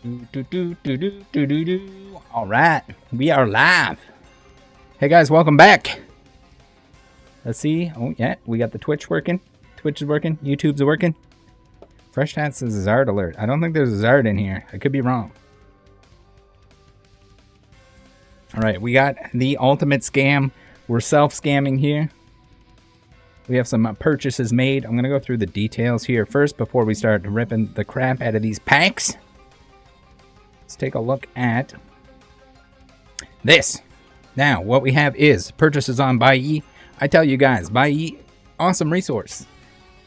All right, we are live. Hey guys, welcome back. Let's see. Oh yeah, we got the Twitch working. Twitch is working. YouTube's working. Fresh Chat says Zard alert. I don't think there's a Zard in here. I could be wrong. All right, we got the ultimate scam. We're self-scamming here. We have some purchases made. I'm gonna go through the details here first before we start ripping the crap out of these packs. Let's take a look at this. Now, what we have is purchases on Buyee. I tell you guys, Buyee, awesome resource.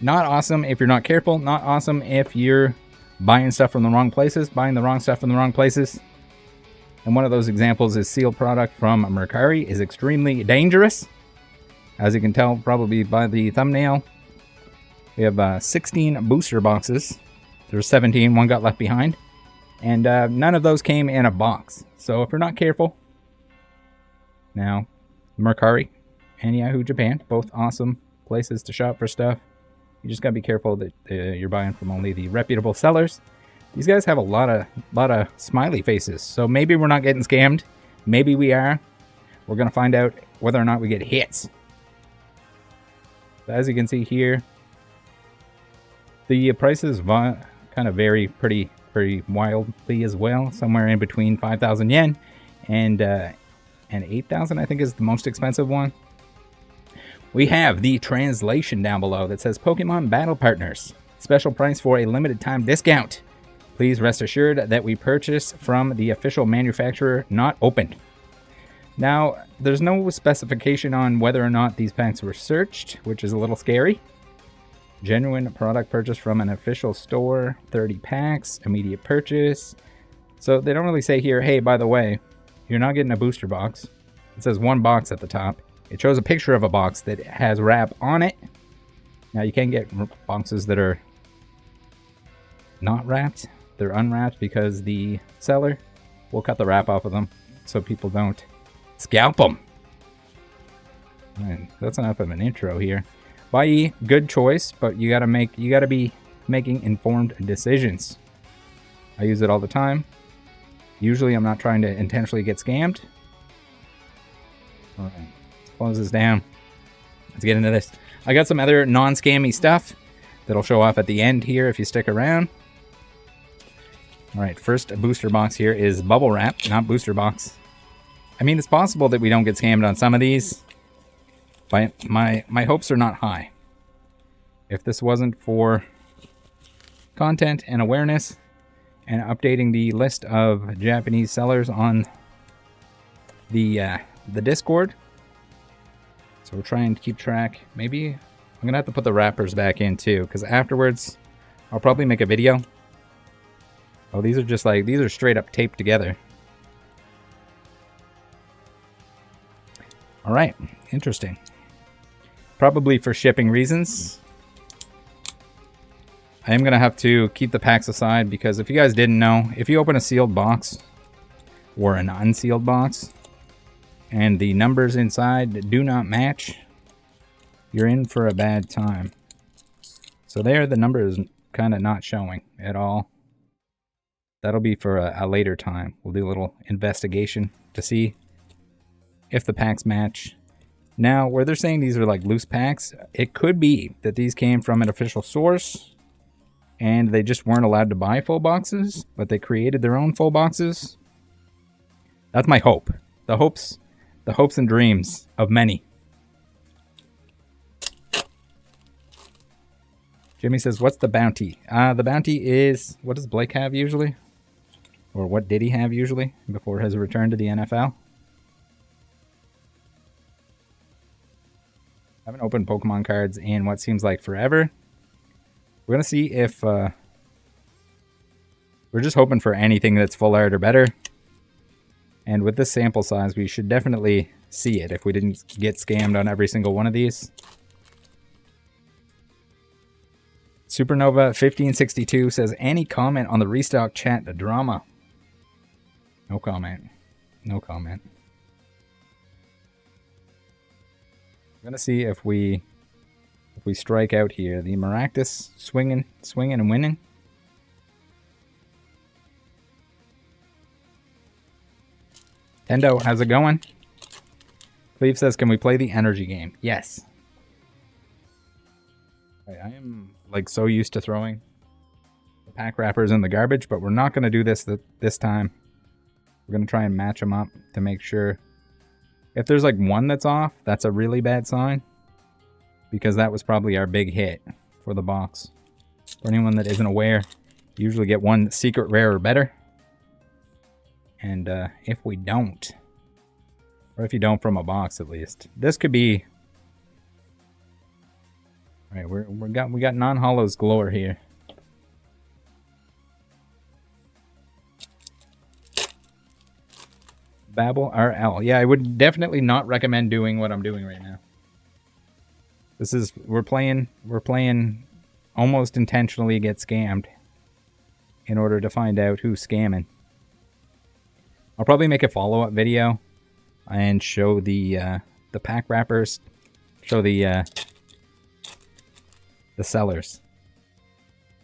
Not awesome if you're not careful. Not awesome if you're buying stuff from the wrong places, buying the wrong stuff from the wrong places. And one of those examples is sealed product from Mercari is extremely dangerous. As you can tell probably by the thumbnail, we have 16 booster boxes. There's 17, one got left behind. And none of those came in a box. So if you're not careful, now Mercari and Yahoo Japan, both awesome places to shop for stuff. You just gotta be careful that you're buying from only the reputable sellers. These guys have a lot of smiley faces, so maybe we're not getting scammed. Maybe we are. We're gonna find out whether or not we get hits. So as you can see here, the prices kind of vary pretty wildly as well. Somewhere in between 5,000 yen and 8,000, I think, is the most expensive one. We have the translation down below that says Pokemon Battle Partners. Special price for a limited time discount. Please rest assured that we purchase from the official manufacturer, not opened. Now, there's no specification on whether or not these packs were searched, which is a little scary. Genuine product purchase from an official store, 30 packs, immediate purchase. So they don't really say here, hey, by the way, you're not getting a booster box. It says one box at the top. It shows a picture of a box that has wrap on it. Now you can get boxes that are not wrapped. They're unwrapped because the seller will cut the wrap off of them so people don't scalp them. Right, that's enough of an intro here. Buyee, good choice, but you gotta be making informed decisions. I use it all the time. Usually I'm not trying to intentionally get scammed. All right, let's close this down. Let's get into this. I got some other non-scammy stuff that'll show off at the end here if you stick around. All right, first booster box here is bubble wrap, not booster box. I mean, it's possible that we don't get scammed on some of these. But my hopes are not high. If this wasn't for content and awareness and updating the list of Japanese sellers on the Discord. So we're trying to keep track. Maybe I'm gonna have to put the wrappers back in too, because afterwards I'll probably make a video. Oh, these are just like, these are straight up taped together. All right, interesting. Probably for shipping reasons. I am going to have to keep the packs aside because if you guys didn't know, if you open a sealed box or an unsealed box and the numbers inside do not match, you're in for a bad time. So there, the number is kind of not showing at all. That'll be for a later time. We'll do a little investigation to see if the packs match. Now, where they're saying these are like loose packs, it could be that these came from an official source and they just weren't allowed to buy full boxes, but they created their own full boxes. That's my hope. The hopes and dreams of many. Jimmy says, what's the bounty? The bounty is, what does Blake have usually? Or what did he have usually before his return to the NFL? I haven't opened Pokemon cards in what seems like forever. We're going to see if... we're just hoping for anything that's full art or better. And with this sample size, we should definitely see it if we didn't get scammed on every single one of these. Supernova 1562 says, any comment on the restock chat drama? No comment. No comment. I'm gonna see if we strike out here. The Maractus swinging and winning. Tendo, how's it going? Cleve says, can we play the energy game? Yes. Right, I am like so used to throwing the pack wrappers in the garbage, but we're not going to do this this time. We're going to try and match them up to make sure. If there's like one that's off, that's a really bad sign. Because that was probably our big hit for the box. For anyone that isn't aware, you usually get one secret rare or better. And if we don't, or if you don't from a box at least, this could be. All right, we got non-hollows galore here. Babel RL. Yeah, I would definitely not recommend doing what I'm doing right now. This is we're playing almost intentionally get scammed in order to find out who's scamming. I'll probably make a follow-up video and show the pack wrappers, show the sellers.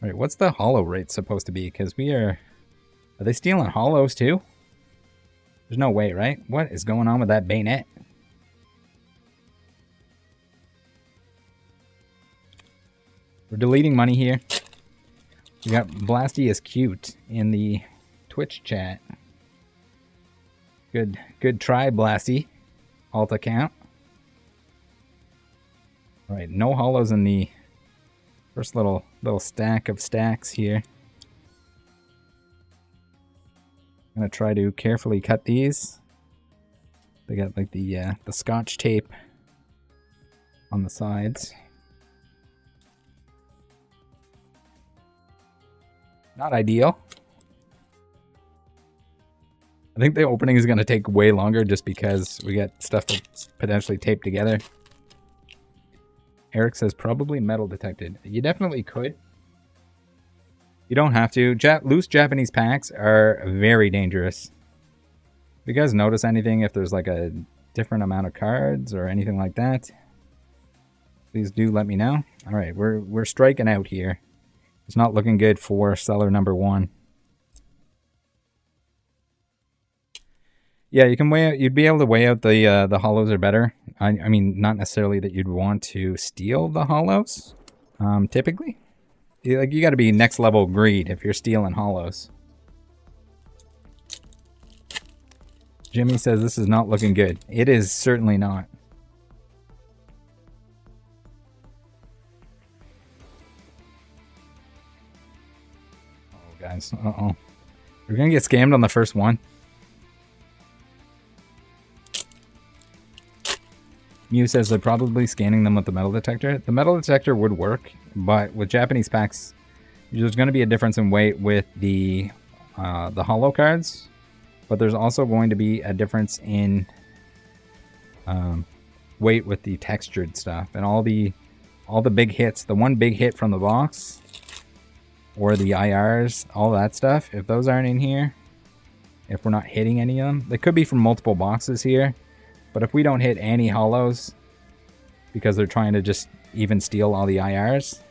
All right, what's the hollow rate supposed to be? Because are they stealing hollows too? There's no way, right? What is going on with that bayonet? We're deleting money here. We got Blasty is cute in the Twitch chat. Good try, Blasty. Alt account. All right, no hollows in the first little stack of stacks here. I'm gonna try to carefully cut these. They got like the Scotch tape on the sides. Not ideal. I think the opening is going to take way longer just because we got stuff that's potentially taped together. Eric says probably metal detected. You definitely could. You don't have to. Loose Japanese packs are very dangerous. If you guys notice anything, if there's like a different amount of cards or anything like that, please do let me know. All right, we're striking out here. It's not looking good for seller number one. Yeah, you can weigh out. You'd be able to weigh out the hollows are better. I mean, not necessarily that you'd want to steal the hollows. Typically, you got to be next level greed if you're stealing hollows. Jimmy says this is not looking good. It is certainly not. Guys, we're gonna get scammed on the first one. Mew says they're probably scanning them with the metal detector. The metal detector would work, but with Japanese packs, there's going to be a difference in weight with the hollow cards, but there's also going to be a difference in weight with the textured stuff and all the big hits. The one big hit from the box. Or the IRs, all that stuff. If those aren't in here, if we're not hitting any of them, they could be from multiple boxes here. But if we don't hit any hollows, because they're trying to just even steal all the IRs,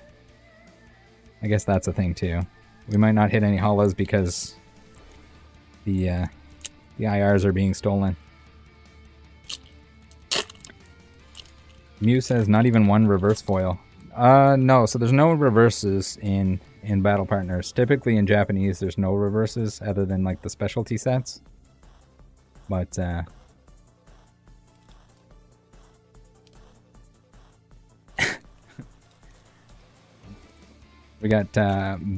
I guess that's a thing too. We might not hit any hollows because the IRs are being stolen. Mew says not even one reverse foil. No, so there's no reverses in Battle Partners. Typically in Japanese, there's no reverses other than like the specialty sets. But we got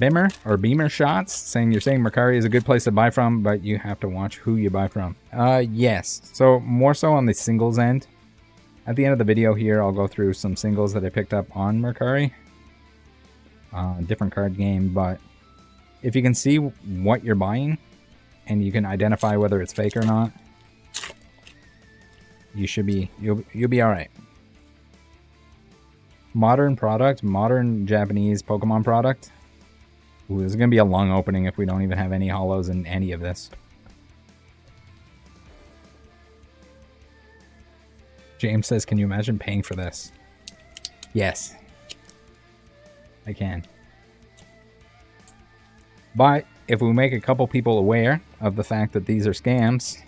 Beamer Shots saying you're saying Mercari is a good place to buy from, but you have to watch who you buy from. Yes. So more so on the singles end. At the end of the video here, I'll go through some singles that I picked up on Mercari. Different card game, but if you can see what you're buying and you can identify whether it's fake or not, you'll be all right. Modern product, modern Japanese Pokemon product. Ooh, this is gonna be a long opening if we don't even have any hollows in any of this. James says, can you imagine paying for this? Yes. I can. But if we make a couple people aware of the fact that these are scams,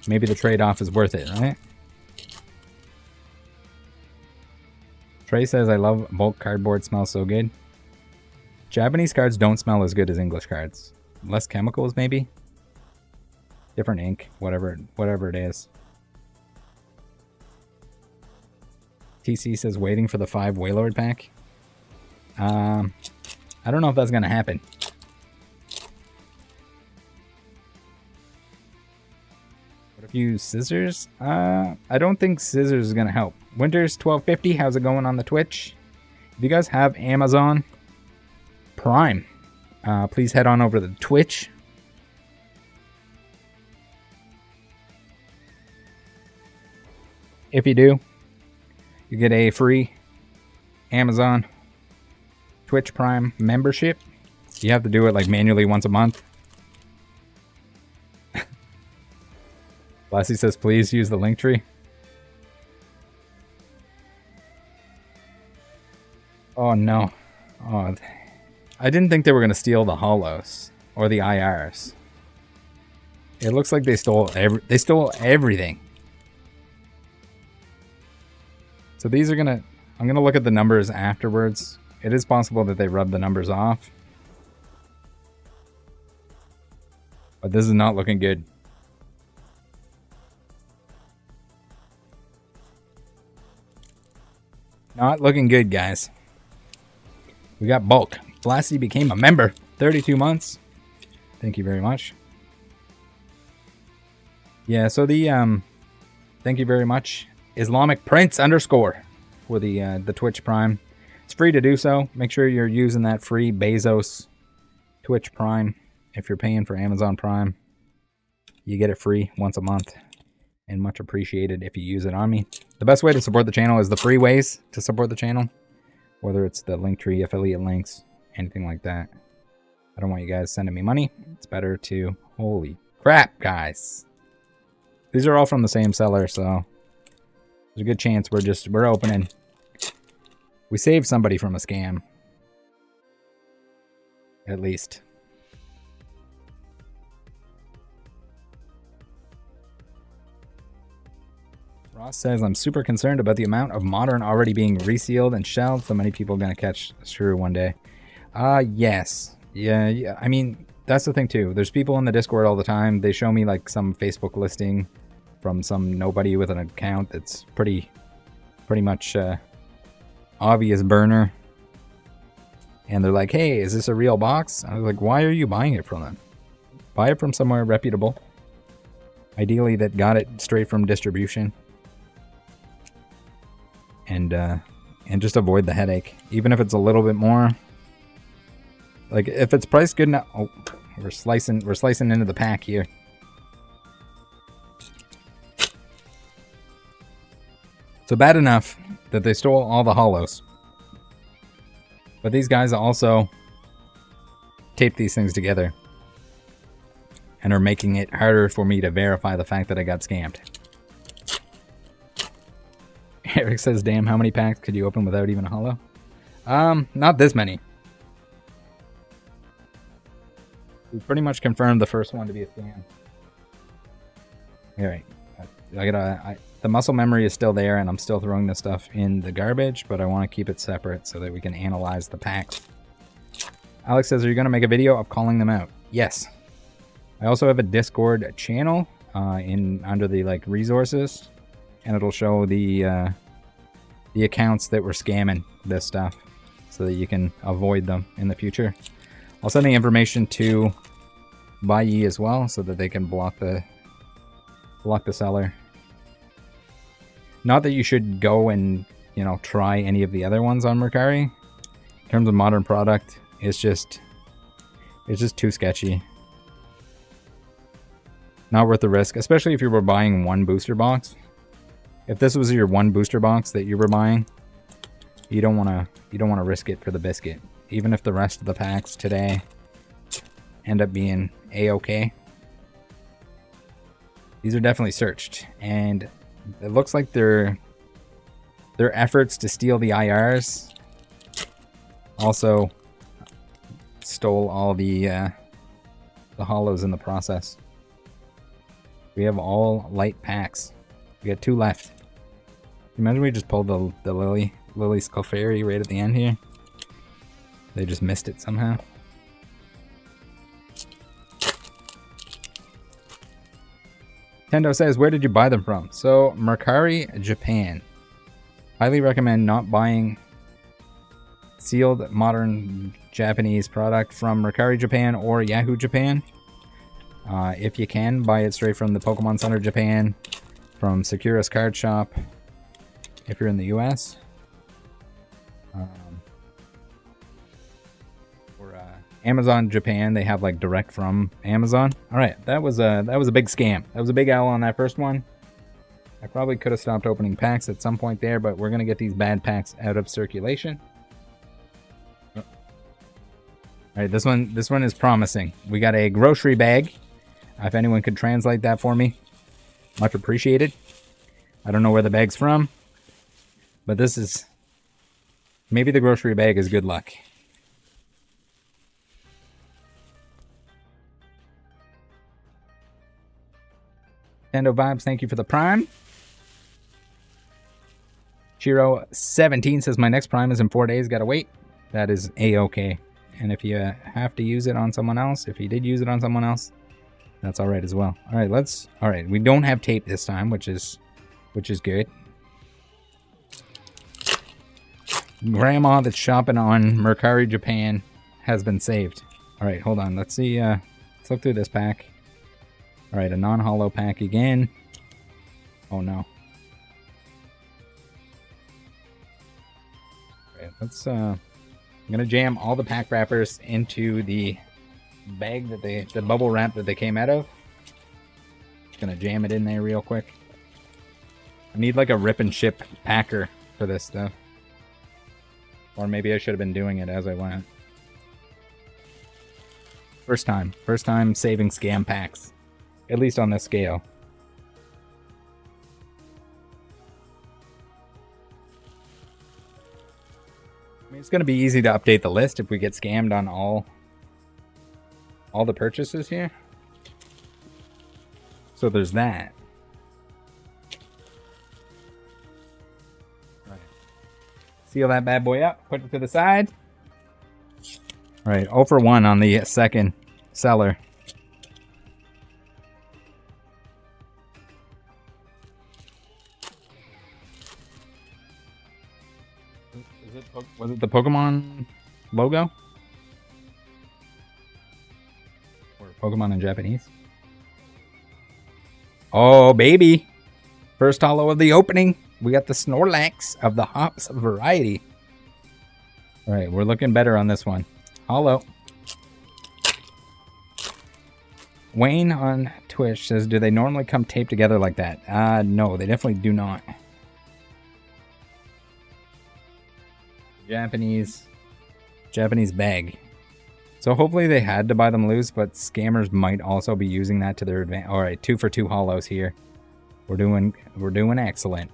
maybe the trade-off is worth it, right? Trey says, I love bulk cardboard, smells so good. Japanese cards don't smell as good as English cards. Less chemicals, maybe? Different ink, whatever it is. TC says, waiting for the 5 Wailord pack. I don't know if that's going to happen. What if you use scissors? I don't think scissors is going to help. Winters 1250, how's it going on the Twitch? If you guys have Amazon Prime, please head on over to the Twitch. If you do, you get a free Amazon Twitch Prime membership. You have to do it like manually once a month. Lassie says, please use the link tree. Oh no. Oh, I didn't think they were going to steal the holos or the IRs. It looks like they stole everything. So these are I'm going to look at the numbers afterwards. It is possible that they rubbed the numbers off. But this is not looking good. Not looking good, guys. We got bulk. Blasty became a member. 32 months. Thank you very much. Yeah, so the thank you very much. Islamic Prince _ for the Twitch Prime. It's free to do so. Make sure you're using that free Bezos Twitch Prime. If you're paying for Amazon Prime, you get it free once a month. And much appreciated if you use it on me. The best way to support the channel is the free ways to support the channel. Whether it's the Linktree, affiliate links, anything like that. I don't want you guys sending me money. It's better to... Holy crap, guys. These are all from the same seller, so... There's a good chance we're opening... We saved somebody from a scam. At least. Ross says, I'm super concerned about the amount of Modern already being resealed and shelved. So many people are going to catch a shrew one day. Yes. Yeah, I mean, that's the thing too. There's people in the Discord all the time. They show me like some Facebook listing from some nobody with an account that's pretty much obvious burner. And they're like, hey, is this a real box? I was like, why are you buying it from them? Buy it from somewhere reputable. Ideally, that got it straight from distribution. And just avoid the headache. Even if it's a little bit more. Like, if it's priced good enough... Oh, we're slicing into the pack here. So bad enough that they stole all the holos. But these guys also taped these things together. And are making it harder for me to verify the fact that I got scammed. Eric says, damn, how many packs could you open without even a holo? Not this many. We pretty much confirmed the first one to be a scam. Alright. The muscle memory is still there, and I'm still throwing this stuff in the garbage, but I want to keep it separate so that we can analyze the packs. Alex says, are you going to make a video of calling them out? Yes. I also have a Discord channel under the like resources, and it'll show the accounts that were scamming this stuff so that you can avoid them in the future. I'll send the information to Buyee as well so that they can block the seller. Not that you should go and, you know, try any of the other ones on Mercari. In terms of modern product, it's just too sketchy. Not worth the risk, especially if you were buying one booster box. If this was your one booster box that you were buying, you don't want to risk it for the biscuit. Even if the rest of the packs today end up being a-okay. These are definitely searched, and it looks like their efforts to steal the IRs also stole all the holos in the process. We have all light packs. We got 2 left. Imagine we just pulled the Lily's Clefairy right at the end here. They just missed it somehow. Tendo says, where did you buy them from? So, Mercari, Japan. Highly recommend not buying sealed modern Japanese product from Mercari, Japan or Yahoo, Japan. If you can, buy it straight from the Pokemon Center, Japan, from Sakura's Card Shop, if you're in the US. Amazon Japan, they have like direct from Amazon. All right, that was a big scam. That was a big L on that first one. I probably could have stopped opening packs at some point there, but we're gonna get these bad packs out of circulation. All right, this one is promising. We got a grocery bag. If anyone could translate that for me, much appreciated. I don't know where the bag's from, but this is maybe the grocery bag is good luck. Nintendo Vibes, thank you for the Prime. Chiro17 says, my next Prime is in 4 days. Gotta wait. That is A-okay. And if you have to use it on someone else, if you did use it on someone else, that's all right as well. All right, all right, we don't have tape this time, which is good. Grandma that's shopping on Mercari, Japan has been saved. All right, hold on. Let's see. Let's look through this pack. All right, a non-holo pack again. Oh no. All right, let's. I'm gonna jam all the pack wrappers into the bag that the bubble wrap that they came out of. Just gonna jam it in there real quick. I need like a rip and ship packer for this stuff. Or maybe I should have been doing it as I went. First time saving scam packs. At least on this scale. I mean, it's going to be easy to update the list if we get scammed on all the purchases here. So there's that. Right. Seal that bad boy up. Put it to the side. All right, 0 for 1 on the second seller. Was it the Pokemon logo? Or Pokemon in Japanese? Oh, baby! First holo of the opening. We got the Snorlax of the Hops variety. Alright, we're looking better on this one. Holo. Wayne on Twitch says, do they normally come taped together like that? No, they definitely do not. Japanese bag. So hopefully they had to buy them loose, but scammers might also be using that to their advantage. All right, 2 for 2 holos here. We're doing excellent.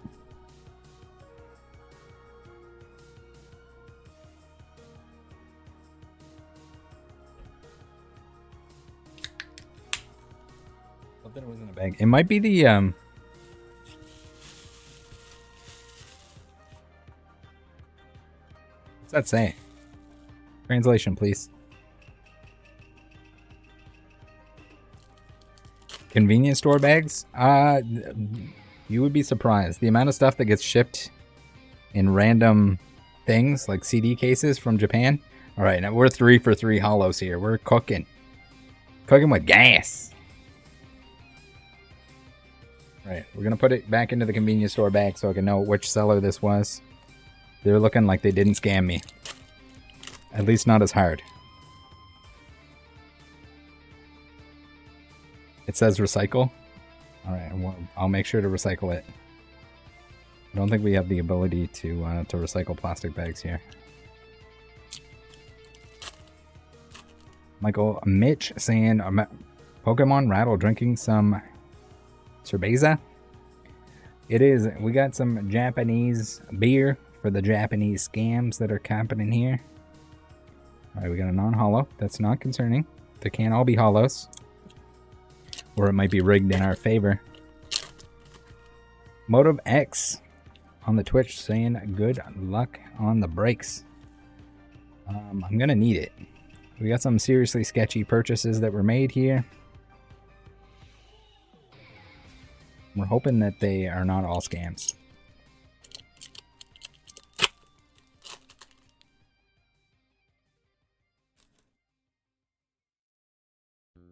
Something was in a bag. It might be the what's that say? Translation, please. Convenience store bags? You would be surprised. The amount of stuff that gets shipped in random things, like CD cases from Japan. Alright, now we're 3 for 3 holos here. We're cooking. Cooking with gas. Alright, we're going to put it back into the convenience store bag so I can know which seller this was. They're looking like they didn't scam me. At least not as hard. It says recycle. Alright, I'll make sure to recycle it. I don't think we have the ability to recycle plastic bags here. Michael Mitch saying, Pokemon Rattle drinking some cerveza. It is. We got some Japanese beer for the Japanese scams that are happening here. Alright, we got a non-holo. That's not concerning. They can't all be holos. Or it might be rigged in our favor. lv.x on the Twitch saying good luck on the breaks. I'm gonna need it. We got some seriously sketchy purchases that were made here. We're hoping that they are not all scams.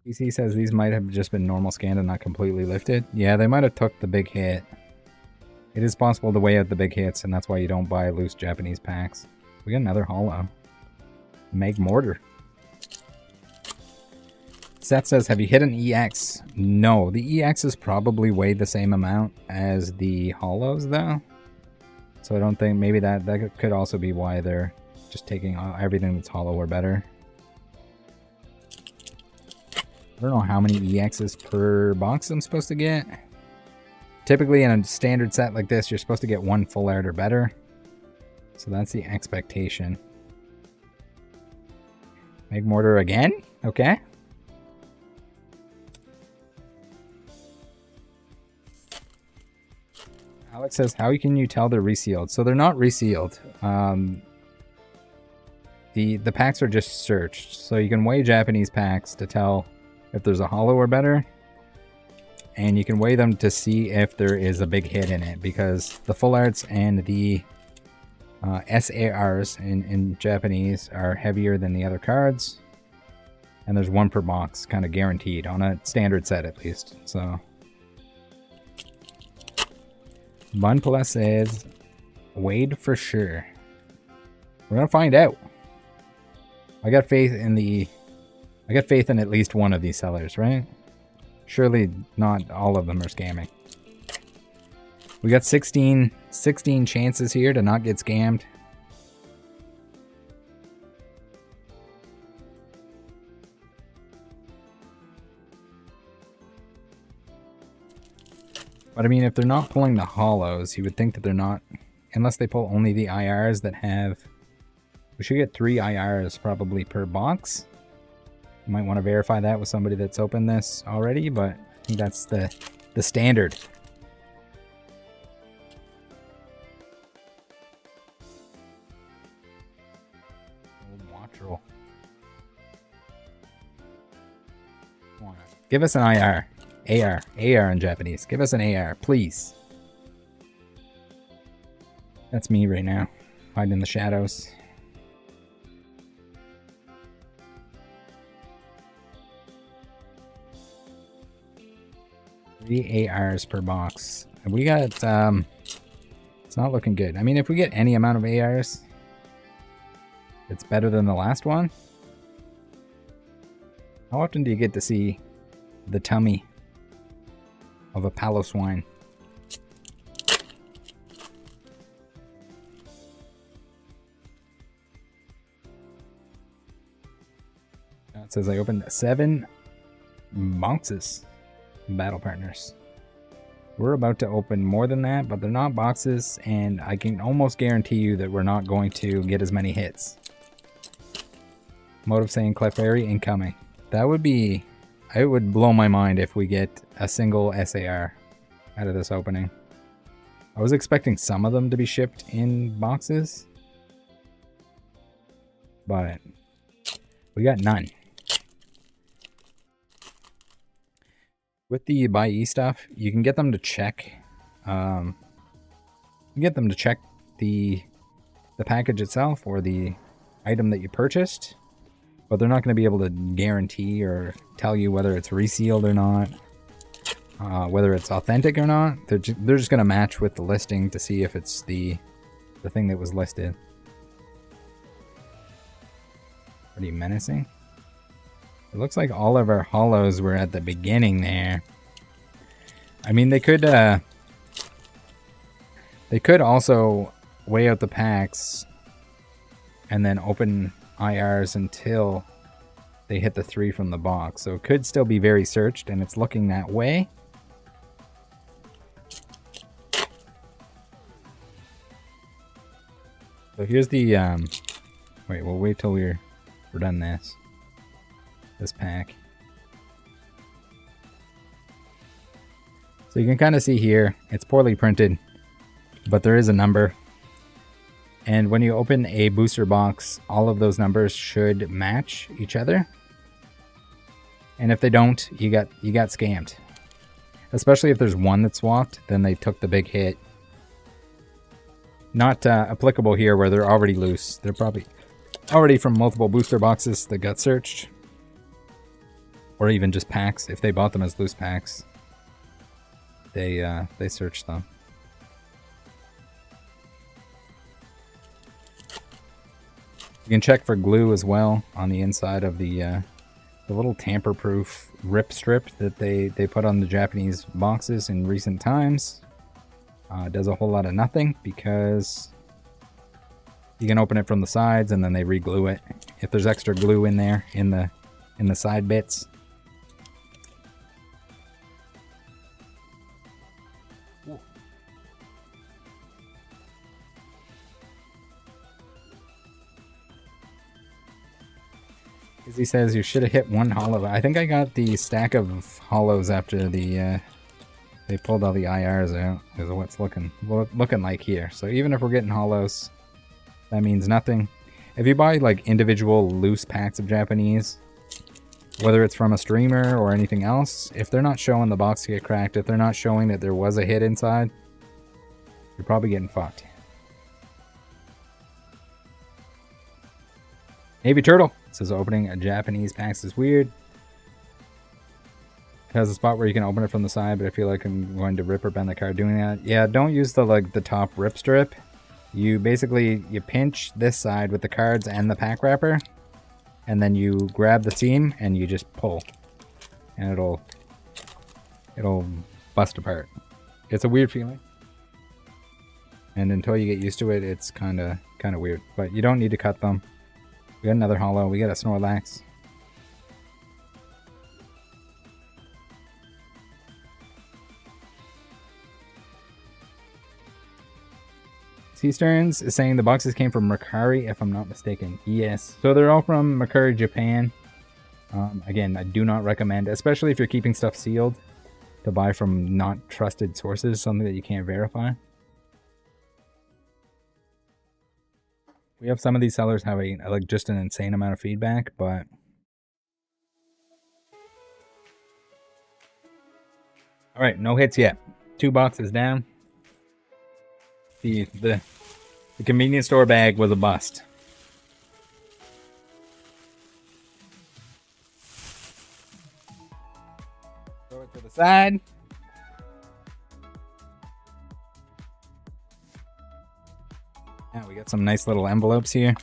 PC says these might have just been normal scanned and not completely lifted. Yeah, they might have took the big hit. It is possible to weigh out the big hits, and that's why you don't buy loose Japanese packs. We got another holo. Meg Mortar. Seth says, have you hit an EX? No, the EXs probably weigh the same amount as the holos, though. So I don't think, maybe that could also be why they're just taking everything that's holo or better. I don't know how many EXs per box I'm supposed to get. Typically in a standard set like this, you're supposed to get one full art or better. So that's the expectation. Meg Mortar again? Okay. Alex says, how can you tell they're resealed? So they're not resealed. The packs are just searched. So you can weigh Japanese packs to tell if there's a holo or better. And you can weigh them to see if there is a big hit in it. Because the full arts and the SARs in Japanese are heavier than the other cards. And there's one per box, kind of guaranteed, on a standard set at least. So OnePlus says, weighed for sure. We're gonna find out. I got faith in at least one of these sellers, right? Surely not all of them are scamming. We got 16 chances here to not get scammed. But I mean, if they're not pulling the holos, you would think that they're not, unless they pull only the IRs that have, we should get 3 IRs probably per box. You might want to verify that with somebody that's opened this already, but I think that's the standard. Old Wattrel. Give us an IR. AR in Japanese. Give us an AR, please. That's me right now, hiding in the shadows. Three ARs per box. And we got, it's not looking good. I mean, if we get any amount of ARs, it's better than the last one. How often do you get to see the tummy of a palo swine? It says I opened 7 boxes. Battle partners. We're about to open more than that, but they're not boxes, and I can almost guarantee you that we're not going to get as many hits. Motive saying Clefairy incoming. That would be, it would blow my mind if we get a single SAR out of this opening. I was expecting some of them to be shipped in boxes, but we got none. With the Buyee stuff, you can get them to check. You can get them to check the package itself or the item that you purchased, but they're not going to be able to guarantee or tell you whether it's resealed or not, whether it's authentic or not. They're just going to match with the listing to see if it's the thing that was listed. Pretty menacing. It looks like all of our holos were at the beginning there. I mean, they could also weigh out the packs and then open IRs until they hit the 3 from the box. So it could still be very searched, and it's looking that way. So here's the wait, we'll wait till we're done this pack. So you can kind of see here, it's poorly printed, but there is a number. And when you open a booster box, all of those numbers should match each other. And if they don't, you got scammed. Especially if there's one that's swapped, then they took the big hit. Not applicable here where they're already loose. They're probably already from multiple booster boxes that got searched. Or even just packs. If they bought them as loose packs, they searched them. You can check for glue as well on the inside of the little tamper-proof rip strip that they put on the Japanese boxes in recent times. It does a whole lot of nothing because you can open it from the sides and then they re-glue it. If there's extra glue in there in the side bits. Ooh. He says you should have hit one hollow. I think I got the stack of hollows after the they pulled all the IRs out. Is what's looking like here. So even if we're getting hollows, that means nothing. If you buy like individual loose packs of Japanese, whether it's from a streamer or anything else, if they're not showing the box to get cracked, if they're not showing that there was a hit inside, you're probably getting fucked. Navy Turtle says opening a Japanese packs is weird. It has a spot where you can open it from the side, but I feel like I'm going to rip or bend the card doing that. Yeah, don't use the top rip strip. You basically, you pinch this side with the cards and the pack wrapper, and then you grab the seam and you just pull. And it'll bust apart. It's a weird feeling. And until you get used to it, it's kinda weird. But you don't need to cut them. We got another hollow. We got a Snorlax. Seasterns is saying the boxes came from Mercari, if I'm not mistaken. Yes. So they're all from Mercari, Japan. Again, I do not recommend, especially if you're keeping stuff sealed, to buy from not trusted sources, something that you can't verify. We have some of these sellers having just an insane amount of feedback, but all right, no hits yet. 2 boxes down. The convenience store bag was a bust. Throw it to the side. Now we got some nice little envelopes here.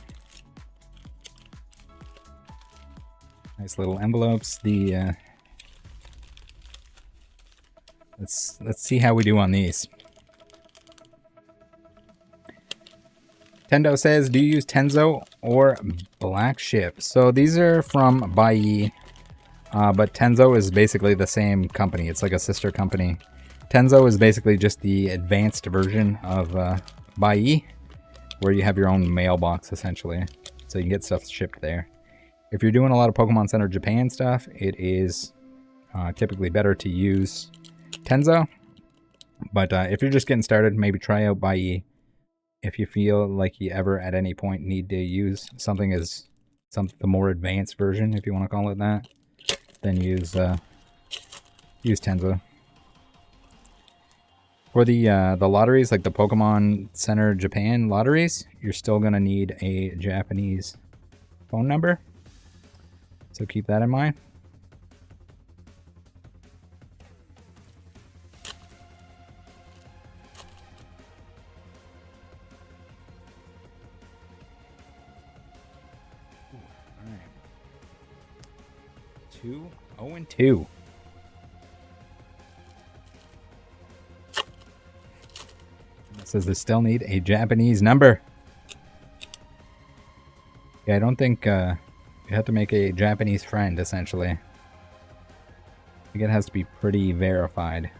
Nice little envelopes. Let's see how we do on these. Tendo says, do you use Tenzo or Black Ship? So these are from Buyee, but Tenzo is basically the same company. It's like a sister company. Tenzo is basically just the advanced version of Buyee, where you have your own mailbox essentially, so you can get stuff shipped there. If you're doing a lot of Pokemon Center Japan stuff, it is typically better to use Tenzo. But if you're just getting started, maybe try out Buyee. If you feel like you ever at any point need to use something as the more advanced version, if you want to call it that, then use Tenzo. For the lotteries, like the Pokemon Center Japan lotteries, you're still gonna need a Japanese phone number, so keep that in mind. All right. 2-0-2. It says they still need a Japanese number. Yeah, I don't think you have to make a Japanese friend, essentially. I think it has to be pretty verified.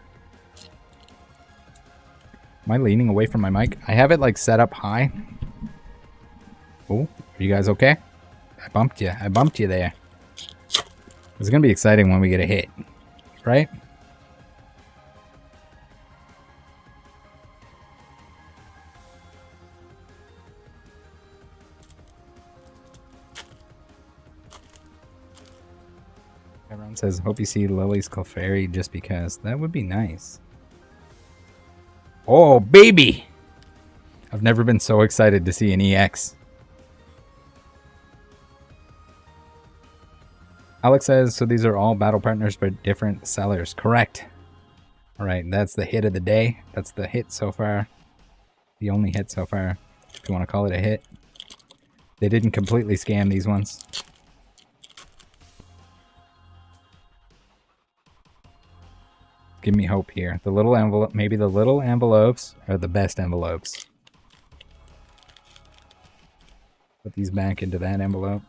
Am I leaning away from my mic? I have it like set up high. Oh, are you guys okay? I bumped you. I bumped you there. It's gonna be exciting when we get a hit, right? It says, hope you see Lily's Clefairy just because. That would be nice. Oh, baby! I've never been so excited to see an EX. Alex says, so these are all battle partners but different sellers. Correct. Alright, that's the hit of the day. That's the hit so far. The only hit so far, if you want to call it a hit. They didn't completely scam these ones. Give me hope here. The little envelope, maybe the little envelopes are the best envelopes. Put these back into that envelope.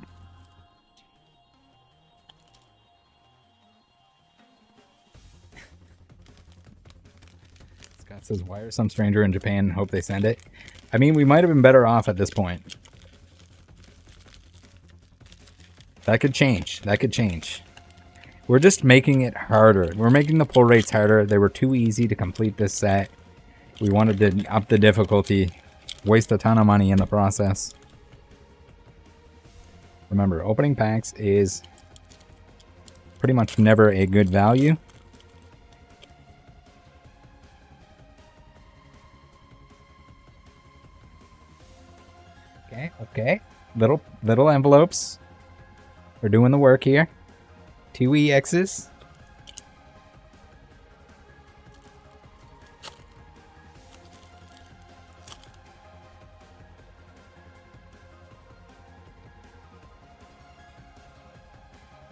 Scott says, wire some stranger in Japan and hope they send it. I mean, we might have been better off at this point. That could change. That could change. We're just making it harder. We're making the pull rates harder. They were too easy to complete this set. We wanted to up the difficulty. Waste a ton of money in the process. Remember, opening packs is pretty much never a good value. Okay. Little envelopes. We're doing the work here. 2 EXs.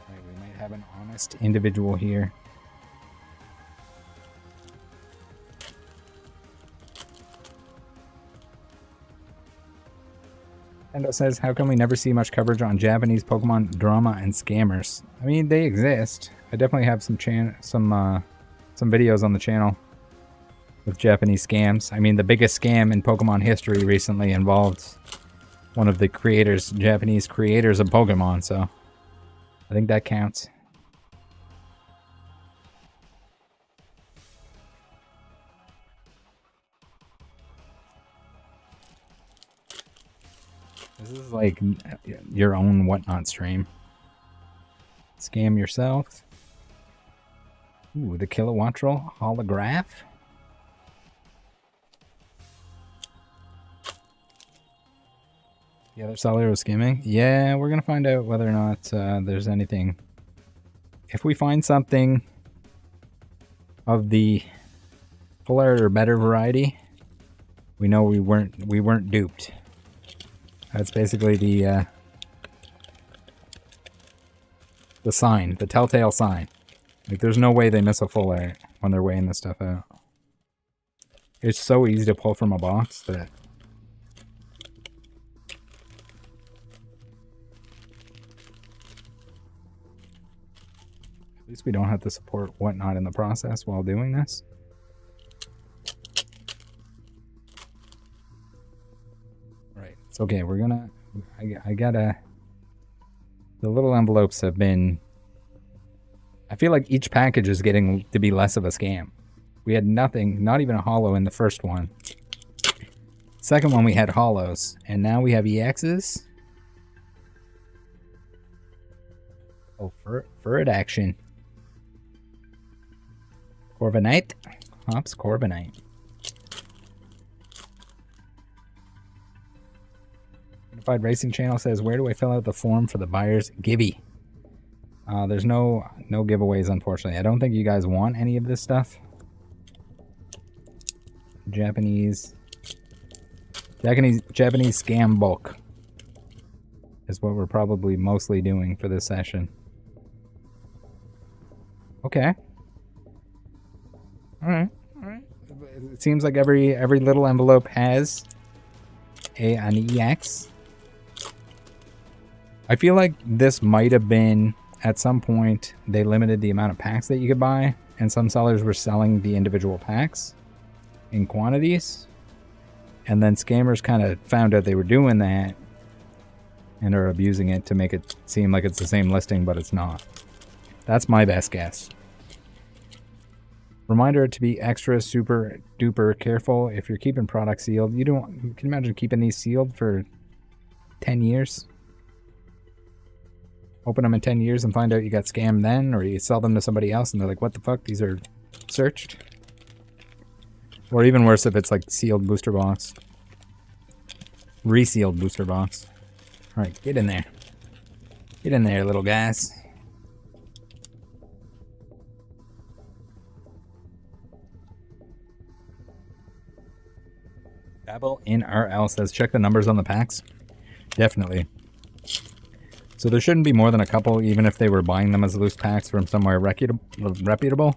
Right, we might have an honest individual here. Endo says, how come we never see much coverage on Japanese Pokemon drama and scammers? I mean, they exist. I definitely have some videos on the channel with Japanese scams. I mean, the biggest scam in Pokemon history recently involved one of the creators, Japanese creators of Pokemon, so I think that counts. This is like your own whatnot stream. Scam yourself. Ooh, the Kilowattrel holograph. The other seller was skimming. Yeah, we're gonna find out whether or not there's anything. If we find something of the fuller or better variety, we know we weren't duped. That's basically the sign, the telltale sign. Like, there's no way they miss a full art when they're weighing this stuff out. It's so easy to pull from a box that... At least we don't have to support whatnot in the process while doing this. Right. It's okay. We're gonna... I gotta... The little envelopes have been... I feel like each package is getting to be less of a scam. We had nothing, not even a holo in the first one. Second one we had holos, and now we have EXs. Oh, Furret action. Corviknight. Hops Corviknight. Unified Racing Channel says, where do I fill out the form for the buyer's Gibby? There's no giveaways, unfortunately. I don't think you guys want any of this stuff. Japanese scam bulk is what we're probably mostly doing for this session. Okay. All right. It seems like every little envelope has an EX. I feel like this might have been, at some point, they limited the amount of packs that you could buy, and some sellers were selling the individual packs in quantities. And then scammers kind of found out they were doing that and are abusing it to make it seem like it's the same listing, but it's not. That's my best guess. Reminder to be extra super duper careful if you're keeping products sealed. You can imagine keeping these sealed for 10 years. Open them in 10 years and find out you got scammed then, or you sell them to somebody else and they're like, what the fuck? These are searched. Or even worse if it's like sealed booster box. Resealed booster box. Alright, get in there. Get in there, little guys. Dabble in RL says, check the numbers on the packs. Definitely. So there shouldn't be more than a couple, even if they were buying them as loose packs from somewhere reputable.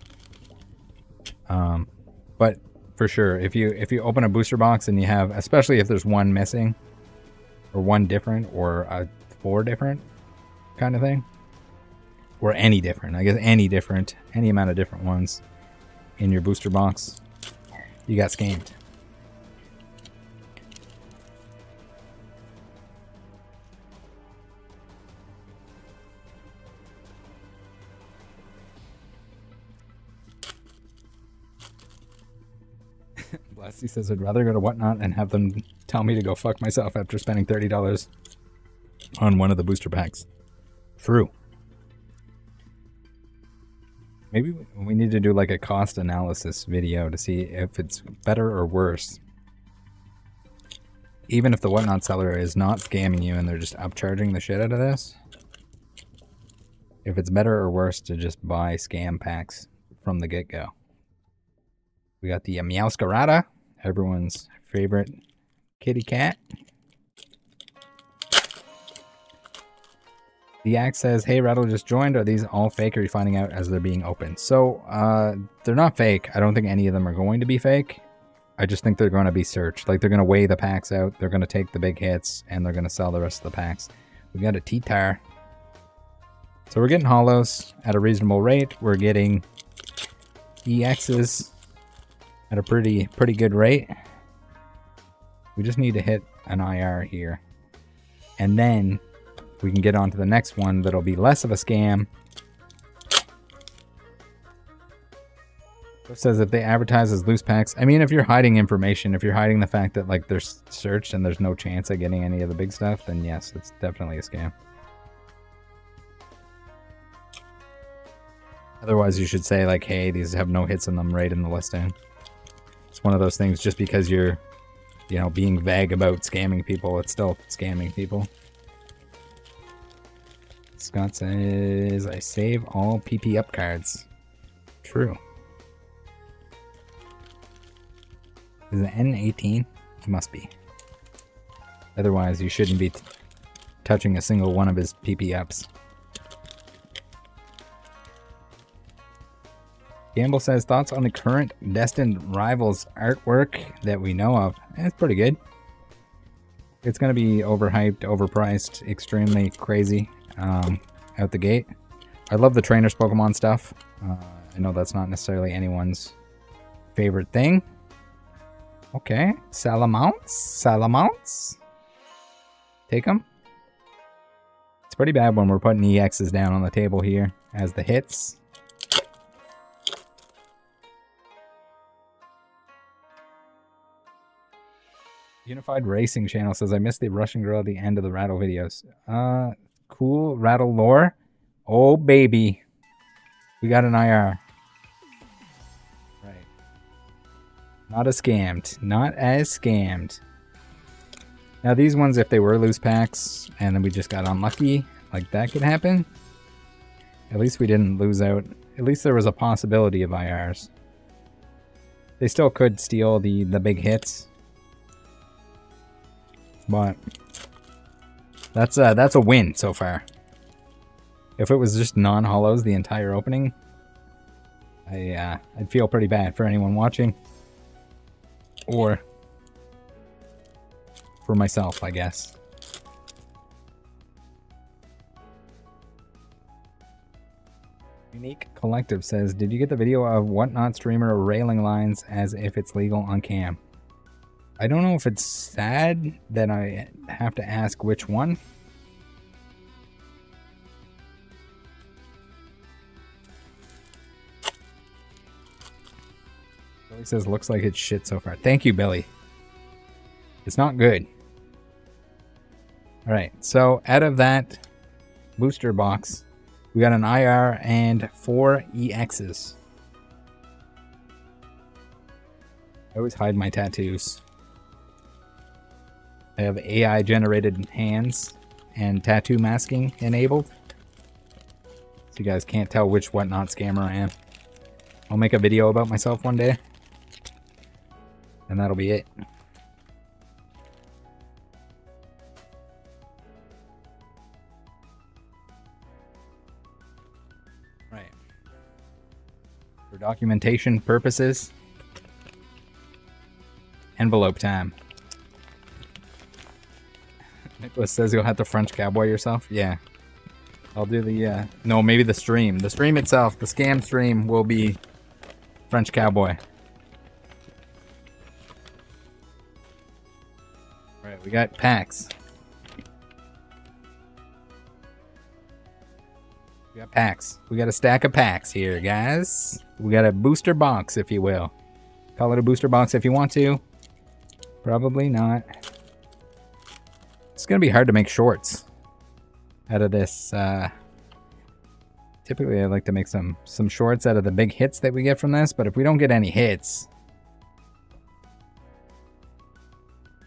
But for sure, if you open a booster box and you have, especially if there's one missing, or one different, or 4 different kind of thing, or any different, I guess any amount of different ones in your booster box, you got scammed. Blasty says, I'd rather go to Whatnot and have them tell me to go fuck myself after spending $30 on one of the booster packs. True. Maybe we need to do like a cost analysis video to see if it's better or worse. Even if the Whatnot seller is not scamming you and they're just upcharging the shit out of this. If it's better or worse to just buy scam packs from the get-go. We got the Meowscarada, everyone's favorite kitty cat. The Axe says, hey, Rattle just joined. Are these all fake, or are you finding out as they're being opened? So, they're not fake. I don't think any of them are going to be fake. I just think they're going to be searched. Like, they're going to weigh the packs out. They're going to take the big hits, and they're going to sell the rest of the packs. We got a T-Tar. So we're getting holos at a reasonable rate. We're getting EXs at a pretty good rate. We just need to hit an IR here. And then we can get on to the next one that'll be less of a scam. It says if they advertise as loose packs. I mean, if you're hiding information, if you're hiding the fact that like they're searched and there's no chance of getting any of the big stuff, then yes, it's definitely a scam. Otherwise, you should say like, hey, these have no hits in them right in the listing. It's one of those things, just because you're, you know, being vague about scamming people, it's still scamming people. Scott says, I save all PP up cards. True. Is it N18? It must be. Otherwise, you shouldn't be touching a single one of his PP ups. Gamble says, thoughts on the current Destined Rivals artwork that we know of? It's pretty good. It's going to be overhyped, overpriced, extremely crazy out the gate. I love the Trainers Pokemon stuff. I know that's not necessarily anyone's favorite thing. Okay, Salamounts. Take them. It's pretty bad when we're putting EXs down on the table here as the hits. Unified Racing Channel says, I missed the Russian girl at the end of the Rattle videos. Cool Rattle lore. Oh, baby. We got an IR. Right. Not as scammed. Not as scammed. Now, these ones, if they were loose packs and then we just got unlucky, like that could happen. At least we didn't lose out. At least there was a possibility of IRs. They still could steal the big hits. But that's a win so far. If it was just non-holos the entire opening, I'd feel pretty bad for anyone watching. Or for myself, I guess. Unique Collective says, did you get the video of Whatnot streamer railing lines as if it's legal on cam? I don't know if it's sad that I have to ask which one. Billy says, looks like it's shit so far. Thank you, Billy. It's not good. Alright, so out of that booster box. We got an IR and 4 EXs. I always hide my tattoos. I have AI generated hands and tattoo masking enabled. So you guys can't tell which whatnot scammer I am. I'll make a video about myself one day. And that'll be it. Right. For documentation purposes, envelope time. Nicholas says you'll have to French cowboy yourself. Yeah. I'll do the, no, maybe the stream. The stream itself, the scam stream, will be French cowboy. Alright, we got packs. We got packs. We got a stack of packs here, guys. We got a booster box, if you will. Call it a booster box if you want to. Probably not. It's gonna be hard to make shorts out of this. Typically I like to make some shorts out of the big hits that we get from this, but if we don't get any hits,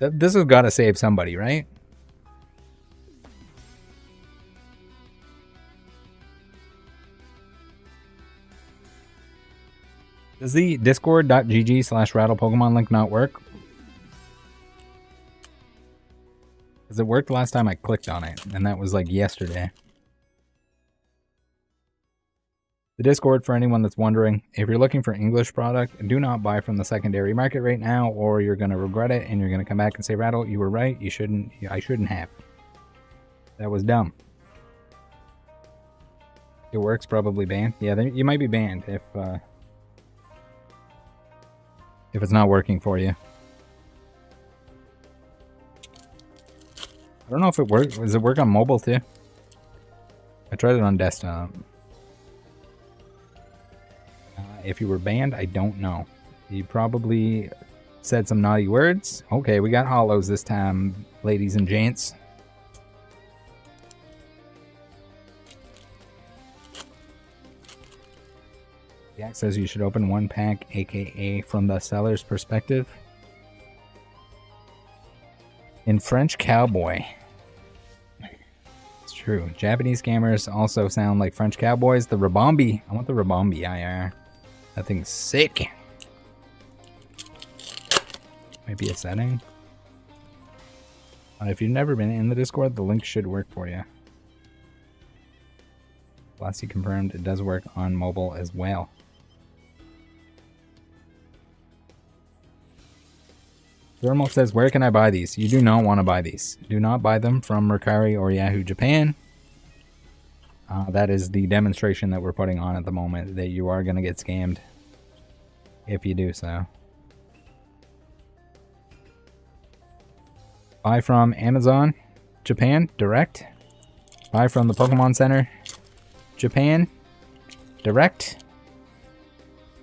this has got to save somebody, right? Does the discord.gg/Rattle Pokemon link not work? Because it worked last time I clicked on it, and that was like yesterday. The Discord, for anyone that's wondering, if you're looking for English product, do not buy from the secondary market right now, or you're going to regret it, and you're going to come back and say, Rattle, you were right, you shouldn't, I shouldn't have. That was dumb. It works, probably banned. Yeah, you might be banned if it's not working for you. I don't know if it works. Does it work on mobile too? I tried it on desktop. If you were banned, I don't know. You probably said some naughty words. Okay, we got hollows this time, ladies and gents. Jack says you should open one pack, aka from the seller's perspective. In French cowboy. It's true. Japanese scammers also sound like French cowboys. The Rabombi. I want the Rabombi IR. That thing's sick. Might be a setting. If you've never been in the Discord, the link should work for you. Lassie confirmed it does work on mobile as well. Thermal says, where can I buy these? You do not want to buy these. Do not buy them from Mercari or Yahoo Japan. That is the demonstration that we're putting on at the moment, that you are going to get scammed if you do so. Buy from Amazon Japan direct. Buy from the Pokemon Center Japan direct.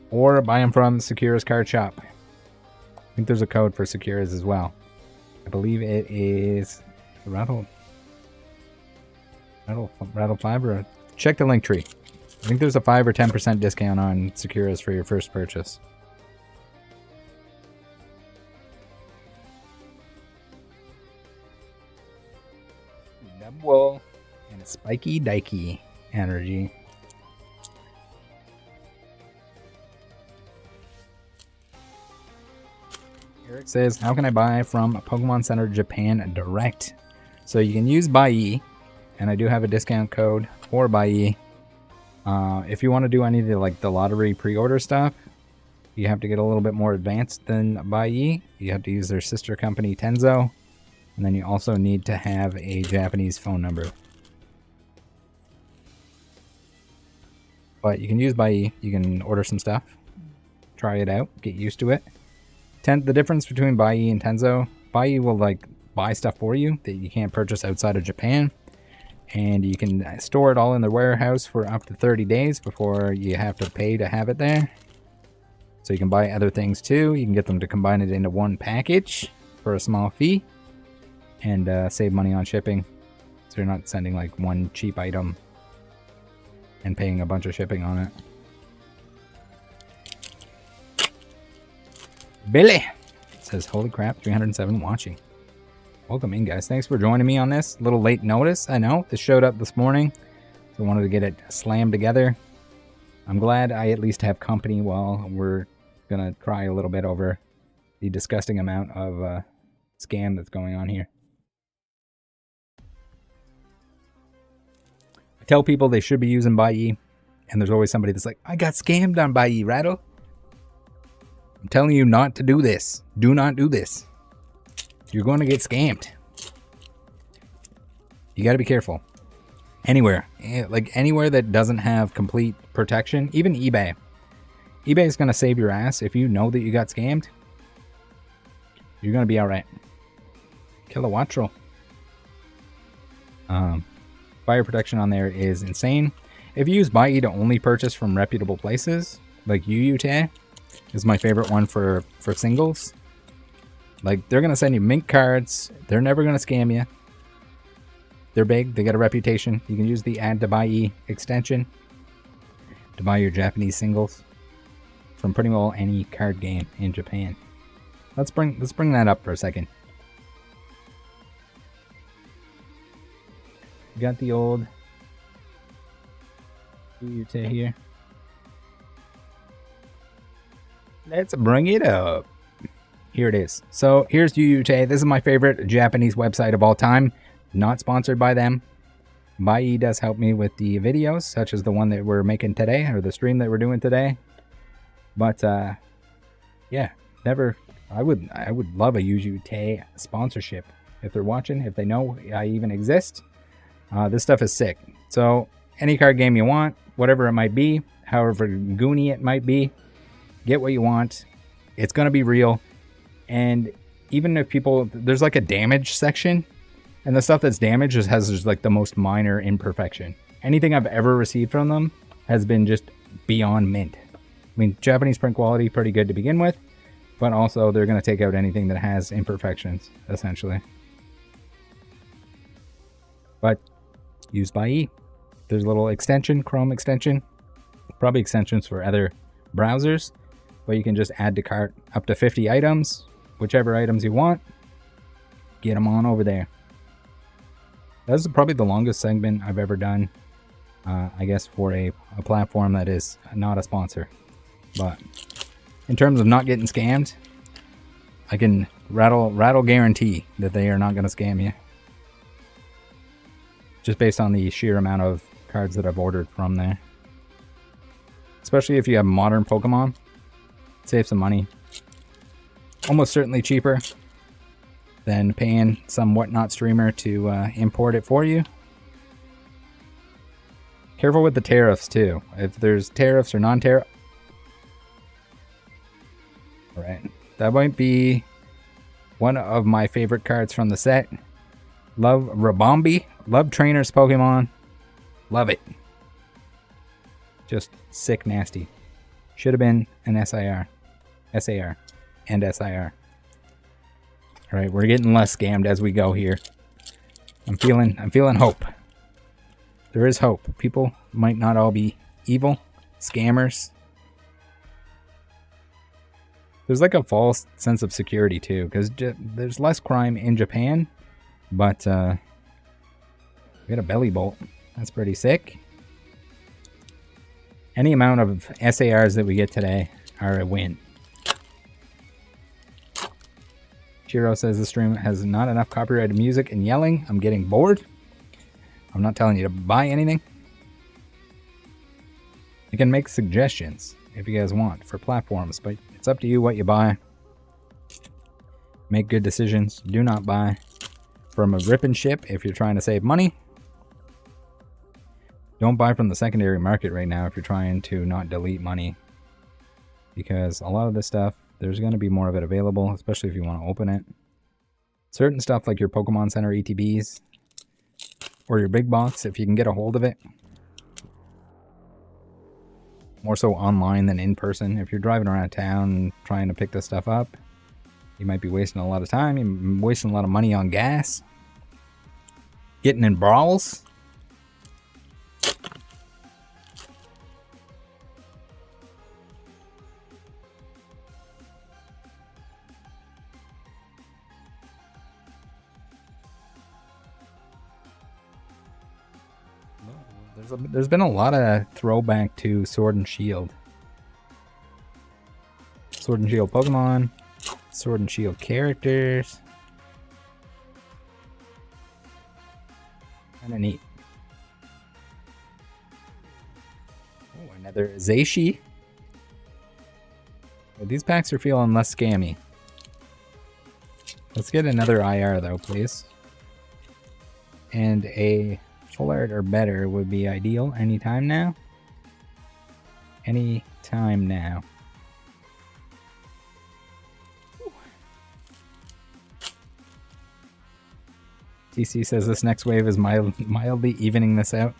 Or buy them from Sakura's card shop. I think there's a code for Sakura's as well. I believe it is Rattle 5 or check the link tree. I think there's a 5 or 10% discount on Sakura's for your first purchase. Double and a spiky dikey energy. Eric says, how can I buy from Pokemon Center Japan direct? So you can use Buyee, and I do have a discount code for Buyee. If you want to do any of the lottery pre-order stuff, you have to get a little bit more advanced than Buyee. You have to use their sister company Tenzo, and then you also need to have a Japanese phone number. But you can use Buyee. You can order some stuff, try it out, get used to it. The difference between Buyee and Tenzo, Buyee will buy stuff for you that you can't purchase outside of Japan, and you can store it all in the warehouse for up to 30 days before you have to pay to have it there. So you can buy other things too. You can get them to combine it into one package for a small fee and save money on shipping. So you're not sending like one cheap item and paying a bunch of shipping on it. Billy says, holy crap, 307 watching. Welcome in, guys. Thanks for joining me on this. A little late notice, I know. This showed up this morning, so I wanted to get it slammed together. I'm glad I at least have company while we're going to cry a little bit over the disgusting amount of scam that's going on here. I tell people they should be using Buyee, and there's always somebody that's like, I got scammed on Buyee, Rattle. I'm telling you not to do this. Do not do this. You're going to get scammed. You got to be careful. Anywhere. Like anywhere that doesn't have complete protection. Even eBay. eBay is going to save your ass if you know that you got scammed. You're going to be alright. Kilowattrel. Buyer protection on there is insane. If you use Buyee to only purchase from reputable places, like Buyee.jp is my favorite one for singles. Like, they're going to send you mint cards. They're never going to scam you. They're big. They got a reputation. You can use the Add to Buyee extension to buy your Japanese singles from pretty well any card game in Japan. Let's bring that up for a second. We got the old Buyee.jp here. Let's bring it up. Here it is. So here's Buyee.jp. This is my favorite Japanese website of all time. Not sponsored by them. Buyee does help me with the videos, such as the one that we're making today, or the stream that we're doing today. But yeah, never. I would love a Buyee.jp sponsorship if they're watching, if they know I even exist. This stuff is sick. So any card game you want, whatever it might be, however goony it might be, get what you want. It's gonna be real. And even if people, there's like a damage section, and the stuff that's damaged has just like the most minor imperfection. Anything I've ever received from them has been just beyond mint. I mean, Japanese print quality, pretty good to begin with, but also they're going to take out anything that has imperfections, essentially. But use Buyee. There's a little extension, Chrome extension, probably extensions for other browsers, but you can just add to cart up to 50 items. Whichever items you want, get them on over there. This is probably the longest segment I've ever done, I guess, for a platform that is not a sponsor. But in terms of not getting scammed, I can rattle guarantee that they are not going to scam you. Just based on the sheer amount of cards that I've ordered from there. Especially if you have modern Pokemon, save some money. Almost certainly cheaper than paying some whatnot streamer to import it for you. Careful with the tariffs too. If there's tariffs or non-tariff. Alright. That might be one of my favorite cards from the set. Love Rabombi. Love Trainers Pokemon. Love it. Just sick nasty. Should have been an SAR. And SIR. Alright, we're getting less scammed as we go here. I'm feeling hope. There is hope. People might not all be evil. Scammers. There's like a false sense of security too, because there's less crime in Japan, but we got a belly bolt. That's pretty sick. Any amount of SARs that we get today are a win. Chiro says the stream has not enough copyrighted music and yelling. I'm getting bored. I'm not telling you to buy anything. You can make suggestions if you guys want for platforms, but it's up to you what you buy. Make good decisions. Do not buy from a rip and ship if you're trying to save money. Don't buy from the secondary market right now if you're trying to not delete money. Because a lot of this stuff, there's going to be more of it available, especially if you want to open it. Certain stuff like your Pokemon Center ETBs or your big box, if you can get a hold of it. More so online than in person. If you're driving around town trying to pick this stuff up, you might be wasting a lot of time. You're wasting a lot of money on gas. getting in brawls. There's been a lot of throwback to Sword and Shield. Sword and Shield Pokemon, Sword and Shield characters. Kinda neat. Oh, another Zaishi. These packs are feeling less scammy. Let's get another IR though, please. And a full art or better would be ideal anytime now. Anytime now. TC says this next wave is mildly evening this out.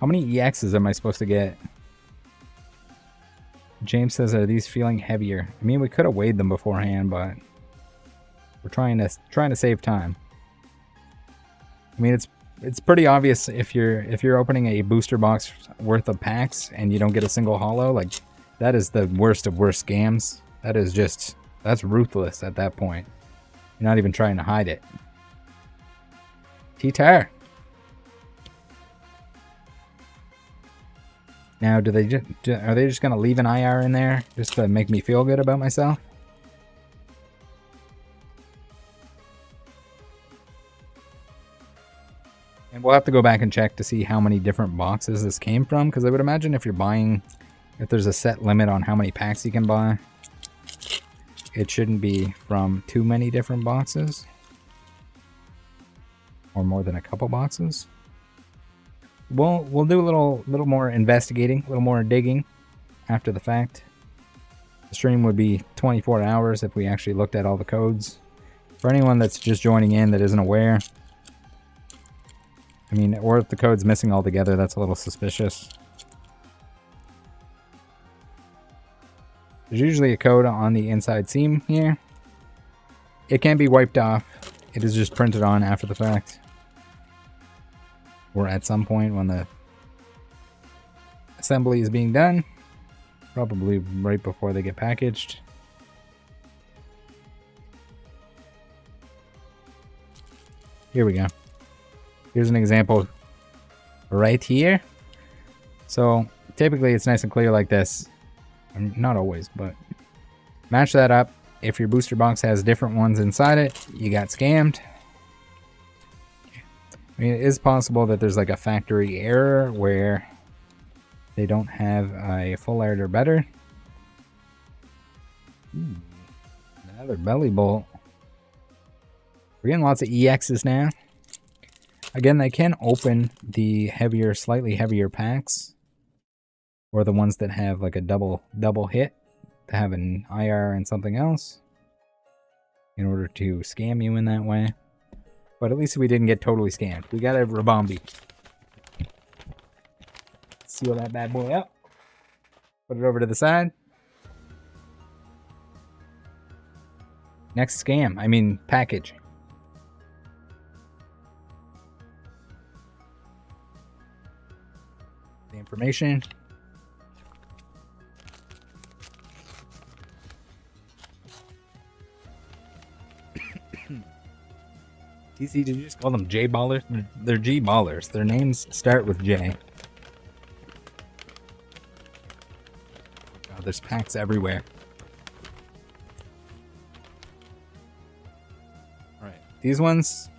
How many EXs am I supposed to get? James says, are these feeling heavier? I mean, we could have weighed them beforehand, but we're trying to save time. I mean, it's pretty obvious if you're opening a booster box worth of packs and you don't get a single holo, like that is the worst of worst scams. That is just, that's ruthless at that point. You're not even trying to hide it. T-Tar. Now, are they just gonna leave an IR in there just to make me feel good about myself? And we'll have to go back and check to see how many different boxes this came from, because I would imagine if there's a set limit on how many packs you can buy, it shouldn't be from too many different boxes. Or more than a couple boxes. We'll do a little more investigating, a little more digging after the fact. The stream would be 24 hours if we actually looked at all the codes. For anyone that's just joining in that isn't aware, I mean, or if the code's missing altogether, that's a little suspicious. There's usually a code on the inside seam here. It can be wiped off. It is just printed on after the fact. Or at some point when the assembly is being done. Probably right before they get packaged. Here we go. Here's an example right here. So typically it's nice and clear like this. Not always, but match that up. If your booster box has different ones inside it, you got scammed. I mean, it is possible that there's like a factory error where they don't have a full art or better. Another belly bolt. We're getting lots of EXs now. Again, they can open the heavier, slightly heavier packs, or the ones that have like a double hit to have an IR and something else in order to scam you in that way. But at least we didn't get totally scammed. We got a Rabombi. Seal that bad boy up. Put it over to the side. Next scam. I mean, package. The information. TC, did you just call them J-ballers? They're G-ballers. Their names start with J. God, there's packs everywhere. Alright, these ones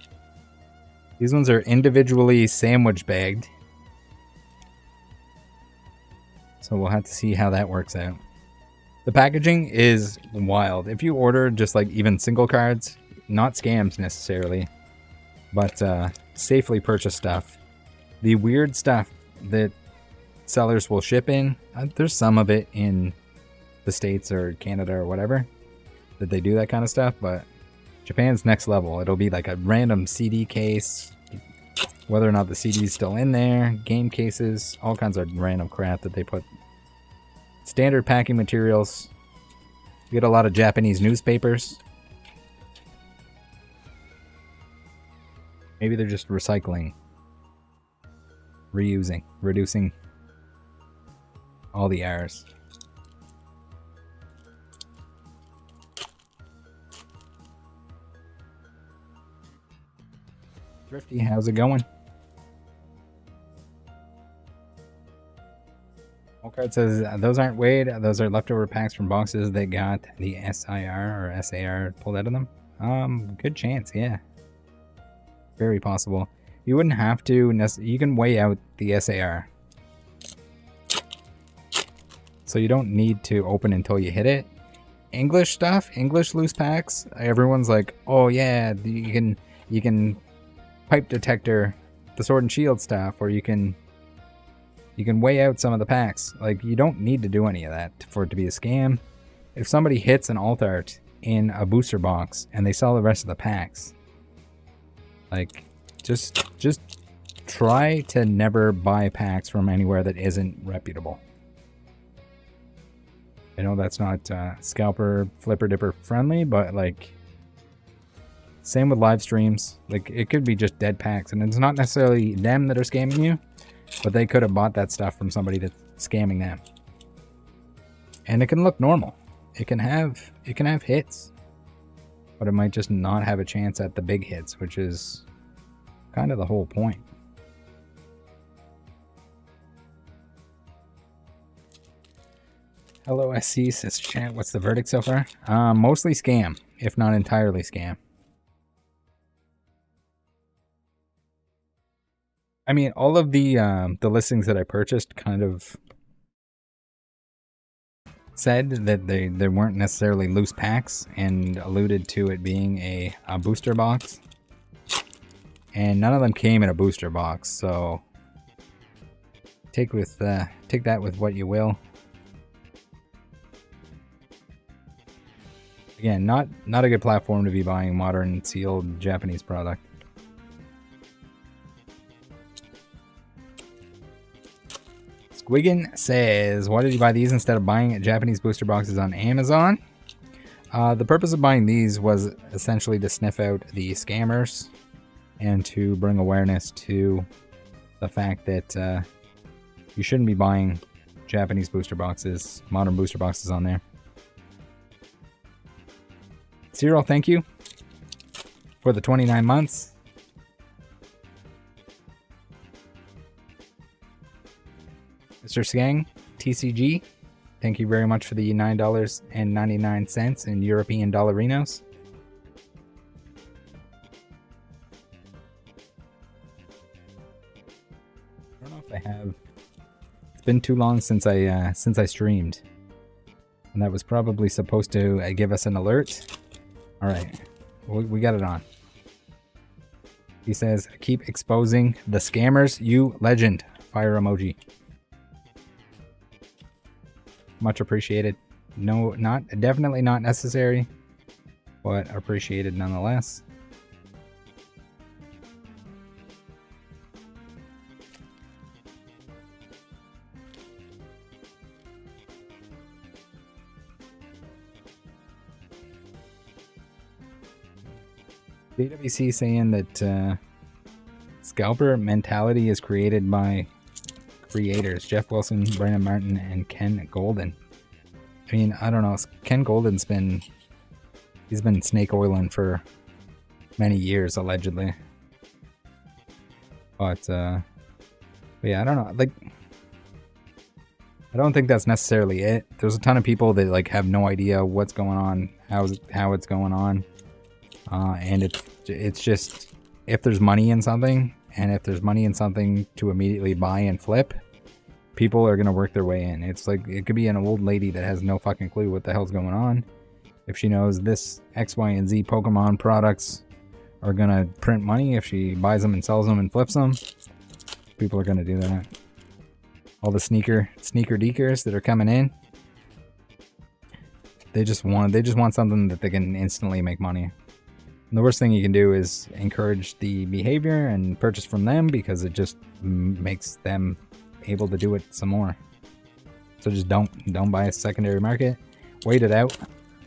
are individually sandwich bagged. So we'll have to see how that works out. The packaging is wild. If you order just like even single cards, not scams necessarily, but safely purchased stuff. The weird stuff that sellers will ship in, there's some of it in the States or Canada or whatever that they do that kind of stuff, but Japan's next level. It'll be like a random CD case, whether or not the CD's still in there, game cases, all kinds of random crap that they put. Standard packing materials. You get a lot of Japanese newspapers. Maybe they're just recycling reducing all the errors. Thrifty, how's it going? Card says those aren't weighed. Those are leftover packs from boxes that got the SIR or SAR pulled out of them. Good chance, yeah. Very possible. You wouldn't have to. You can weigh out the SAR, so you don't need to open until you hit it. English stuff, English loose packs. Everyone's like, oh yeah, you can pipe detector the sword and shield stuff, or you can weigh out some of the packs. Like, you don't need to do any of that for it to be a scam. If somebody hits an alt art in a booster box and they sell the rest of the packs, like, just try to never buy packs from anywhere that isn't reputable. I know that's not scalper, flipper, dipper friendly, but like, same with live streams. Like, it could be just dead packs, and it's not necessarily them that are scamming you, but they could have bought that stuff from somebody that's scamming them. And it can look normal. It can have hits, but it might just not have a chance at the big hits, which is kind of the whole point. Hello SC says, chat, what's the verdict so far? Mostly scam, if not entirely scam. I mean, all of the listings that I purchased kind of said that they weren't necessarily loose packs and alluded to it being a booster box. And none of them came in a booster box, so take that with what you will. Again, not a good platform to be buying modern sealed Japanese product. Squiggin says, why did you buy these instead of buying Japanese booster boxes on Amazon? The purpose of buying these was essentially to sniff out the scammers and to bring awareness to the fact that you shouldn't be buying Japanese booster boxes, modern booster boxes on there. Cyril, thank you for the 29 months. Mr. Skang, TCG, thank you very much for the $9.99 in European dollarinos. I don't know if I have. It's been too long since I streamed, and that was probably supposed to give us an alert. All right, we got it on. He says, keep exposing the scammers, you legend. Fire emoji. Much appreciated. No, definitely not necessary, but appreciated nonetheless. PWCC saying that scalper mentality is created by creators Jeff Wilson, Brandon Martin, and Ken Golden. I mean, I don't know. Ken Golden's he's been snake oiling for many years, allegedly. But yeah, I don't know. Like, I don't think that's necessarily it. There's a ton of people that like have no idea what's going on, how it's going on, and it's just, if there's money in something. And if there's money in something to immediately buy and flip, people are going to work their way in. It's like, it could be an old lady that has no fucking clue what the hell's going on. If she knows this X, Y, and Z Pokemon products are going to print money, if she buys them and sells them and flips them, people are going to do that. All the sneaker deekers that are coming in, they just want something that they can instantly make money. And the worst thing you can do is encourage the behavior and purchase from them, because it just makes them able to do it some more. So just don't buy a secondary market. Wait it out.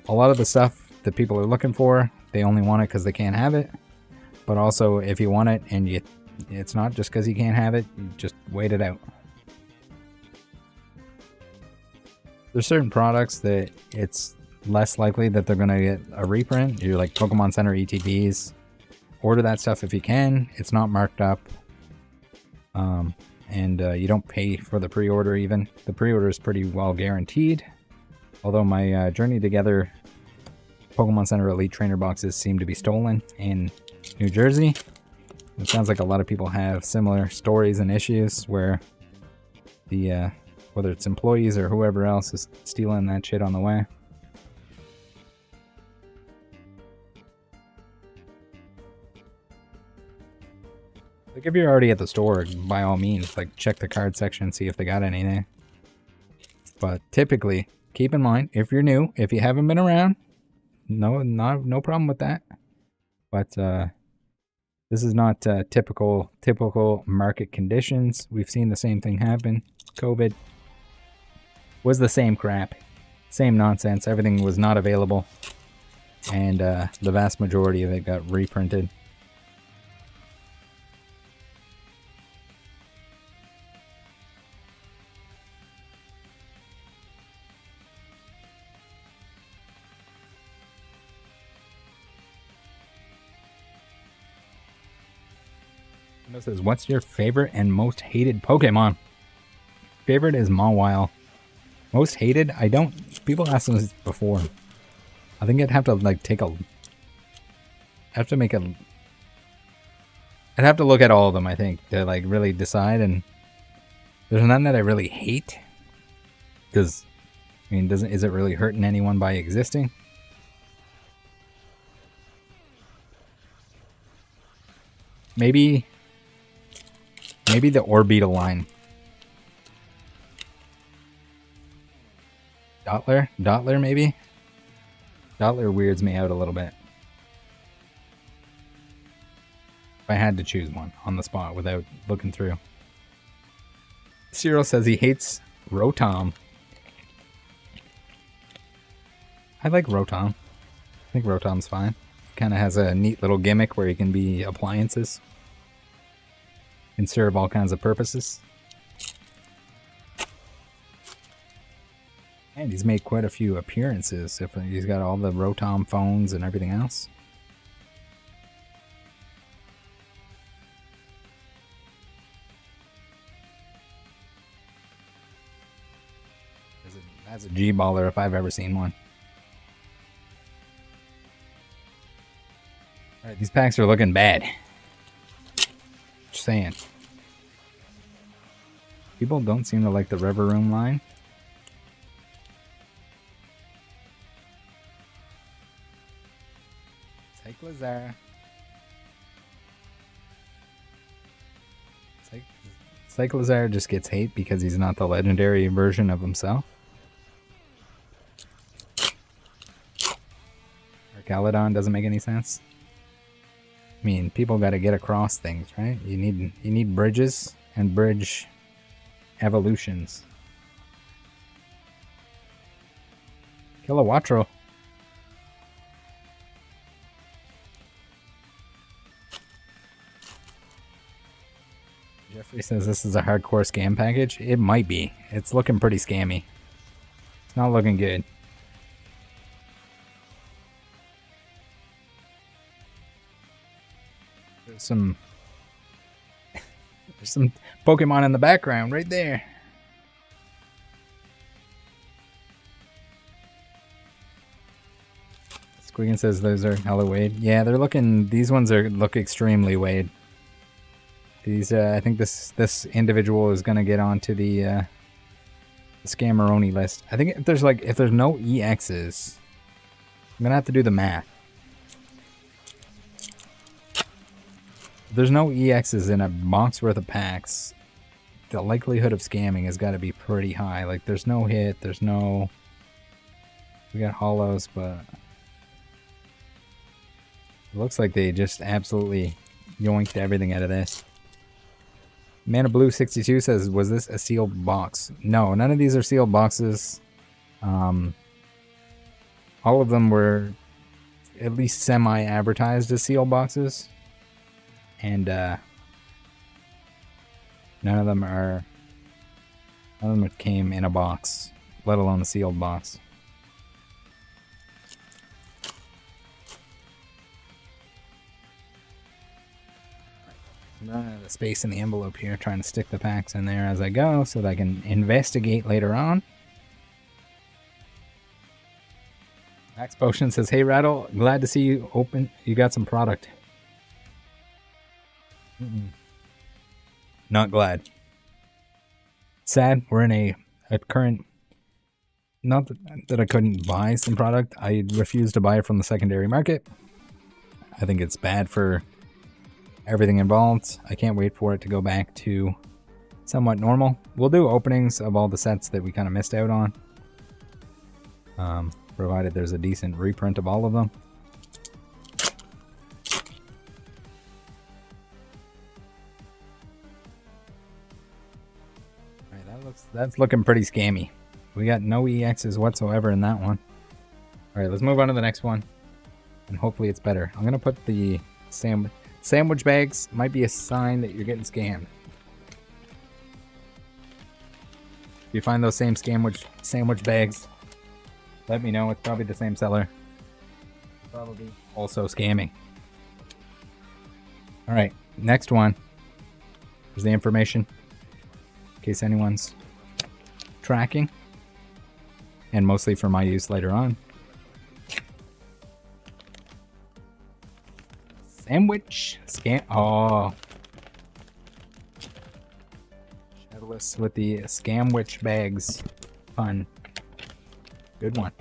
A lot of the stuff that people are looking for, they only want it because they can't have it. But also, if you want it and It's not just because you can't have it. You just wait it out. There's certain products that it's less likely that they're going to get a reprint. You're like Pokemon Center ETBs. Order that stuff if you can. It's not marked up. And you don't pay for the pre-order even. The pre-order is pretty well guaranteed. Although my Journey Together Pokemon Center Elite Trainer boxes seem to be stolen in New Jersey. It sounds like a lot of people have similar stories and issues where the whether it's employees or whoever else is stealing that shit on the way. Like, if you're already at the store, by all means, like, check the card section and see if they got anything. But typically, keep in mind, if you're new, if you haven't been around, no problem with that. But this is not typical market conditions. We've seen the same thing happen. COVID was the same crap, same nonsense. Everything was not available, and the vast majority of it got reprinted. It says, what's your favorite and most hated Pokemon? Favorite is Mawile. Most hated? I don't... People asked this before. I think I'd have to, like, take a... I'd have to make a... I'd have to look at all of them, I think, to, like, really decide, and... There's none that I really hate. Because, I mean, is it really hurting anyone by existing? Maybe the Orbeetle line. Dottler maybe? Dottler weirds me out a little bit. If I had to choose one on the spot without looking through. Cyril says he hates Rotom. I like Rotom. I think Rotom's fine. Kind of has a neat little gimmick where he can be appliances. Can serve all kinds of purposes. And he's made quite a few appearances. If he's got all the Rotom phones and everything else. That's a G-baller if I've ever seen one. Alright, these packs are looking bad. Just saying. People don't seem to like the River-Room line. Cyclizar. Cyclizar just gets hate because he's not the legendary version of himself. Arcalodon doesn't make any sense. I mean, people got to get across things, right? You need bridges and bridge evolutions. Kilowattrel. Jeffrey says this is a hardcore scam package. It might be. It's looking pretty scammy. It's not looking good. There's some Pokemon in the background right there. Squiggin says those are hella weighed. Yeah, they're looking. These ones look extremely weighed. These, I think this individual is gonna get onto the Scammeroni list. I think if there's no EXs, I'm gonna have to do the math. If there's no EXs in a box worth of packs, the likelihood of scamming has got to be pretty high. Like, there's no hit, there's no... We got holos, but... It looks like they just absolutely yoinked everything out of this. Mana Blue 62 says, was this a sealed box? No, none of these are sealed boxes. All of them were at least semi-advertised as sealed boxes. And None of them came in a box, let alone a sealed box. Running out of space in the envelope here, trying to stick the packs in there as I go so that I can investigate later on. Max Potion says, "Hey Rattle, glad to see you open. You got some product." Not glad. Sad. We're in a current. Not that I couldn't buy some product. I refused to buy it from the secondary market. I think it's bad for everything involved. I can't wait for it to go back to somewhat normal. We'll do openings of all the sets that we kind of missed out on. Provided there's a decent reprint of all of them. Alright, that's looking pretty scammy. We got no EXs whatsoever in that one. Alright, let's move on to the next one. And hopefully it's better. I'm gonna put the sandwich bags. Might be a sign that you're getting scammed. If you find those same sandwich bags, let me know. It's probably the same seller. Probably also scamming. Alright, next one is the information. In case anyone's tracking. And mostly for my use later on. Sandwich scam. Oh. Shadowless with the scamwich bags. Fun. Good one.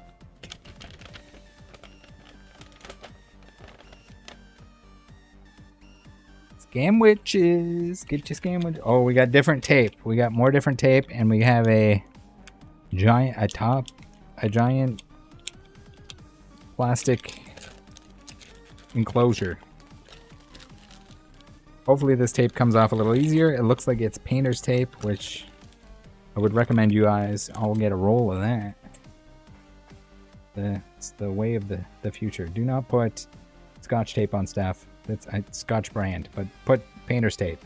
Scamwiches. Get your scamwich. Oh, we got different tape. We got more different tape, and we have a giant plastic enclosure. Hopefully this tape comes off a little easier. It looks like it's painter's tape, which I would recommend you guys all get a roll of that. It's the way of the future. Do not put Scotch tape on stuff. It's a Scotch brand, but put painter's tape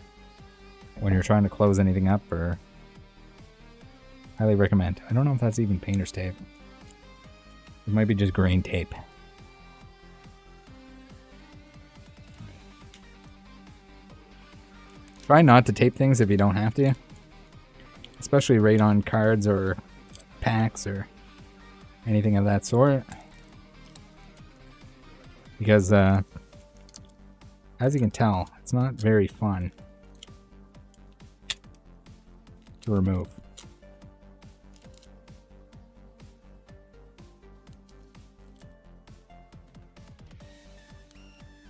when you're trying to close anything up, or highly recommend. I don't know if that's even painter's tape. It might be just grain tape. Try not to tape things if you don't have to. Especially right on cards or packs or anything of that sort. Because, as you can tell, it's not very fun to remove.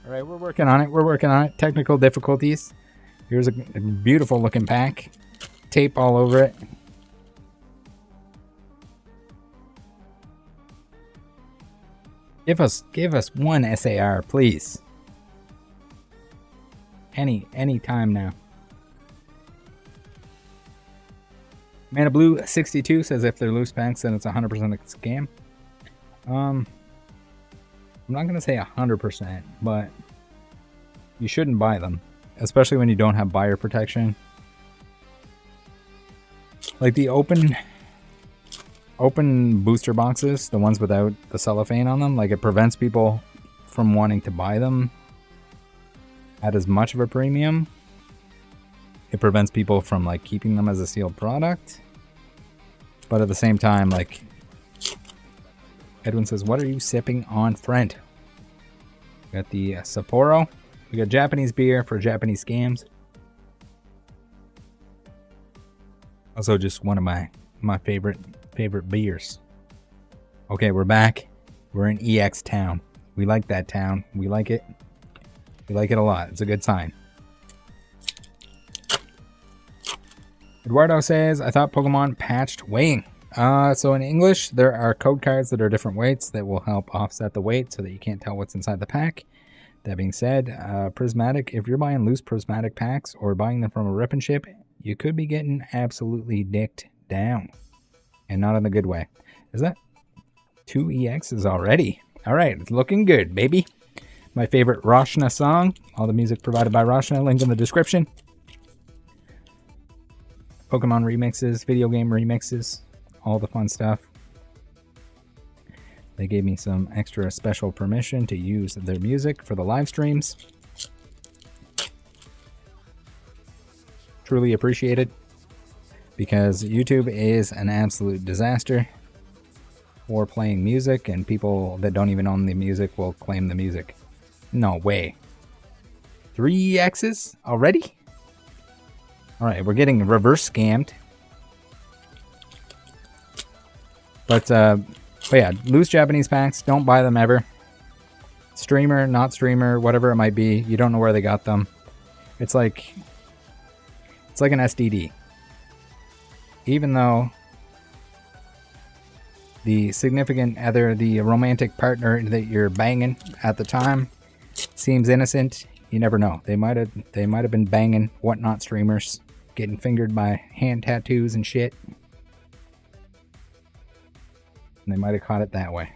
Alright, we're working on it. We're working on it. Technical difficulties. Here's a beautiful looking pack. Tape all over it. Give us one SAR, please. Any time now. Mana Blue 62 says if they're loose packs, then it's 100% a scam. I'm not gonna say 100%, but you shouldn't buy them, especially when you don't have buyer protection. Like the open booster boxes, the ones without the cellophane on them, like it prevents people from wanting to buy them at as much of a premium. It prevents people from like keeping them as a sealed product. But at the same time, like Edwin says, what are you sipping on, friend? We got the Sapporo. We got Japanese beer for Japanese scams. Also just one of my favorite beers. Okay, we're back. We're in EX town. We like that town. We like it. We like it a lot. It's a good sign. Eduardo says, I thought Pokemon patched weighing. So in English, there are code cards that are different weights that will help offset the weight so that you can't tell what's inside the pack. That being said, prismatic, if you're buying loose prismatic packs or buying them from a rip and ship, you could be getting absolutely dicked down. And not in a good way. Is that 2 EXs already? Alright, it's looking good, baby. My favorite Roshna song. All the music provided by Roshna. Link in the description. Pokemon remixes, video game remixes, all the fun stuff. They gave me some extra special permission to use their music for the live streams. Truly appreciate it, because YouTube is an absolute disaster for playing music, and people that don't even own the music will claim the music. No way. 3 X's already? Alright, we're getting reverse scammed. But yeah, loose Japanese packs, don't buy them ever. Streamer, not streamer, whatever it might be, you don't know where they got them. It's like an STD. Even though the significant other, the romantic partner that you're banging at the time seems innocent, you never know. They might have been banging whatnot streamers, getting fingered by hand tattoos and shit. And they might have caught it that way.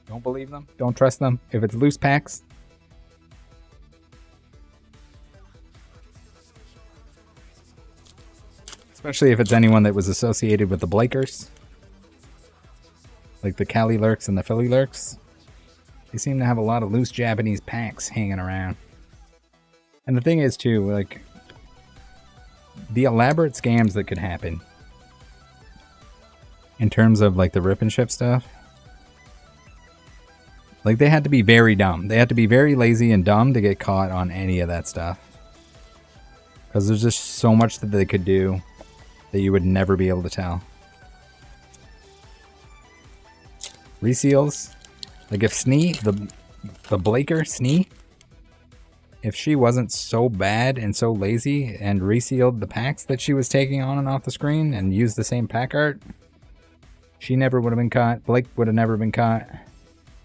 Don't believe them. Don't trust them. If it's loose packs, especially if it's anyone that was associated with the Blakers, like the Cali Lurks and the Philly Lurks, they seem to have a lot of loose Japanese packs hanging around. And the thing is too, like, the elaborate scams that could happen in terms of like the rip and ship stuff, like, they had to be very dumb. They had to be very lazy and dumb to get caught on any of that stuff. Because there's just so much that they could do that you would never be able to tell. Reseals. Like, if Snee, the Blaker, Snee, if she wasn't so bad and so lazy and resealed the packs that she was taking on and off the screen and used the same pack art, she never would have been caught. Blake would have never been caught.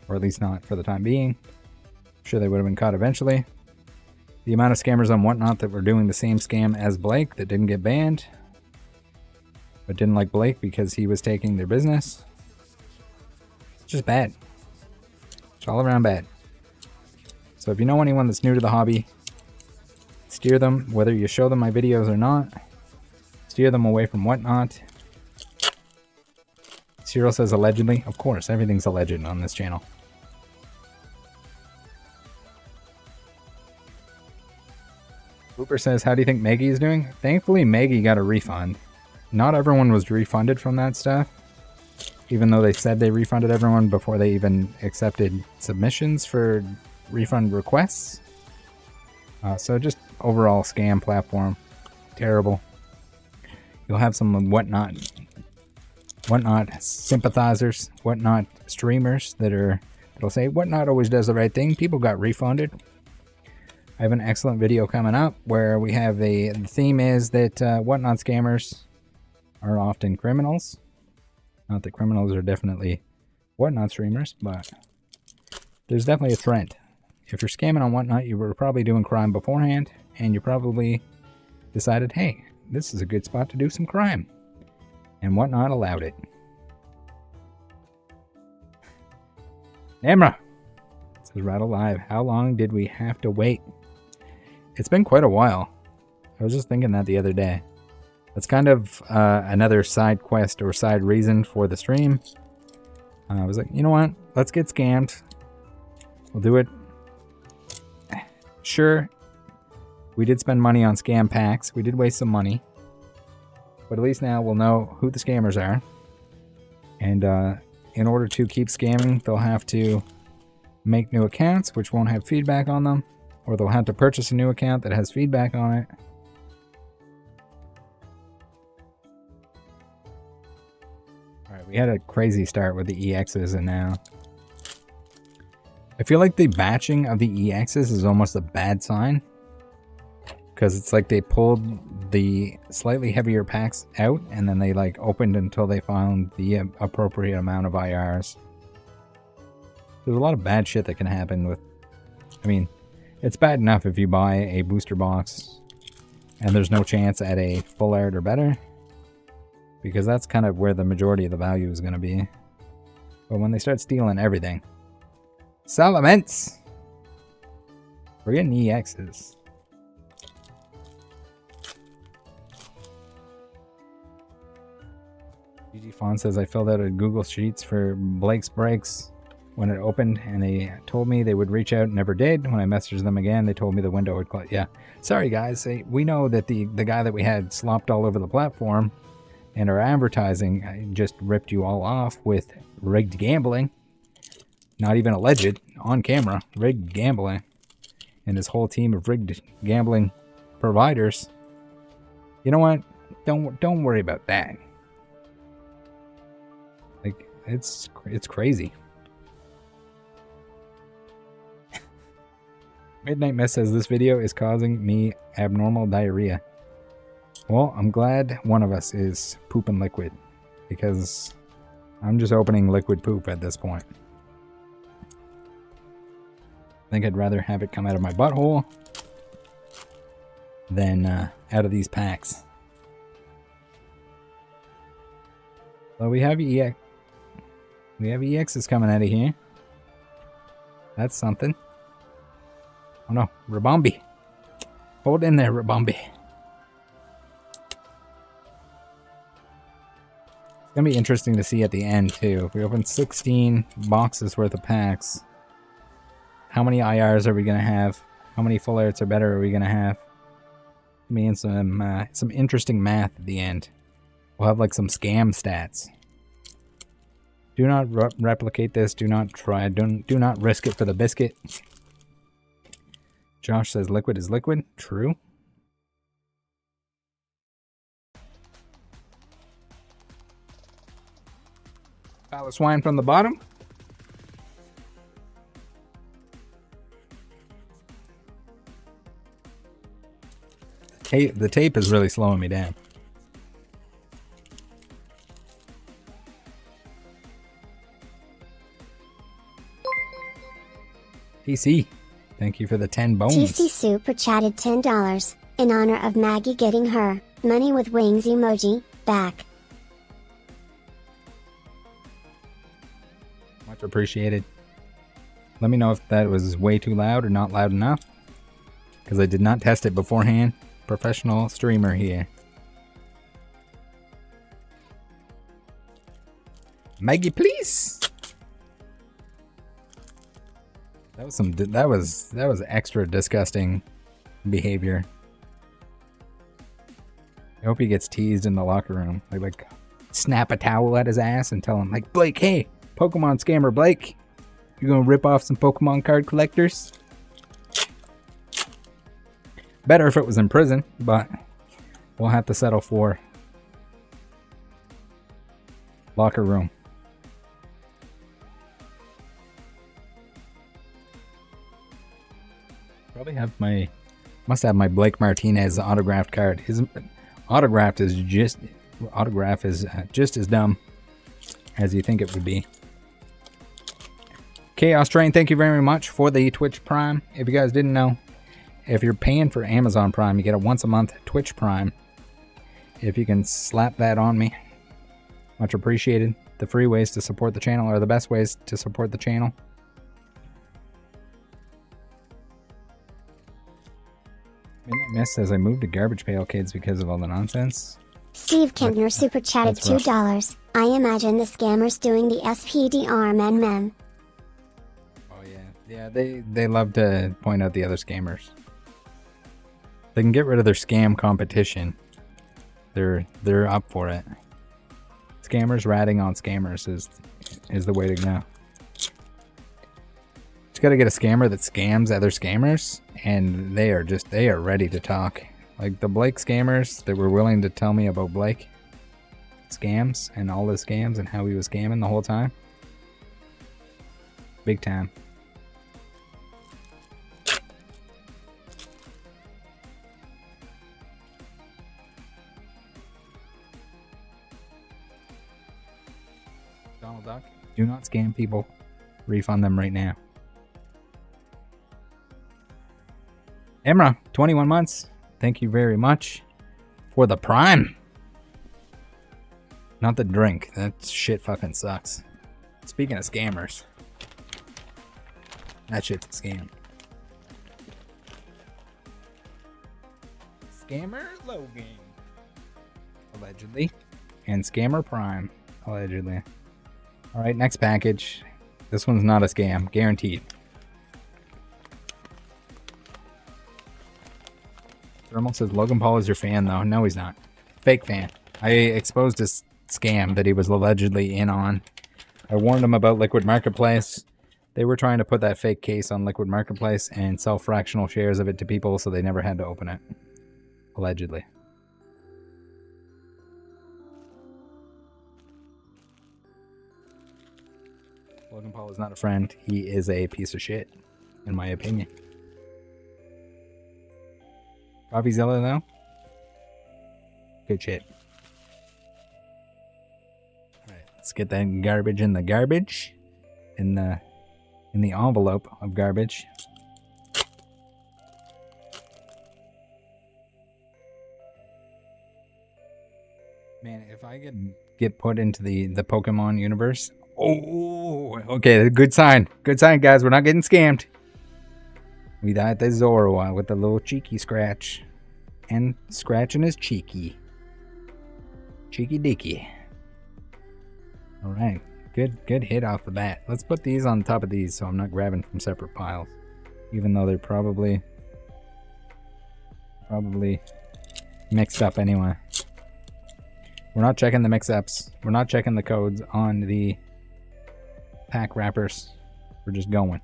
Or at least not for the time being. I'm sure they would have been caught eventually. The amount of scammers on Whatnot that were doing the same scam as Blake that didn't get banned, but didn't like Blake because he was taking their business. It's just bad. It's all around bad. So if you know anyone that's new to the hobby, steer them, whether you show them my videos or not, steer them away from Whatnot. Cyril says allegedly. Of course, everything's alleged on this channel. Hooper says, how do you think Maggie is doing? Thankfully, Maggie got a refund. Not everyone was refunded from that stuff, even though they said they refunded everyone before they even accepted submissions for refund requests. So just overall scam platform. Terrible. You'll have some Whatnot sympathizers, Whatnot streamers that'll say Whatnot always does the right thing. People got refunded. I have an excellent video coming up where we have the theme is that Whatnot scammers are often criminals. Not that criminals are definitely Whatnot streamers, but there's definitely a trend. If you're scamming on Whatnot, you were probably doing crime beforehand, and you probably decided, hey, this is a good spot to do some crime. And Whatnot allowed it. Namra says Rattle Live. How long did we have to wait? It's been quite a while. I was just thinking that the other day. That's kind of another side quest or side reason for the stream. I was like, you know what? Let's get scammed. We'll do it. Sure, we did spend money on scam packs. We did waste some money. But at least now we'll know who the scammers are. And in order to keep scamming, they'll have to make new accounts, which won't have feedback on them. Or they'll have to purchase a new account that has feedback on it. Alright, we had a crazy start with the EXs, and now I feel like the batching of the EXs is almost a bad sign. Because it's like they pulled the slightly heavier packs out and then they like opened until they found the appropriate amount of IRs. There's a lot of bad shit that can happen with... I mean, it's bad enough if you buy a booster box and there's no chance at a full art or better. Because that's kind of where the majority of the value is going to be. But when they start stealing everything, Salamence. We're getting EXs. GG Fawn says I filled out a Google Sheets for Blake's Breaks when it opened, and they told me they would reach out, never did. When I messaged them again, they told me the window would close. Yeah, sorry guys, we know that the guy that we had slopped all over the platform and our advertising just ripped you all off with rigged gambling. Not even alleged, on camera, rigged gambling. And his whole team of rigged gambling providers. You know what? Don't worry about that. Like, it's crazy. Midnight Mist says this video is causing me abnormal diarrhea. Well, I'm glad one of us is pooping liquid, because I'm just opening liquid poop at this point. I think I'd rather have it come out of my butthole than out of these packs. So we have EX. We have EXs coming out of here. That's something. Oh no, Rabombi. Hold in there, Rabombi. It's gonna be interesting to see at the end too. If we open 16 boxes worth of packs, how many IRs are we gonna have? How many full arts or better are we gonna have? I mean, some interesting math at the end. We'll have like some scam stats. Do not replicate this. Do not try. Do not risk it for the biscuit. Josh says liquid is liquid. True. Palace wine from the bottom. The tape is really slowing me down. TC, thank you for the 10 bones. TC super chatted $10 in honor of Maggie getting her money with wings emoji back. Much appreciated. Let me know if that was way too loud or not loud enough, because I did not test it beforehand. Professional streamer here. Maggie, please. That was extra disgusting behavior. I hope he gets teased in the locker room. Like snap a towel at his ass and tell him, like, Blake, hey, Pokemon scammer Blake, you gonna rip off some Pokemon card collectors? Better if it was in prison, but we'll have to settle for locker room. Probably have must have my Blake Martinez autographed card. His autograph is just as dumb as you think it would be. Chaos Train, thank you very much for the Twitch Prime. If you guys didn't know, if you're paying for Amazon Prime, you get a once a month Twitch Prime. If you can slap that on me, much appreciated. The free ways to support the channel are the best ways to support the channel. Midnight Mist says I moved to Garbage Pail Kids because of all the nonsense. Steve Kentner super chatted $2. I imagine the scammers doing the SPDR mem. Oh yeah, they love to point out the other scammers. They can get rid of their scam competition. They're up for it. Scammers ratting on scammers is the way to go. Just gotta get a scammer that scams other scammers, and they are ready to talk. Like the Blake scammers that were willing to tell me about Blake scams and all the scams and how he was scamming the whole time. Big time. Donald Duck, do not scam people. Refund them right now. Emra, 21 months. Thank you very much for the Prime. Not the drink. That shit fucking sucks. Speaking of scammers. That shit's a scam. Scammer Logan. Allegedly. And Scammer Prime. Allegedly. Alright, next package. This one's not a scam. Guaranteed. Thermal says Logan Paul is your fan, though. No, he's not. Fake fan. I exposed a scam that he was allegedly in on. I warned him about Liquid Marketplace. They were trying to put that fake case on Liquid Marketplace and sell fractional shares of it to people so they never had to open it. Allegedly. Logan Paul is not a friend. He is a piece of shit, in my opinion. CoffeeZilla, though? Good shit. Alright, let's get that garbage in the garbage. In the envelope of garbage. Man, if I get put into the Pokemon universe... Oh, okay, good sign. Good sign, guys. We're not getting scammed. We got the Zoroark with the little cheeky scratch. And scratching his cheeky. Cheeky dicky. Alright. Good hit off the bat. Let's put these on top of these so I'm not grabbing from separate piles. Even though they're probably mixed up anyway. We're not checking the mix-ups. We're not checking the codes on the pack wrappers. We're just going.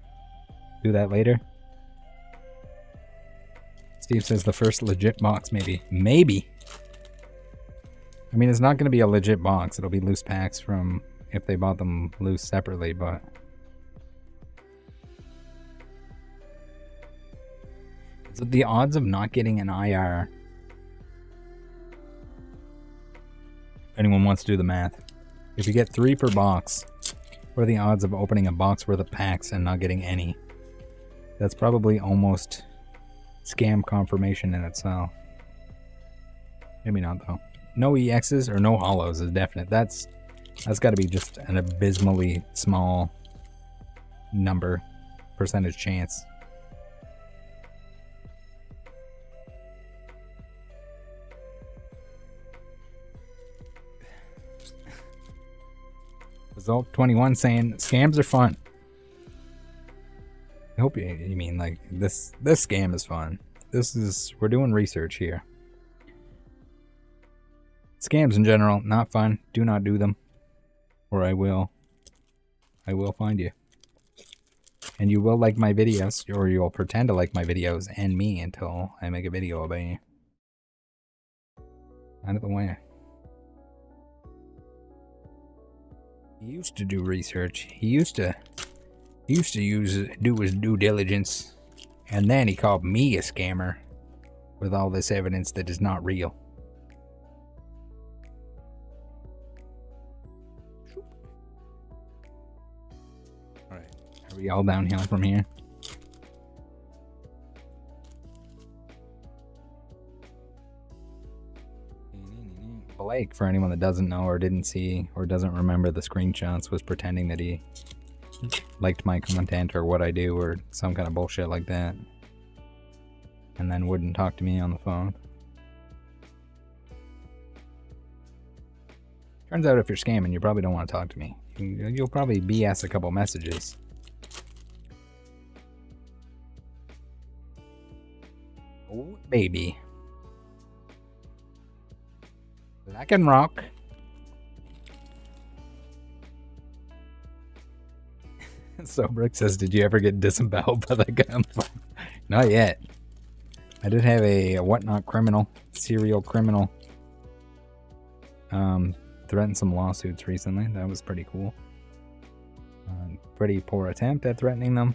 Do that later. Steve says the first legit box, maybe. Maybe. I mean, it's not going to be a legit box. It'll be loose packs from if they bought them loose separately, but... So the odds of not getting an IR... If anyone wants to do the math. If you get 3 per box, what are the odds of opening a box worth of packs and not getting any? That's probably almost scam confirmation in itself. Maybe not, though. No EXs or no hollows is definite. That's got to be just an abysmally small number, percentage chance. Result 21 saying scams are fun. I hope you mean like this scam is fun. We're doing research here. Scams in general, not fun. Do not do them. Or I will find you. And you will like my videos, or you'll pretend to like my videos and me until I make a video about you. Out of the way. He used to do research. He used to do his due diligence, and then he called me a scammer with all this evidence that is not real. All right, are we all downhill from here? Blake, for anyone that doesn't know or didn't see or doesn't remember the screenshots, was pretending that he liked my content or what I do or some kind of bullshit like that, and then wouldn't talk to me on the phone. Turns out if you're scamming, you probably don't want to talk to me. You'll probably BS a couple messages. Oh, baby. Black and rock. So Brick says, did you ever get disemboweled by that guy on the phone? Not yet. I did have a whatnot criminal, serial criminal, threaten some lawsuits recently. That was pretty cool. Pretty poor attempt at threatening them.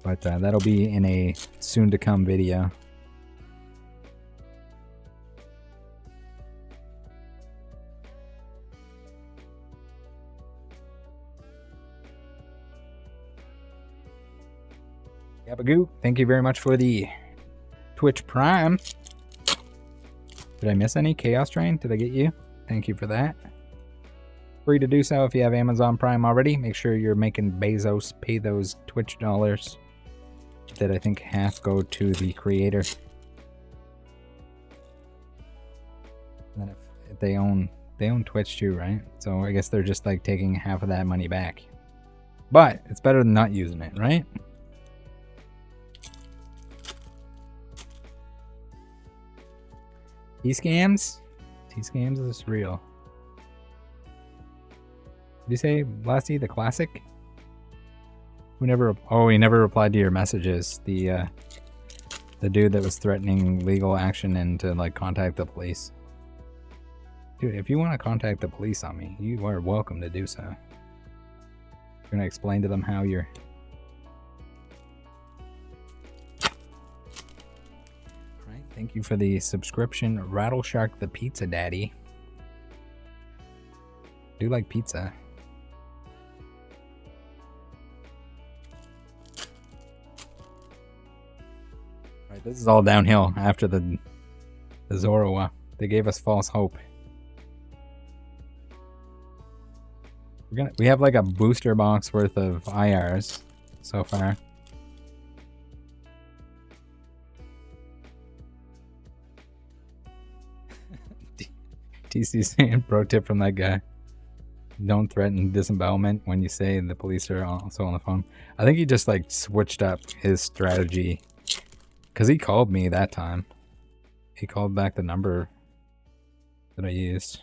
But that'll be in a soon-to-come video. Yabagoo, thank you very much for the Twitch Prime. Did I miss any? Chaos Train, did I get you? Thank you for that. Free to do so if you have Amazon Prime already. Make sure you're making Bezos pay those Twitch dollars that I think half go to the creator. And then if they own Twitch too, right? So I guess they're just like taking half of that money back. But it's better than not using it, right? T-scams? T-scams is real. Did you say Blasty the classic? Who never? Oh, he never replied to your messages. The dude that was threatening legal action and to like contact the police. Dude, if you want to contact the police on me, you are welcome to do so. You're gonna explain to them how you're. Alright, thank you for the subscription, Rattle Shark the Pizza Daddy. I do like pizza. Alright, this is all downhill after the Zoroa. They gave us false hope. We have like a booster box worth of IRs so far. TC saying pro tip from that guy. Don't threaten disembowelment when you say the police are also on the phone. I think he just like switched up his strategy. Because he called me that time. He called back the number that I used.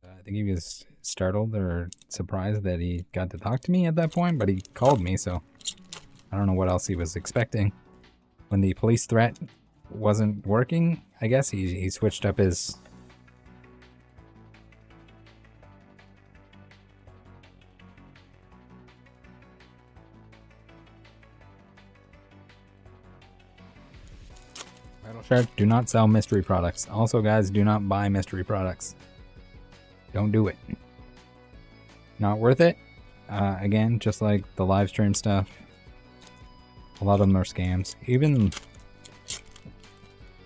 I think he was startled or surprised that he got to talk to me at that point, but he called me, so I don't know what else he was expecting. When the police threat wasn't working, I guess he switched up his... Rattle Shark, do not sell mystery products. Also, guys, do not buy mystery products. Don't do it. Not worth it. Again, just like the live stream stuff, a lot of them are scams. Even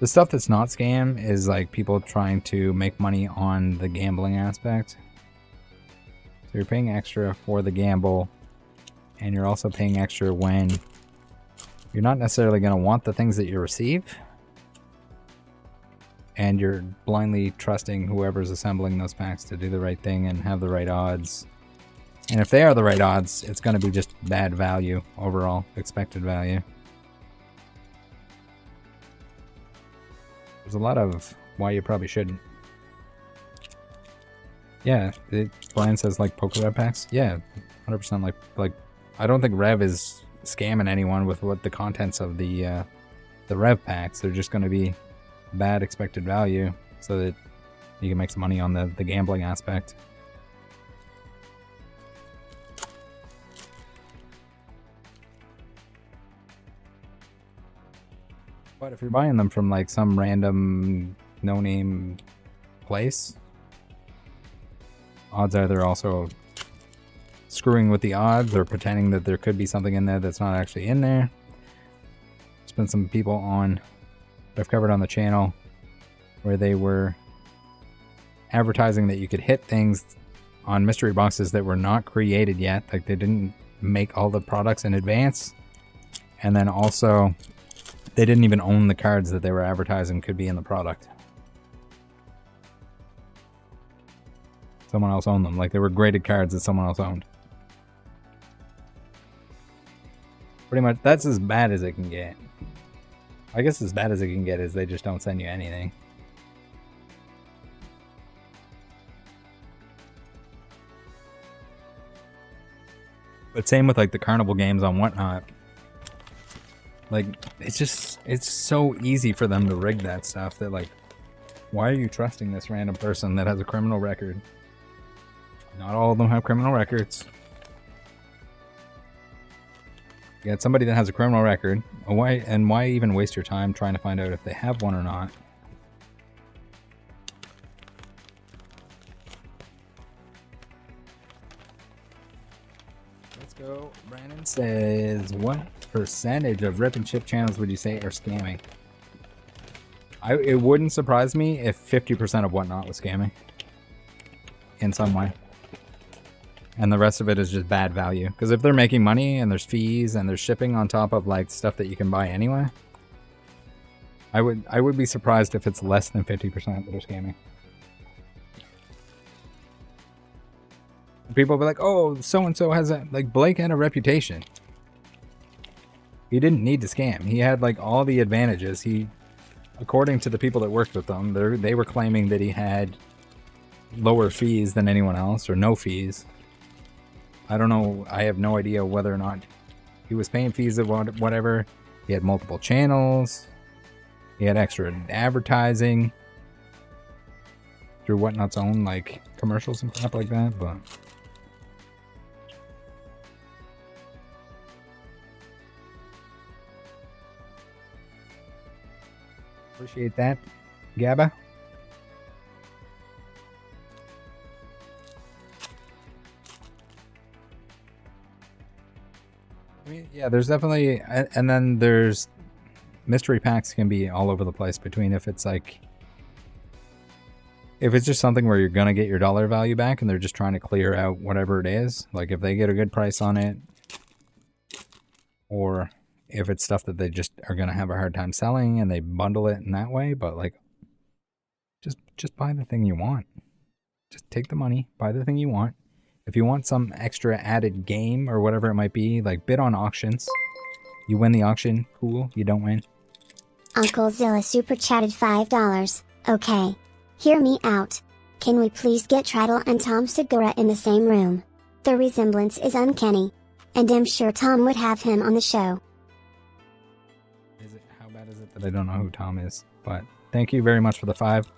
the stuff that's not scam is like people trying to make money on the gambling aspect. So you're paying extra for the gamble, and you're also paying extra when you're not necessarily going to want the things that you receive. And you're blindly trusting whoever's assembling those packs to do the right thing and have the right odds. And if they are the right odds, it's going to be just bad value overall, expected value. There's a lot of why you probably shouldn't. Yeah, Brian says like Poké packs. Yeah, 100% like I don't think Rev is scamming anyone with what the contents of the Rev packs. They're just going to be bad expected value so that you can make some money on the gambling aspect. But if you're buying them from like some random no-name place, odds are they're also screwing with the odds or pretending that there could be something in there that's not actually in there. There's been some people on I've covered on the channel where they were advertising that you could hit things on mystery boxes that were not created yet, like they didn't make all the products in advance, and then also they didn't even own the cards that they were advertising could be in the product. Someone else owned them, like they were graded cards that someone else owned. Pretty much that's as bad as it can get. I guess as bad as it can get is they just don't send you anything. But same with like the carnival games on Whatnot. Like it's so easy for them to rig that stuff that like, why are you trusting this random person that has a criminal record? Not all of them have criminal records. You got somebody that has a criminal record. Why even waste your time trying to find out if they have one or not? Let's go. Brandon says, what percentage of rip and chip channels would you say are scamming? It wouldn't surprise me if 50% of Whatnot was scamming in some way. And the rest of it is just bad value. Because if they're making money and there's fees and there's shipping on top of like stuff that you can buy anyway, I would be surprised if it's less than 50% that are scamming. People will be like, oh, so-and-so has a... Like, Blake had a reputation. He didn't need to scam. He had like all the advantages. According to the people that worked with them, they were claiming that he had lower fees than anyone else, or no fees. I don't know. I have no idea whether or not he was paying fees of whatever. He had multiple channels. He had extra advertising through Whatnot's own like commercials and stuff like that, but appreciate that, Gabba. I mean, yeah, there's definitely, and then there's mystery packs can be all over the place between if it's just something where you're gonna get your dollar value back and they're just trying to clear out whatever it is, like if they get a good price on it, or if it's stuff that they just are gonna have a hard time selling and they bundle it in that way. But like, just buy the thing you want. Just take the money, buy the thing you want. If you want some extra added game or whatever it might be, like bid on auctions. You win the auction, cool. You don't win. Uncle Zilla super chatted $5. Okay. Hear me out. Can we please get Rattle and Tom Segura in the same room? The resemblance is uncanny. And I'm sure Tom would have him on the show. How bad is it that I don't know who Tom is? But thank you very much for the 5,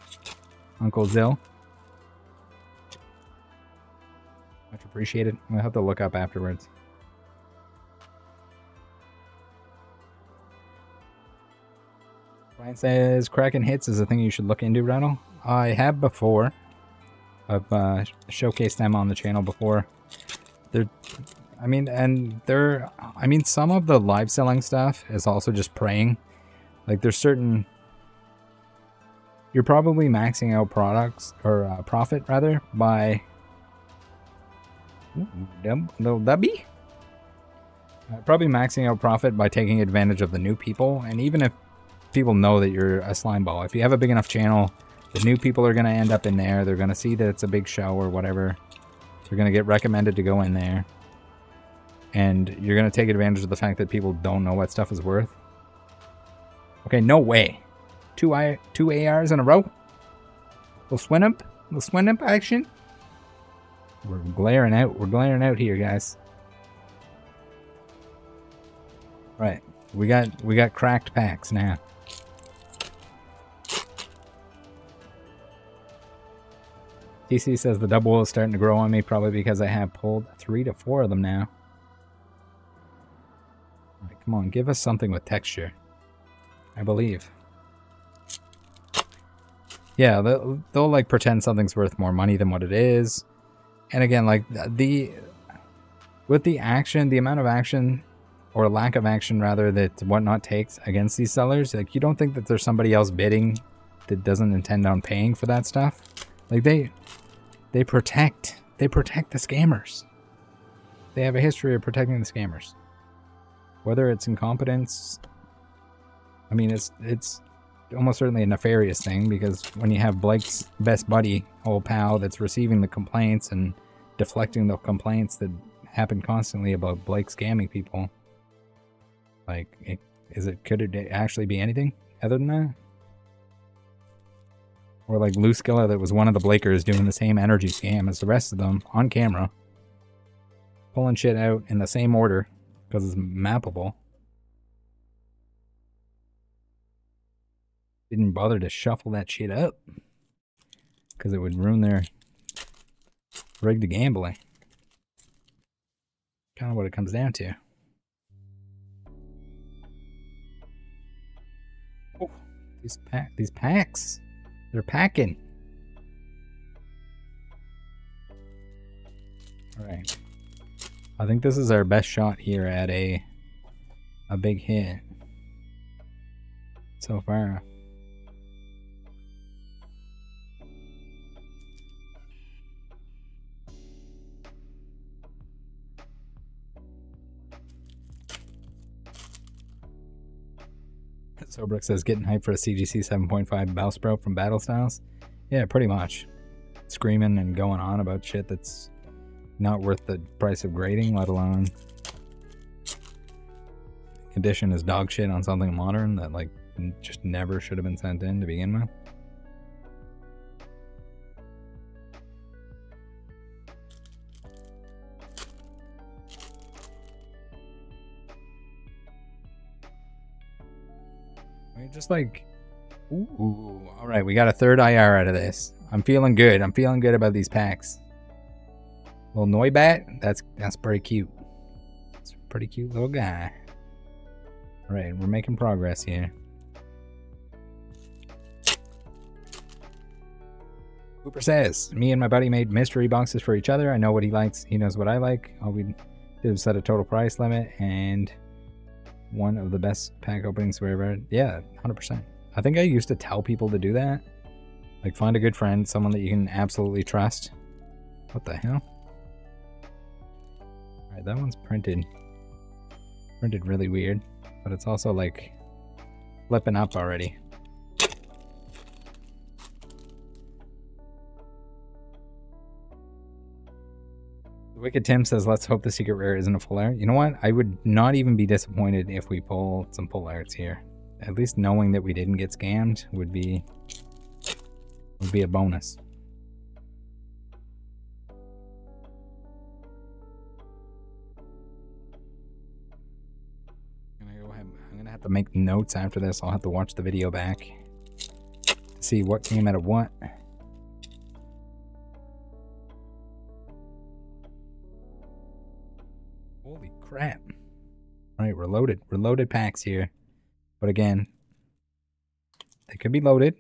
Uncle Zill. Much appreciated. We'll have to look up afterwards. Brian says Kraken hits is a thing you should look into, Rattle. I have before. I've showcased them on the channel before. Some of the live selling stuff is also just praying. Like there's certain... You're probably maxing out products, or profit rather, by... Little Dubby? Probably maxing out profit by taking advantage of the new people. And even if people know that you're a slime ball, if you have a big enough channel, the new people are going to end up in there. They're going to see that it's a big show or whatever. They're going to get recommended to go in there. And you're going to take advantage of the fact that people don't know what stuff is worth. Okay, no way. Two ARs in a row? Little swing up action? We're glaring out. We're glaring out here, guys. Right. We got cracked packs now. TC says the double is starting to grow on me, probably because I have pulled 3 to 4 of them now. All right, come on, give us something with texture. I believe. Yeah, they'll like pretend something's worth more money than what it is. And again, like with the action, the amount of action or lack of action rather that Whatnot takes against these sellers, like you don't think that there's somebody else bidding that doesn't intend on paying for that stuff. Like they protect the scammers. They have a history of protecting the scammers. Whether it's incompetence, I mean it's almost certainly a nefarious thing, because when you have Blake's best buddy, old pal, that's receiving the complaints and deflecting the complaints that happen constantly about Blake scamming people, like, could it actually be anything other than that? Or like Luskilla, that was one of the Blakers doing the same energy scam as the rest of them on camera, pulling shit out in the same order because it's mappable. Didn't bother to shuffle that shit up because it would ruin their rig to gambling. Kind of what it comes down to. Oh, these packs, they're packing. All right, I think this is our best shot here at a big hit so far. Sobrook says, getting hyped for a CGC 7.5 Bellsprout from Battle Styles. Yeah, pretty much. Screaming and going on about shit that's not worth the price of grading, let alone condition is dog shit on something modern that like just never should have been sent in to begin with. Just like, ooh, all right, we got a third IR out of this. I'm feeling good. I'm feeling good about these packs. Little Noibat, that's pretty cute. It's a pretty cute little guy. All right, we're making progress here. Cooper says, me and my buddy made mystery boxes for each other. I know what he likes. He knows what I like. All we did was set a total price limit, and one of the best pack openings we ever had. Yeah, 100%. I think I used to tell people to do that. Like, find a good friend, someone that you can absolutely trust. What the hell? Alright, that one's printed. Printed really weird. But it's also, like, flipping up already. Wicked Tim says, let's hope the secret rare isn't a full art. You know what? I would not even be disappointed if we pull some full arts here. At least knowing that we didn't get scammed would be a bonus. I'm gonna have to make notes after this. I'll have to watch the video back to see what came out of what. Holy crap. Alright, we're loaded. We're loaded packs here. But again, they could be loaded.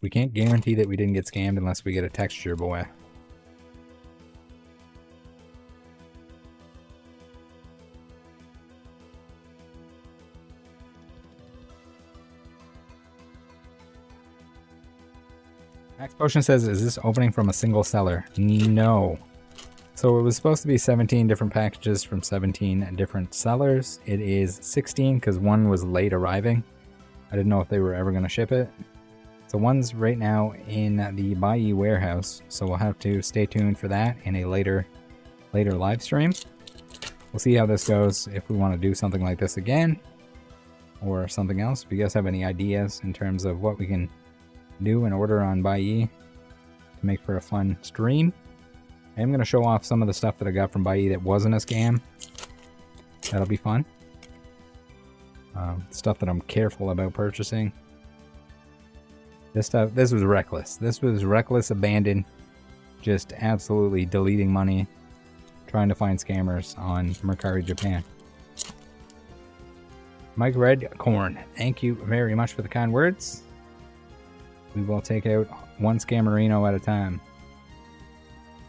We can't guarantee that we didn't get scammed unless we get a texture boy. Max Potion says, is this opening from a single seller? No. So it was supposed to be 17 different packages from 17 different sellers. It is 16 because one was late arriving. I didn't know if they were ever going to ship it. So one's right now in the Buyee warehouse. So we'll have to stay tuned for that in a later live stream. We'll see how this goes, if we want to do something like this again or something else. If you guys have any ideas in terms of what we can do and order on Buyee to make for a fun stream. I am going to show off some of the stuff that I got from Buyee that wasn't a scam. That'll be fun. Stuff that I'm careful about purchasing. This was reckless. This was reckless abandon. Just absolutely deleting money. Trying to find scammers on Mercari Japan. Mike Redcorn, thank you very much for the kind words. We will take out one scammerino at a time.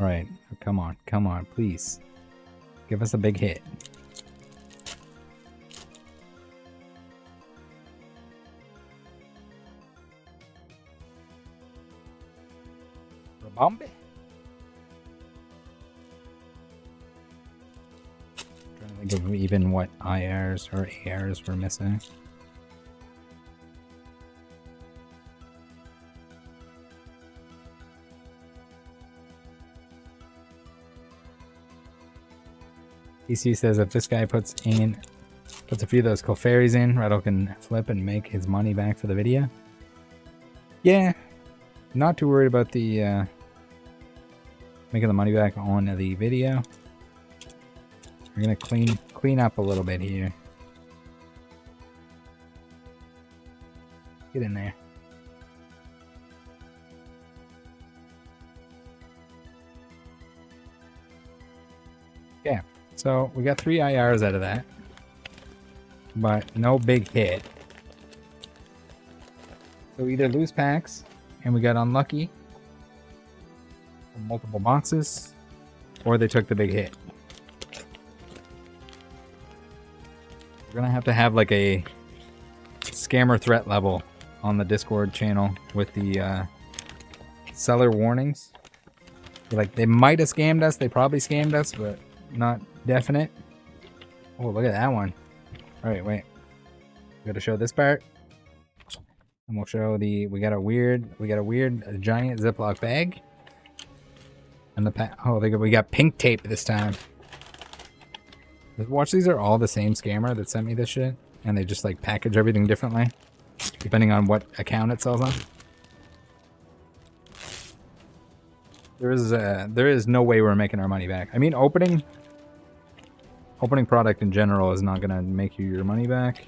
Alright, come on, please. Give us a big hit. Rabombe? Trying to think of even what IRs or ARs we're missing. PC says if this guy puts a few of those Clefairies in, Rattle can flip and make his money back for the video. Yeah, not too worried about the making the money back on the video. We're gonna clean up a little bit here. Get in there. Yeah. So we got 3 IRs out of that, but no big hit. So either lose packs and we got unlucky from multiple boxes, or they took the big hit. We're gonna have to have like a scammer threat level on the Discord channel with the seller warnings. Like, they might have scammed us, they probably scammed us, but not definite. Oh, look at that one. Alright, wait. Got to show this part, and we'll show the. We got a weird giant Ziploc bag, and the we got pink tape this time. Watch, these are all the same scammer that sent me this shit, and they just like package everything differently, depending on what account it sells on. There is no way we're making our money back. I mean, opening product in general is not gonna make you your money back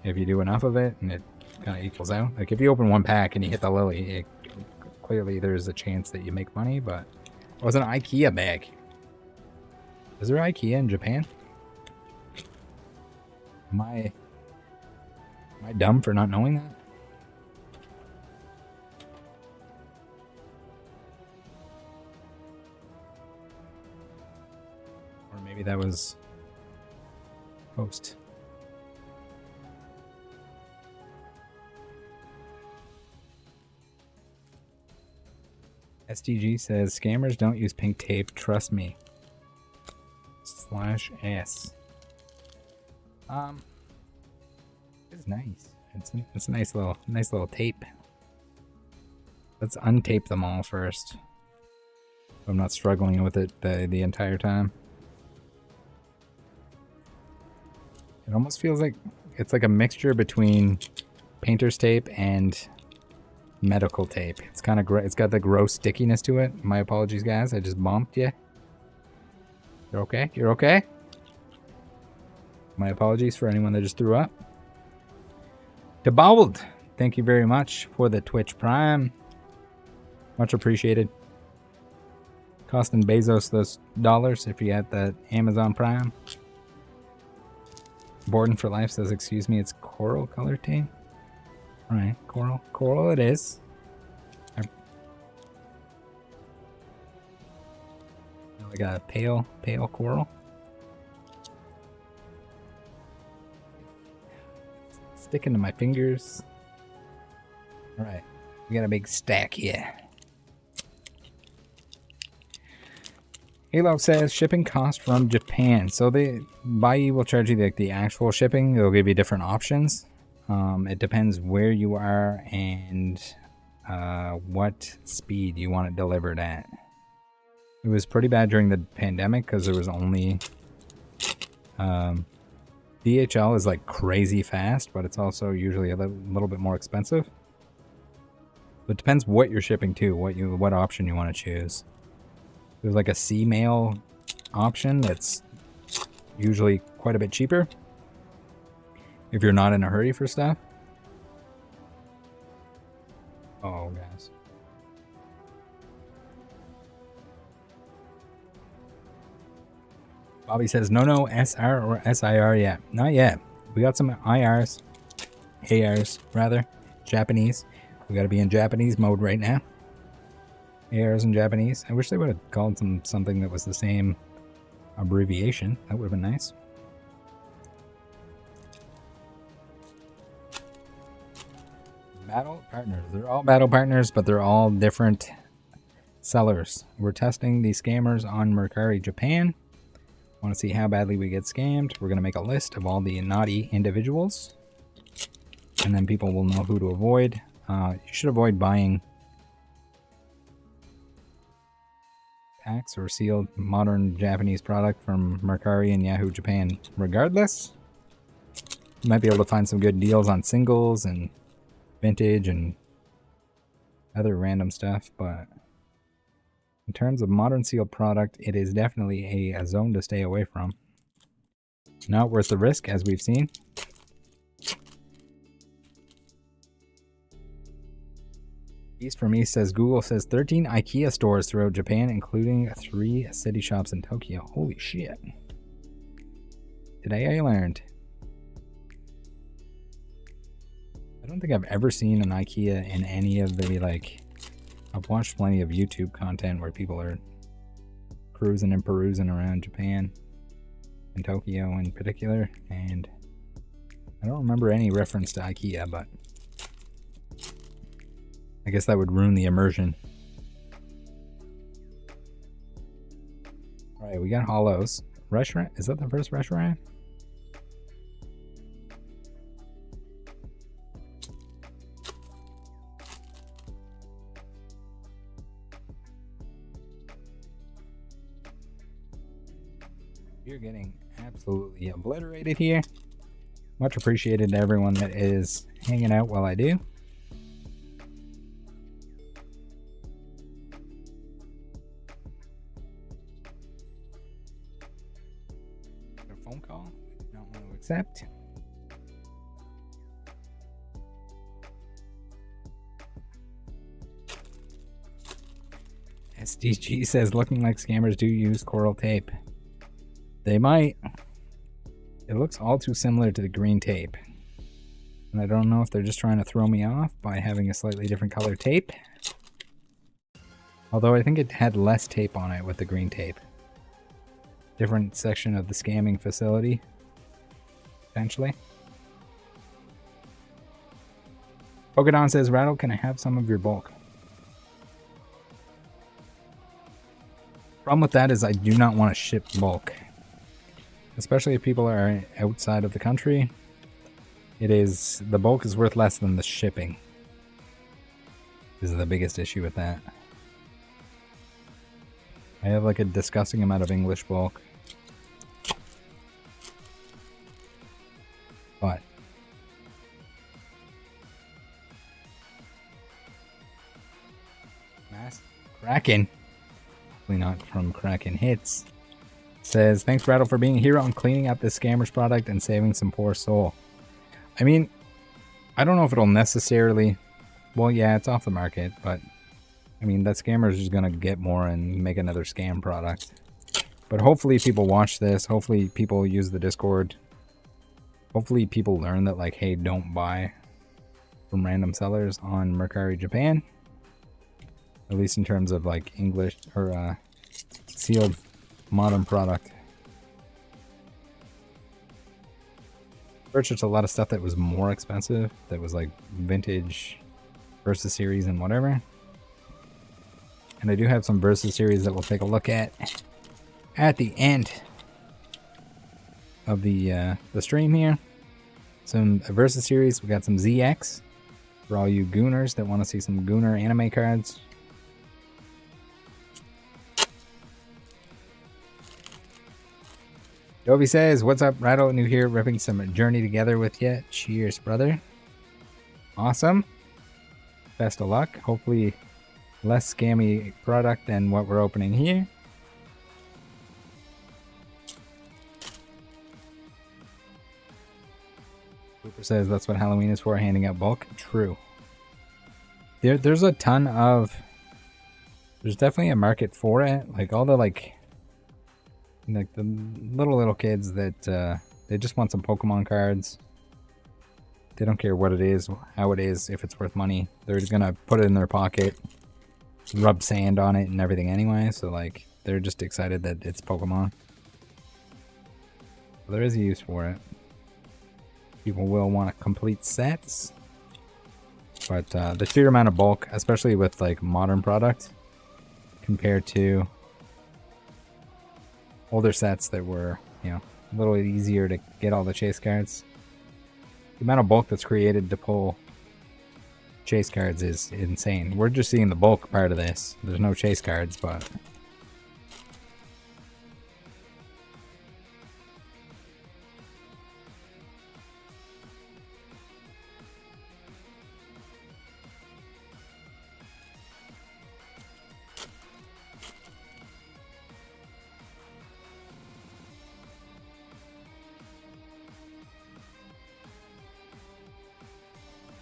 if you do enough of it and it kind of equals out. Like if you open one pack and you hit the lily, clearly there's a chance that you make money. But it was an IKEA bag. Is there IKEA in Japan? Am I dumb for not knowing that? Or maybe that was post. STG says scammers don't use pink tape, trust me. /s. It's nice. It's a nice little tape. Let's untape them all first. I'm not struggling with it the entire time. It almost feels like it's like a mixture between painter's tape and medical tape. It's kind of it's got the gross stickiness to it. My apologies, guys. I just bumped you. You're okay? You're okay? My apologies for anyone that just threw up. Debowled, thank you very much for the Twitch Prime. Much appreciated. Costing Bezos those dollars if you had that Amazon Prime. Borden for Life says, excuse me, it's coral color tape. Alright, coral. Coral it is. Like a pale coral. Sticking to my fingers. Alright, we got a big stack here. Halo says shipping cost from Japan. So Buyee will charge you the actual shipping. They'll give you different options. It depends where you are and what speed you want it delivered at. It was pretty bad during the pandemic because there was only DHL is like crazy fast, but it's also usually a little bit more expensive. But it depends what you're shipping to, what option you want to choose. There's like a sea mail option that's usually quite a bit cheaper if you're not in a hurry for stuff. Oh, guys. Bobby says, no, SR or SIR yet. Not yet. We got some IRs. ARs, rather. Japanese. We gotta be in Japanese mode right now. ARs in Japanese. I wish they would have called something that was the same abbreviation. That would have been nice. Battle partners. They're all battle partners, but they're all different sellers. We're testing these scammers on Mercari Japan. Want to see how badly we get scammed? We're going to make a list of all the naughty individuals, and then people will know who to avoid. You should avoid buying packs or sealed modern Japanese product from Mercari and Yahoo Japan regardless. You might be able to find some good deals on singles and vintage and other random stuff, but in terms of modern sealed product, it is definitely a zone to stay away from. Not worth the risk, as we've seen. East from East says, Google says 13 IKEA stores throughout Japan, including 3 city shops in Tokyo. Holy shit. Today I learned. I don't think I've ever seen an IKEA in any of the, like, I've watched plenty of YouTube content where people are cruising and perusing around Japan and Tokyo in particular, and I don't remember any reference to IKEA, but I guess that would ruin the immersion. Alright, we got hollows. Restaurant? Is that the first restaurant? You're getting absolutely obliterated here. Much appreciated to everyone that is hanging out while I do. A phone call? We do not want to accept. SDG says, looking like scammers do use coral tape. They might. It looks all too similar to the green tape. And I don't know if they're just trying to throw me off by having a slightly different color tape. Although I think it had less tape on it with the green tape. Different section of the scamming facility. Potentially. Polkadon says, Rattle, can I have some of your bulk? Problem with that is I do not want to ship bulk. Especially if people are outside of the country. The bulk is worth less than the shipping. This is the biggest issue with that. I have like a disgusting amount of English bulk. But Mass Kraken, hopefully not from Kraken Hits, says, thanks Rattle for being a hero on cleaning up this scammer's product and saving some poor soul. I mean, I don't know if it'll necessarily, well yeah, it's off the market, but I mean, that scammer is just gonna get more and make another scam product. But hopefully people watch this, hopefully people use the Discord, hopefully people learn that, like, hey, don't buy from random sellers on Mercari Japan. At least in terms of like English or sealed modern product. Purchased a lot of stuff that was more expensive, that was like vintage Versus series and whatever. And I do have some Versus series that we'll take a look at the end of the stream here. Some Versus series, we got some ZX for all you Gooners that want to see some Gooner anime cards. Dovey says, what's up, Rattle? New here, ripping some Journey together with you. Cheers, brother. Awesome. Best of luck. Hopefully less scammy product than what we're opening here. Cooper says that's what Halloween is for, handing out bulk. True. There's a ton of... There's definitely a market for it. Like all the like the little kids that they just want some Pokemon cards. They don't care what it is, how it is, if it's worth money. They're just gonna put it in their pocket, rub sand on it and everything anyway. So like they're just excited that it's Pokemon. There is a use for it. People will want complete sets, but the sheer amount of bulk, especially with like modern product, compared to older sets that were, you know, a little easier to get all the chase cards. The amount of bulk that's created to pull chase cards is insane. We're just seeing the bulk part of this. There's no chase cards, but...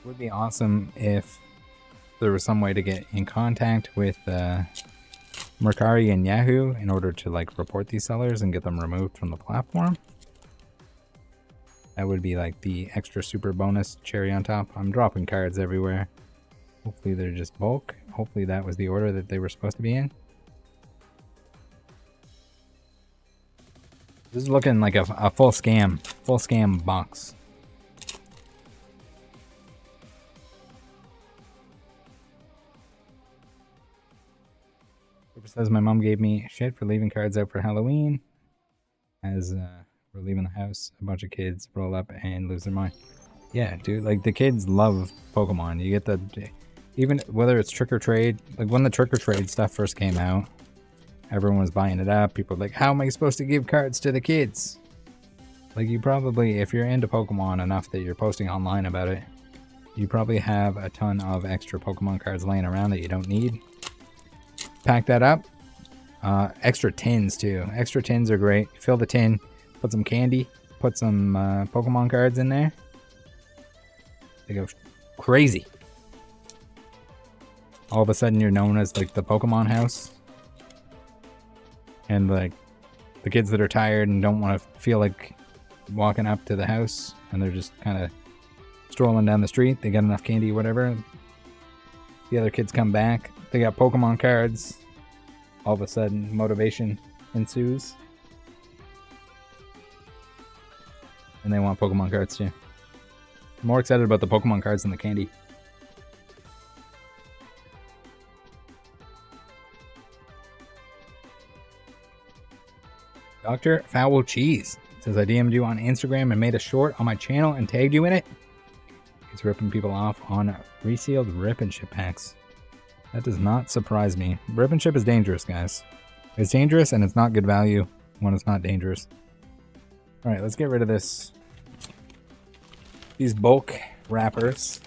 would be awesome if there was some way to get in contact with Mercari and Yahoo in order to like report these sellers and get them removed from the platform. That would be like the extra super bonus cherry on top. I'm dropping cards everywhere. Hopefully they're just bulk. Hopefully that was the order that they were supposed to be in. This is looking like a full scam box. Says my mom gave me shit for leaving cards out for Halloween. As we're leaving the house, a bunch of kids roll up and lose their mind. Yeah, dude, like the kids love Pokemon. You get the, even whether it's trick or trade, like when the trick or trade stuff first came out, everyone was buying it up. People were like, how am I supposed to give cards to the kids? Like, you probably, if you're into Pokemon enough that you're posting online about it, you probably have a ton of extra Pokemon cards laying around that you don't need. Pack that up. Extra tins too. Extra tins are great. Fill the tin, put some candy, put some Pokemon cards in there. They go crazy. All of a sudden you're known as like the Pokemon house. And like the kids that are tired and don't want to feel like walking up to the house and they're just kind of strolling down the street, they got enough candy, whatever. The other kids come back, they got Pokemon cards. All of a sudden motivation ensues. And they want Pokemon cards too. I'm more excited about the Pokemon cards than the candy. Dr. Foul Cheese says, I DM'd you on Instagram and made a short on my channel and tagged you in it. He's ripping people off on resealed rip and ship packs. That does not surprise me. Rip and ship is dangerous, guys. It's dangerous and it's not good value when it's not dangerous. Alright, let's get rid of this. These bulk wrappers.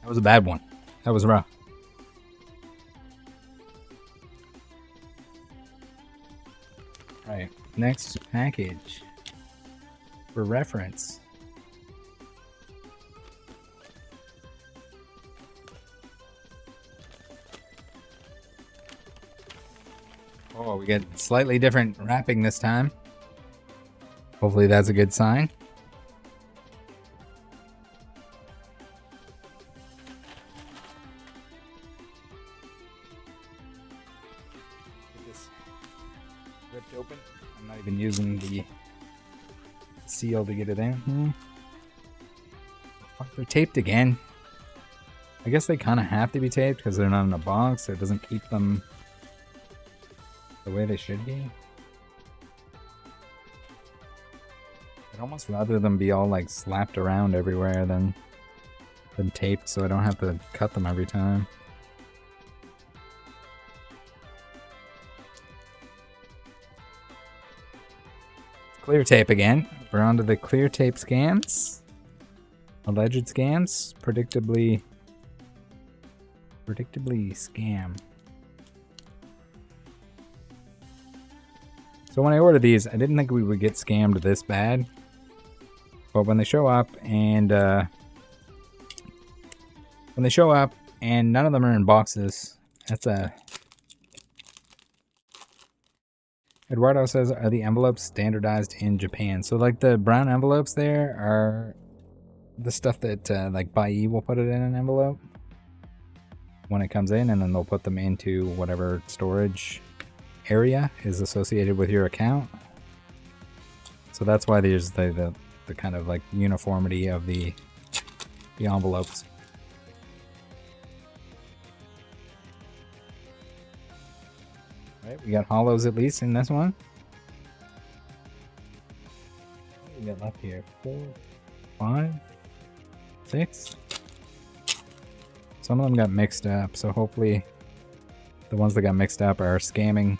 That was a bad one. That was rough. Alright, next package. For reference. Oh, we get slightly different wrapping this time. Hopefully that's a good sign. Get this ripped open. I'm not even using the seal to get it in. Fuck, they're taped again. I guess they kind of have to be taped because they're not in a box, so it doesn't keep them the way they should be. I'd almost rather them be all like slapped around everywhere than taped, so I don't have to cut them every time. Clear tape again. We're on to the clear tape scams. Alleged scams. Predictably scam. So when I ordered these, I didn't think we would get scammed this bad. But when they show up and none of them are in boxes, that's a... Eduardo says, are the envelopes standardized in Japan? So like the brown envelopes there are the stuff that like Buyee will put it in an envelope when it comes in, and then they'll put them into whatever storage area is associated with your account. So that's why there's the kind of like uniformity of the envelopes. Right, we got hollows at least in this one. What do we got left here? 4, 5, 6. Some of them got mixed up, so hopefully the ones that got mixed up are scamming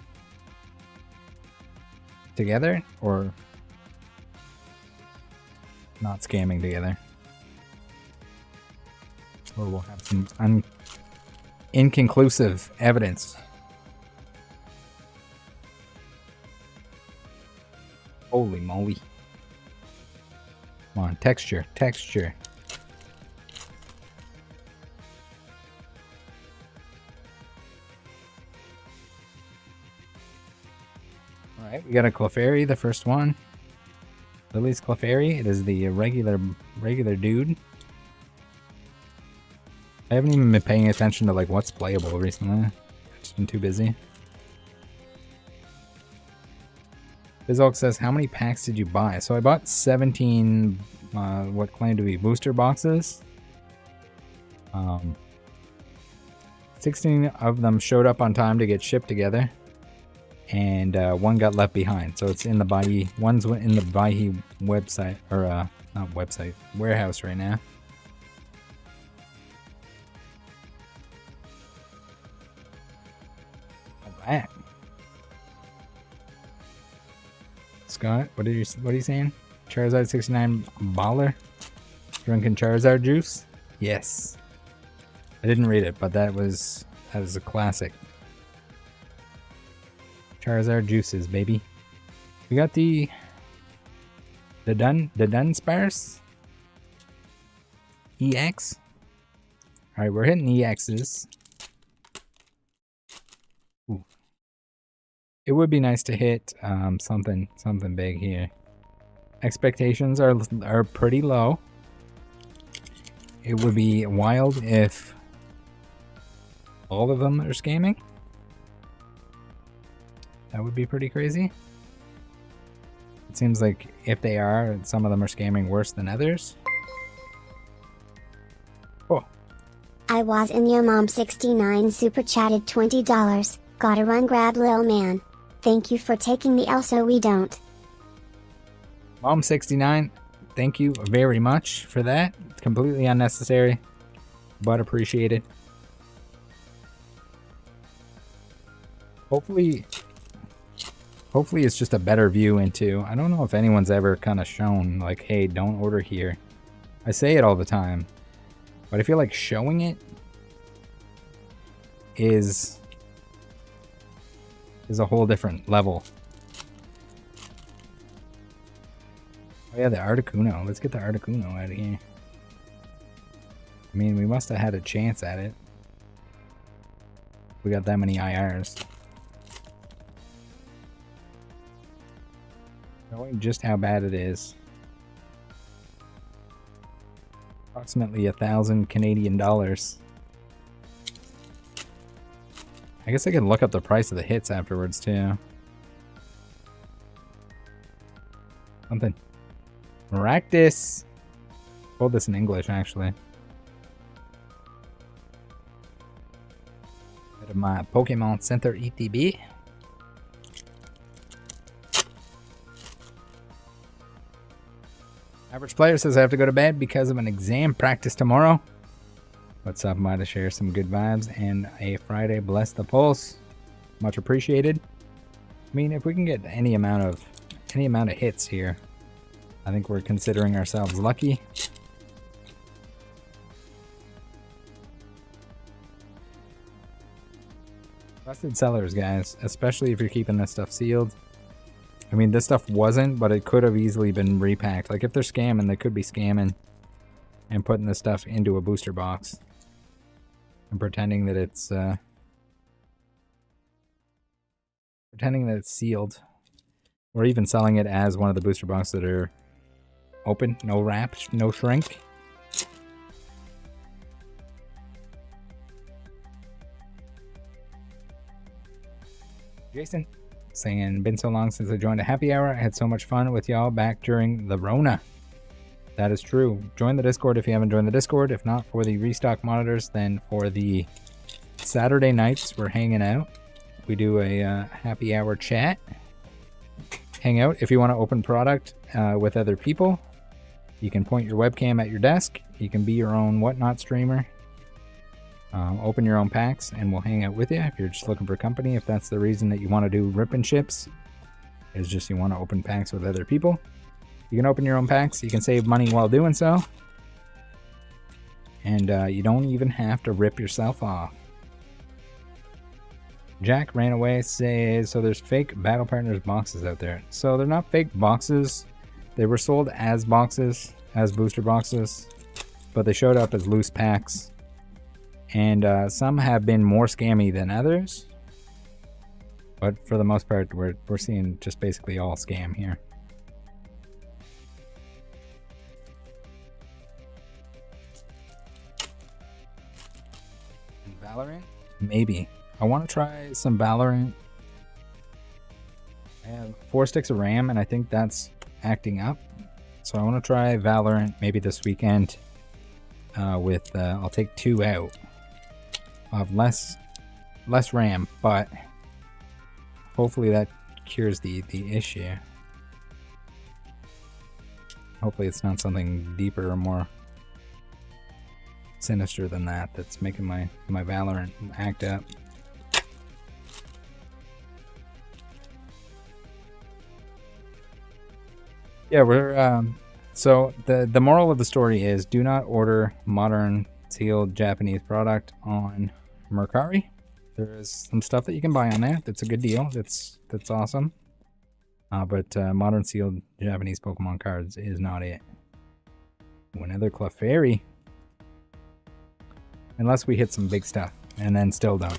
together or not scamming together. Or we'll have some inconclusive evidence. Holy moly. Come on, texture. Alright, we got a Clefairy, the first one. Lily's Clefairy. It is the regular dude. I haven't even been paying attention to like what's playable recently. I've just been too busy. Bizulk says, how many packs did you buy? So I bought 17 what claim to be booster boxes. 16 of them showed up on time to get shipped together. And one got left behind. So it's in the Buyee. One's in the Buyee website, or not website, warehouse right now. that? Scott, what are you saying? Charizard 69 baller? Drinking Charizard juice? Yes. I didn't read it, but that is a classic. Charizard juices, baby. We got the Dunsparce EX. Alright, we're hitting EXs. Ooh. It would be nice to hit something big here. Expectations are pretty low. It would be wild if all of them are scamming. That would be pretty crazy. It seems like if they are, some of them are scamming worse than others. Oh. I was in your mom 69 super chatted $20. Gotta run grab lil man. Thank you for taking the L so we don't. Mom 69, thank you very much for that. It's completely unnecessary, but appreciated. Hopefully it's just a better view into... I don't know if anyone's ever kind of shown, like, hey, don't order here. I say it all the time, but I feel like showing it is a whole different level. Oh yeah, the Articuno. Let's get the Articuno out of here. I mean, we must have had a chance at it. We got that many IRs. Knowing just how bad it is. Approximately 1,000 Canadian dollars. I guess I can look up the price of the hits afterwards too. Something. Maractus. Told this in English actually. Out of my Pokemon Center ETB. Average player says I have to go to bed because of an exam practice tomorrow. What's up, might to share some good vibes and a Friday bless the pulse. Much appreciated. I mean, if we can get any amount of hits here, I think we're considering ourselves lucky. Trusted sellers, guys, especially if you're keeping this stuff sealed. I mean, this stuff wasn't, but it could have easily been repacked. Like, if they're scamming, they could be scamming and putting this stuff into a booster box and pretending that it's sealed, or even selling it as one of the booster boxes that are open, no wrap, no shrink. Jason saying, been so long since I joined a happy hour. I had so much fun with y'all back during the Rona. That is true. Join the Discord if you haven't joined the Discord. If not for the restock monitors, then for the Saturday nights we're hanging out. We do a happy hour chat. Hang out. If you want to open product with other people, you can point your webcam at your desk. You can be your own whatnot streamer. Open your own packs and we'll hang out with you if you're just looking for company. If that's the reason that you want to do rip and ships, is just you want to open packs with other people. You can open your own packs. You can save money while doing so. And you don't even have to rip yourself off. Jack ran away, says, so there's fake Battle Partners boxes out there. So they're not fake boxes. They were sold as boxes, as booster boxes, but they showed up as loose packs. And some have been more scammy than others. But for the most part, we're seeing just basically all scam here. And Valorant? Maybe. I want to try some Valorant. I have 4 sticks of RAM and I think that's acting up. So I want to try Valorant maybe this weekend with, I'll take 2 out. I'll have less RAM, but hopefully that cures the issue. Hopefully it's not something deeper or more sinister than that that's making my Valorant act up. Yeah, we're so the moral of the story is do not order modern sealed Japanese product on Mercari. There is some stuff that you can buy on there that's a good deal. That's awesome. But modern sealed Japanese Pokemon cards is not it. Another Clefairy. Unless we hit some big stuff, and then still don't.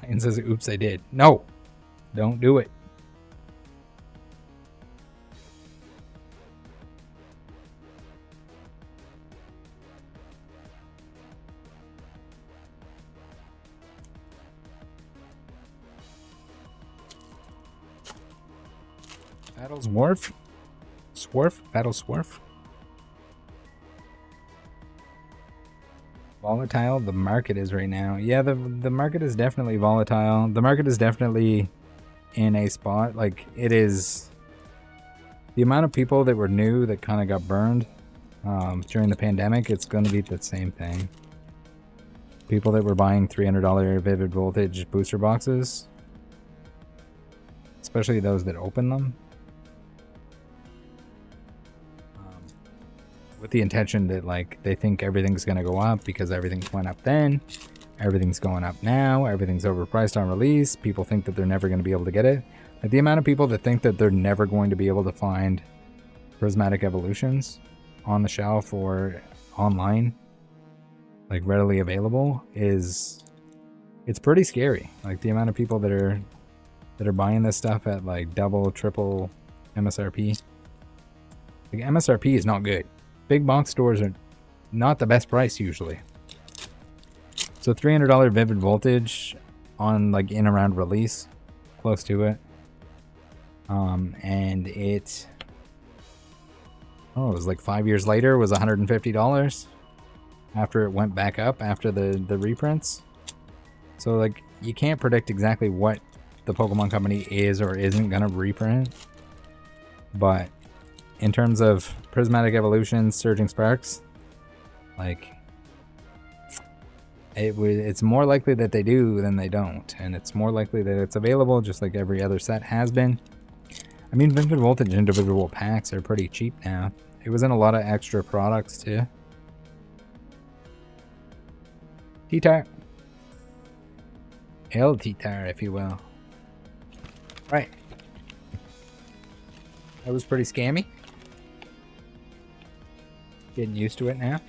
Ryan says, oops, I did. No, don't do it. Battles Wharf? Swarf? Battle Swarf? Volatile the market is right now. Yeah, the market is definitely volatile. The market is definitely in a spot. Like, it is... The amount of people that were new that kind of got burned during the pandemic, it's going to be the same thing. People that were buying $300 Vivid Voltage booster boxes, especially those that open them, with the intention that, like, they think everything's going to go up because everything went up then, everything's going up now, everything's overpriced on release, people think that they're never going to be able to get it. Like, the amount of people that think that they're never going to be able to find Prismatic Evolutions on the shelf or online, like readily available, it's pretty scary. Like, the amount of people that are buying this stuff at like double, triple MSRP. Like, MSRP is not good. Big box stores are not the best price usually. So $300 Vivid Voltage on, like, in around release, close to it. And it was like 5 years later was $150 after it went back up after the reprints. So, like, you can't predict exactly what the Pokemon Company is or isn't gonna reprint, but in terms of Prismatic Evolutions, Surging Sparks, like, it's more likely that they do than they don't, and it's more likely that it's available, just like every other set has been. I mean, Vivid Voltage individual packs are pretty cheap now. It was in a lot of extra products too. T-Tar. L-T-Tar, if you will. Right. That was pretty scammy. Getting used to it now.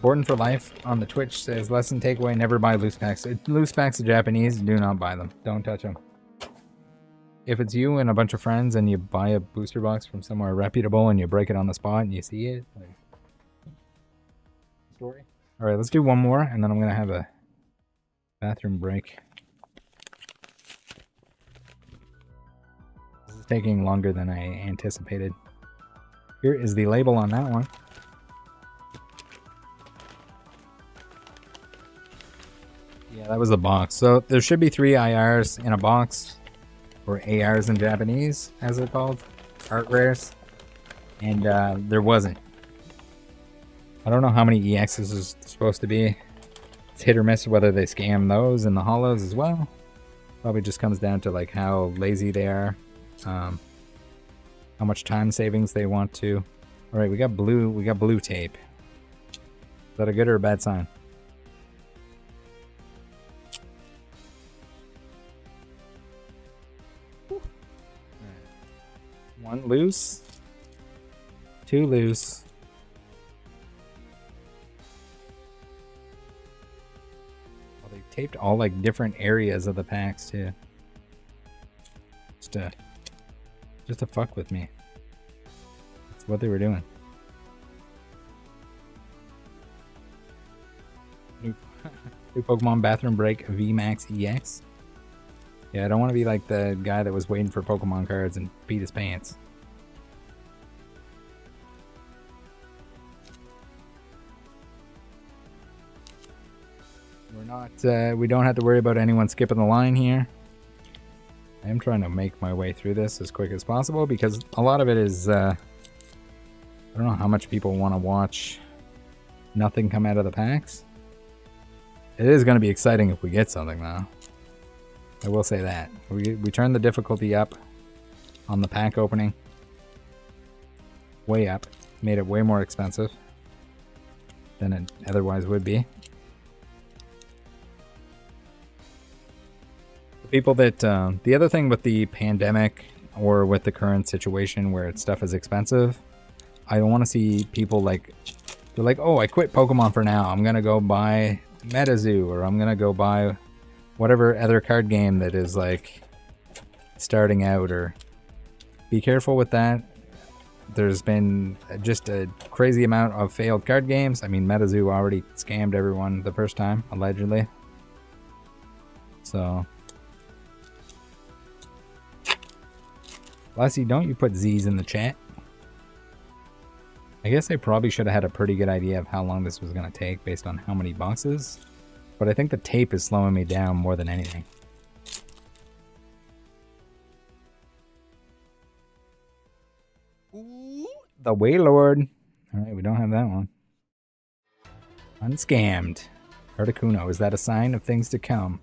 Borden for Life on the Twitch says, lesson takeaway, never buy loose packs. Loose packs of Japanese, do not buy them. Don't touch them. If it's you and a bunch of friends and you buy a booster box from somewhere reputable and you break it on the spot and you see it, like, story. All right, let's do one more and then I'm gonna have a bathroom break. This is taking longer than I anticipated. Here is the label on that one. Yeah, that was the box. So there should be 3 IRs in a box, or ARs in Japanese, as they're called, art rares, and there wasn't. I don't know how many EXs is supposed to be. It's hit or miss whether they scam those in the holos as well. Probably just comes down to, like, how lazy they are, how much time savings they want to. All right, we got blue tape. Is that a good or a bad sign? One loose, 2 loose. Well, they taped all, like, different areas of the packs too. Just to fuck with me. That's what they were doing. New Pokemon Bathroom Break VMAX EX. Yeah, I don't want to be like the guy that was waiting for Pokemon cards and beat his pants. We're not, we don't have to worry about anyone skipping the line here. I am trying to make my way through this as quick as possible because a lot of it is, I don't know how much people want to watch nothing come out of the packs. It is going to be exciting if we get something though. I will say that. We turned the difficulty up on the pack opening. Way up. Made it way more expensive than it otherwise would be. The people that... the other thing with the pandemic or with the current situation where stuff is expensive, I don't want to see people like... They're like, oh, I quit Pokemon for now. I'm going to go buy MetaZoo, or I'm going to go buy whatever other card game that is like starting out, or be careful with that. There's been just a crazy amount of failed card games. I mean, MetaZoo already scammed everyone the first time, allegedly. So... Lassie, don't you put Z's in the chat. I guess I probably should have had a pretty good idea of how long this was going to take based on how many boxes. But I think the tape is slowing me down more than anything. Ooh, the Wailord. Alright, we don't have that one. Unscammed. Articuno, is that a sign of things to come?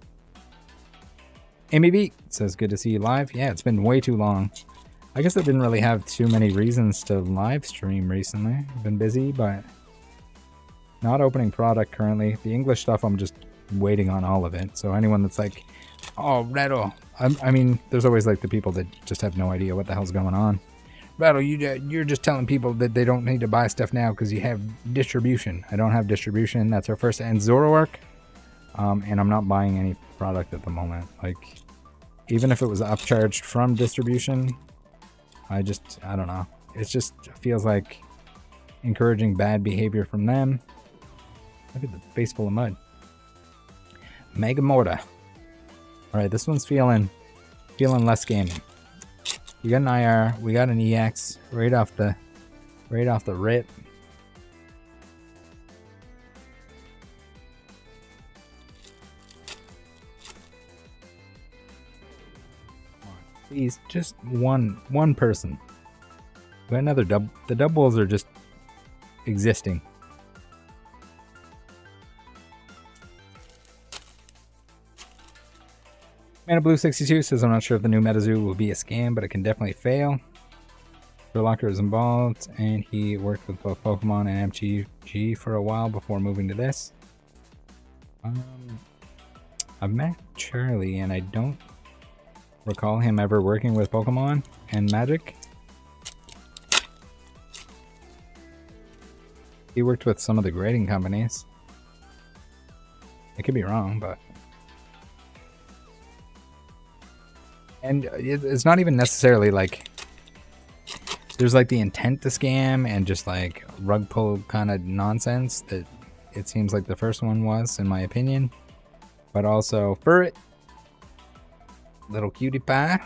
Amy B says, good to see you live. Yeah, it's been way too long. I guess I didn't really have too many reasons to live stream recently. I've been busy, but not opening product currently. The English stuff, I'm just waiting on all of it. So anyone that's like, oh, Rattle. I mean, there's always like the people that just have no idea what the hell's going on. Rattle, you're just telling people that they don't need to buy stuff now because you have distribution. I don't have distribution. That's our first. And Zoroark. And I'm not buying any product at the moment. Like, even if it was upcharged from distribution... I don't know. It just feels like encouraging bad behavior from them. Look at the face full of mud. Mega Morta. Alright, this one's feeling less scammy. We got an IR, we got an EX right off the rip. Please, just one person. We got another dub. The doubles are just existing. Mana Blue 62 says, I'm not sure if the new MetaZoo will be a scam, but it can definitely fail. Sherlocker is involved, and he worked with both Pokemon and MTG for a while before moving to this. I've met Charlie, and I don't recall him ever working with Pokemon and Magic. He worked with some of the grading companies. I could be wrong, but... And it's not even necessarily like... There's like the intent to scam and just like rug pull kind of nonsense that it seems like the first one was, in my opinion. But also, Furret. Little cutie pie.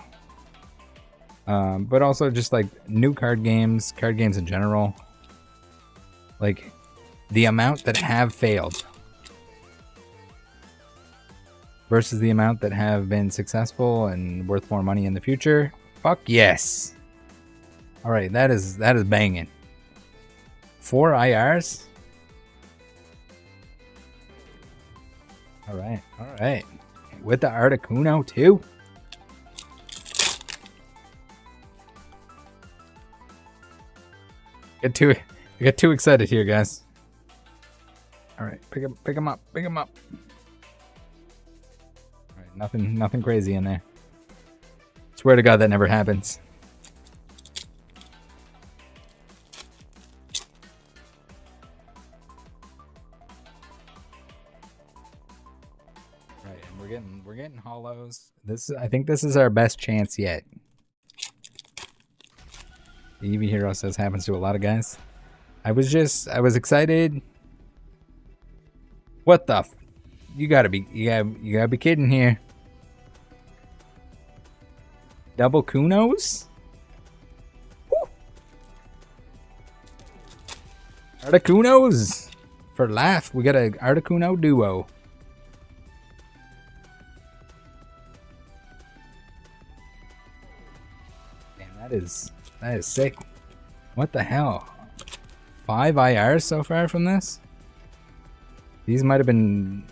But also just like new card games in general. Like the amount that have failed versus the amount that have been successful and worth more money in the future. Fuck yes. All right, that is banging. 4 IRs. All right. With the Articuno too. I get too excited here, guys. All right, pick him up. All right, nothing crazy in there. Swear to God that never happens. Right, and we're getting hollows. I think this is our best chance yet. The Eevee Hero says happens to a lot of guys. I was excited. What the you gotta be kidding here. Double Kunos? Woo. Articunos for laugh. We got a Articuno duo. Damn, that is sick. What the hell? 5 IRs so far from this? These might have been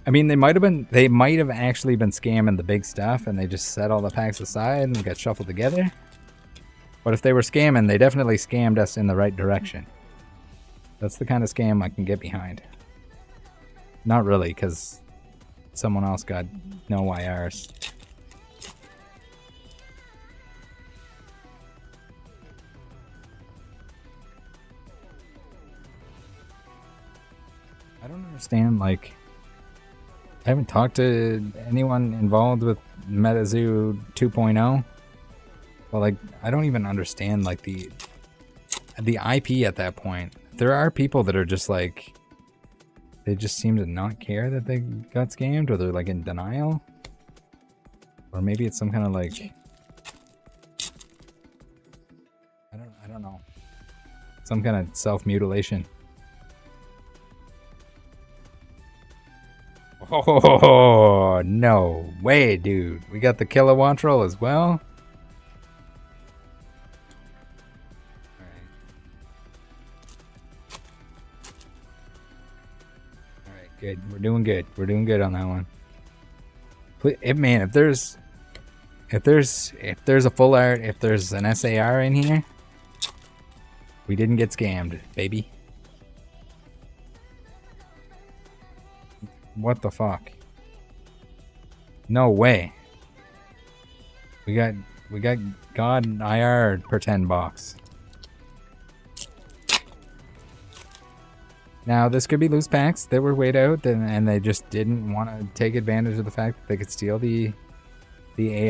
I mean, they might have actually been scamming the big stuff, and they just set all the packs aside and got shuffled together. But if they were scamming, they definitely scammed us in the right direction. That's the kind of scam I can get behind. Not really, because someone else got no IRs. I don't understand, like, I haven't talked to anyone involved with MetaZoo 2.0, but like, I don't even understand like the IP at that point. There are people that are just like, they just seem to not care that they got scammed, or they're like in denial, or maybe it's some kind of like, I don't know, some kind of self-mutilation. Oh, no way, dude. We got the Kilowattrel as well. Alright, good. We're doing good. We're doing good on that one. Man, if there's a full art, if there's an SAR in here, we didn't get scammed, baby. What the fuck? No way. We got God IR per 10 box. Now this could be loose packs that were weighed out, and they just didn't want to take advantage of the fact that they could steal the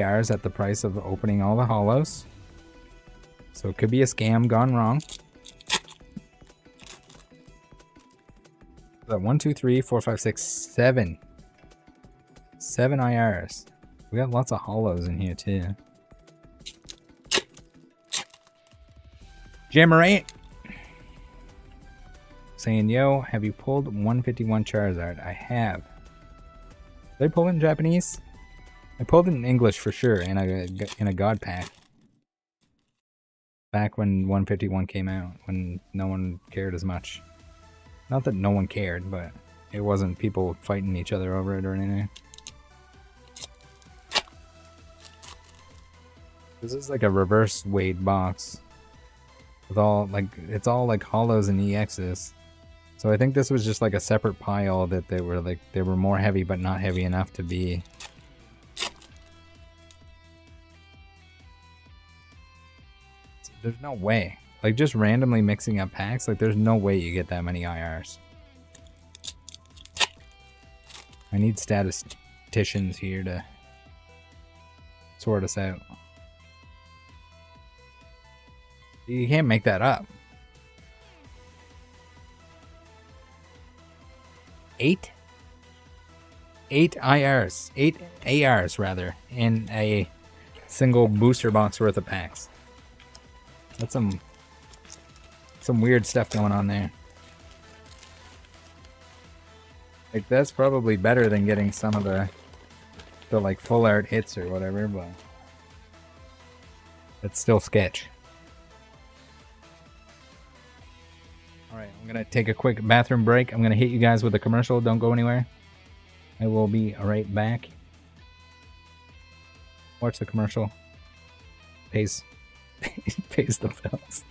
ARs at the price of opening all the hollows. So it could be a scam gone wrong. That 1, 2, 3, 4, 5, 6, 7. 7 IRs. We got lots of hollows in here too. Jammerate saying, yo, have you pulled 151 Charizard? I have. Did I pull it in Japanese? I pulled it in English for sure in a God pack. Back when 151 came out, when no one cared as much. Not that no one cared, but it wasn't people fighting each other over it or anything. This is like a reverse weight box. With all, like, it's all like hollows and EXs. So I think this was just like a separate pile that they were more heavy but not heavy enough to be. There's no way. Like, just randomly mixing up packs, like, there's no way you get that many IRs. I need statisticians here to sort us out. You can't make that up. 8 IRs, 8 ARs rather, in a single booster box worth of packs. That's some weird stuff going on there. Like, that's probably better than getting some of the like full art hits or whatever, but it's still sketch. Alright, I'm gonna take a quick bathroom break. I'm gonna hit you guys with a commercial. Don't go anywhere. I will be right back. Watch the commercial. Pays the bills.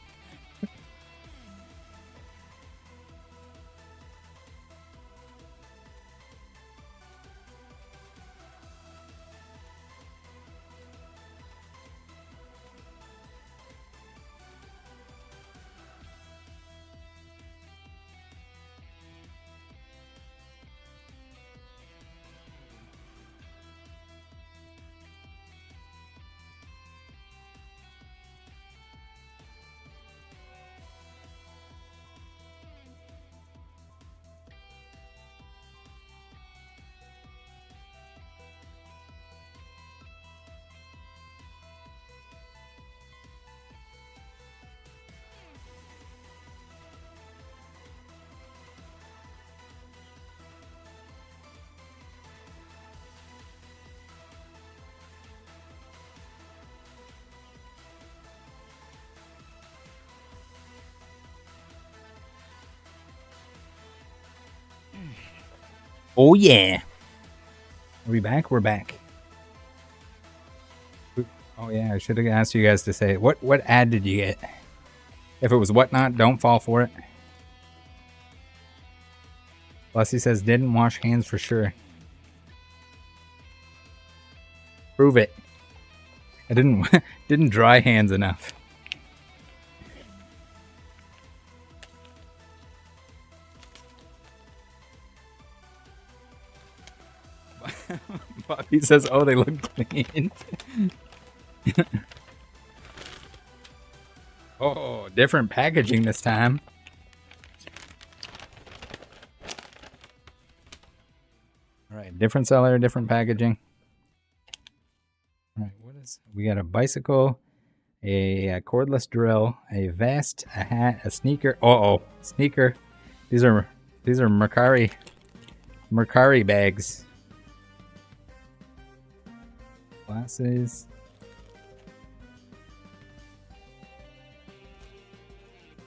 Oh yeah. Are we back? We're back. Oh yeah, I should have asked you guys to say what ad did you get? If it was whatnot, don't fall for it. Plus he says didn't wash hands for sure. Prove it. I didn't dry hands enough. Bobby says, oh, they look clean. Oh, different packaging this time. All right, different seller, different packaging. All right, what is... We got a bicycle, a cordless drill, a vest, a hat, a sneaker. Uh-oh, sneaker. These are Mercari bags. Glasses.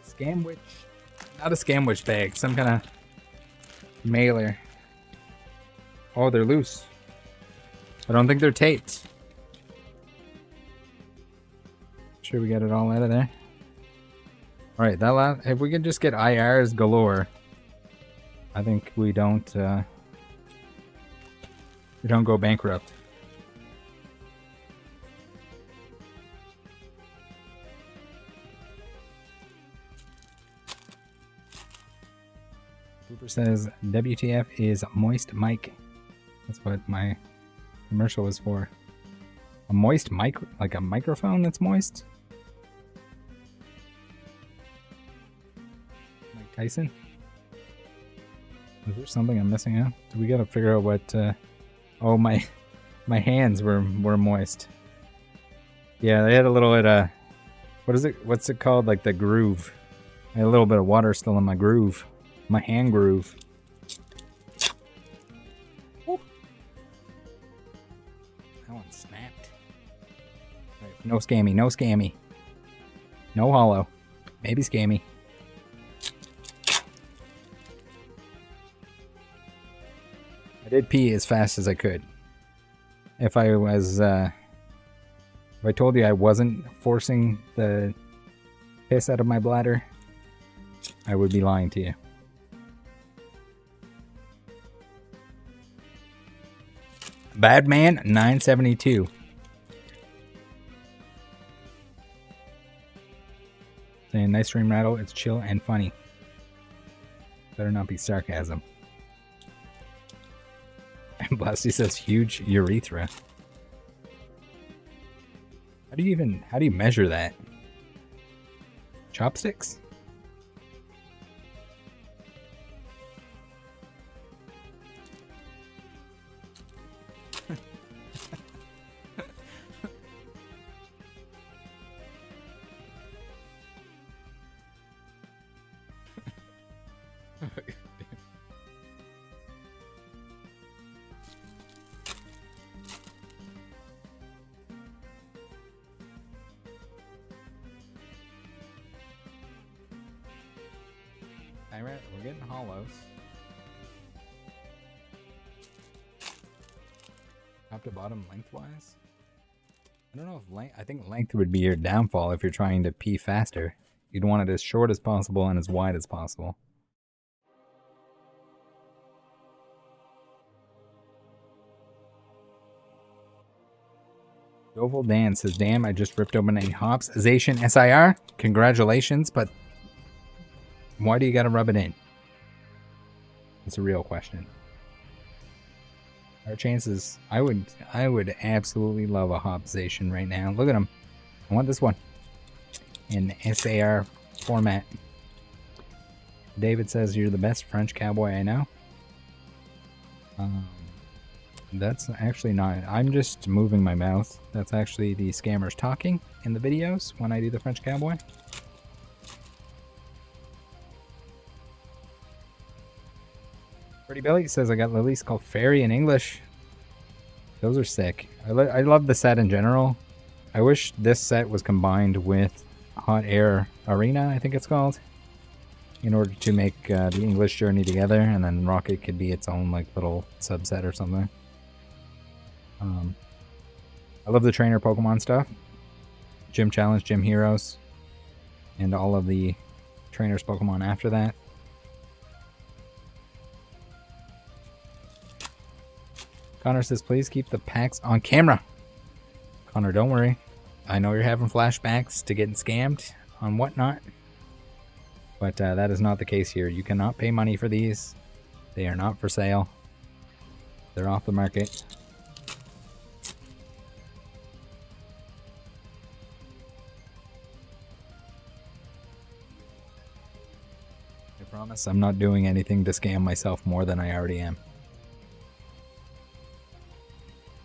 Scamwich. Not a Scamwich bag. Some kind of mailer. Oh, they're loose. I don't think they're taped. Sure we got it all out of there. Alright, that last... If we can just get IRs galore, I think we don't go bankrupt. Cooper says WTF is moist mic. That's what my commercial was for. A moist mic, like a microphone that's moist. Mike Tyson. Is there something I'm missing out? Do we gotta figure out what? Oh, my hands were moist. Yeah, they had a little bit. What is it? What's it called? Like the groove. I had a little bit of water still in my groove. My hand groove. Woo. That one snapped. Right, no scammy, no scammy. No hollow. Maybe scammy. I did pee as fast as I could. If I was, if I told you I wasn't forcing the piss out of my bladder, I would be lying to you. Badman 972. Saying nice stream, Rattle. It's chill and funny. Better not be sarcasm. And Blasty says huge urethra. How do you measure that? Chopsticks? Alright, we're getting hollows. Top to bottom lengthwise? I don't know if length... I think length would be your downfall if you're trying to pee faster. You'd want it as short as possible and as wide as possible. Doval Dan says, damn, I just ripped open a Hopsization SIR. Congratulations, but why do you gotta rub it in? It's a real question. Our chances, I would absolutely love a Hopsization right now. Look at them. I want this one in SAR format. David says you're the best French cowboy I know. That's actually not. I'm just moving my mouth. That's actually the scammers talking in the videos when I do the French cowboy. Pretty Billy says I got lilies called Fairy in English. Those are sick. I love the set in general. I wish this set was combined with Hot Air Arena, I think it's called, in order to make the English journey together, and then Rocket could be its own like little subset or something. I love the trainer Pokemon stuff. Gym Challenge, Gym Heroes, and all of the trainers Pokemon after that. Connor says, please keep the packs on camera. Connor, don't worry. I know you're having flashbacks to getting scammed on whatnot. But that is not the case here. You cannot pay money for these. They are not for sale. They're off the market. I promise I'm not doing anything to scam myself more than I already am.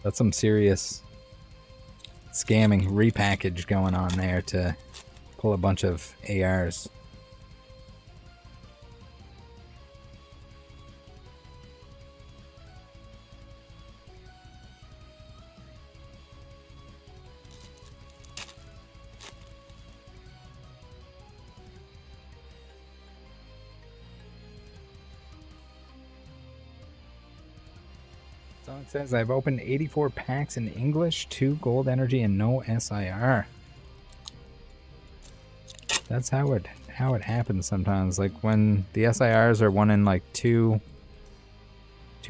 That's some serious scamming repackage going on there to pull a bunch of ARs. It says I've opened 84 packs in English, 2 gold energy, and no SIR. That's how it happens sometimes. Like when the SIRs are one in like two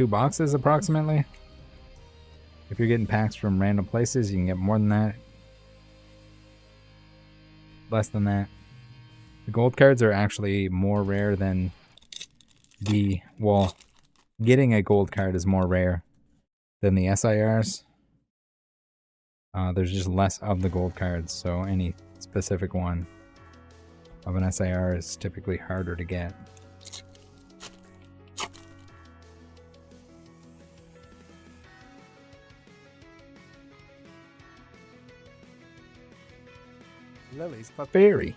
boxes approximately. If you're getting packs from random places, you can get more than that. Less than that. The gold cards are actually more rare than getting a gold card is more rare than the SIRs. There's just less of the gold cards, so any specific one of an SIR is typically harder to get. Lily's Clefairy.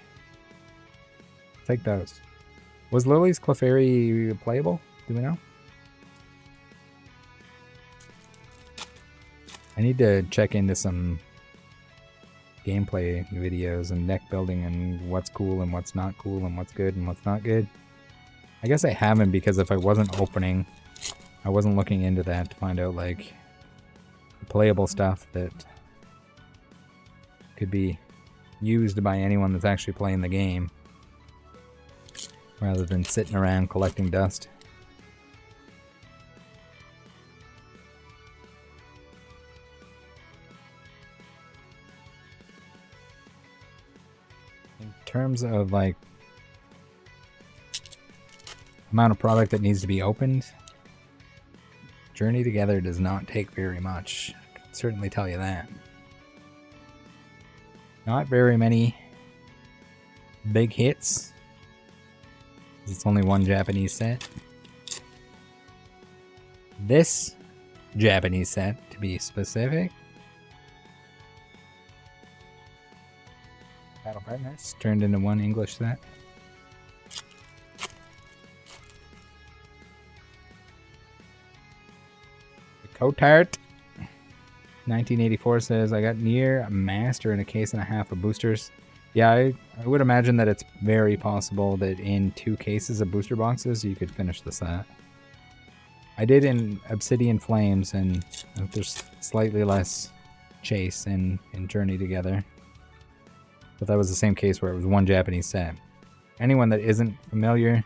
Take those. Was Lily's Clefairy playable? Do we know? I need to check into some gameplay videos and deck building and what's cool and what's not cool and what's good and what's not good. I guess I haven't because if I wasn't opening, I wasn't looking into that to find out like playable stuff that could be used by anyone that's actually playing the game rather than sitting around collecting dust. In terms of like amount of product that needs to be opened, Journey Together does not take very much. I can certainly tell you that. Not very many big hits. It's only one Japanese set. This Japanese set, to be specific. Battle Partners turned into one English set. The Cotart 1984 says, I got near a master and a case and a half of boosters. Yeah, I would imagine that it's very possible that in 2 cases of booster boxes you could finish the set. I did in Obsidian Flames, and there's slightly less chase in Journey Together. But that was the same case where it was one Japanese set. Anyone that isn't familiar,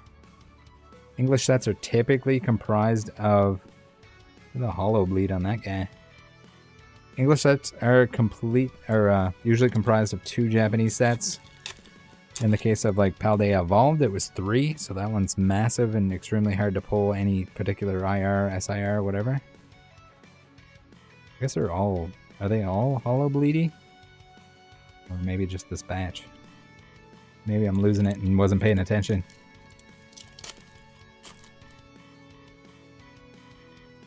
English sets are typically comprised of... the hollow bleed on that guy. English sets are usually comprised of 2 Japanese sets. In the case of like Paldea Evolved, it was 3, so that one's massive and extremely hard to pull any particular IR, SIR, whatever. I guess are they all hollow bleedy? Or maybe just this batch. Maybe I'm losing it and wasn't paying attention.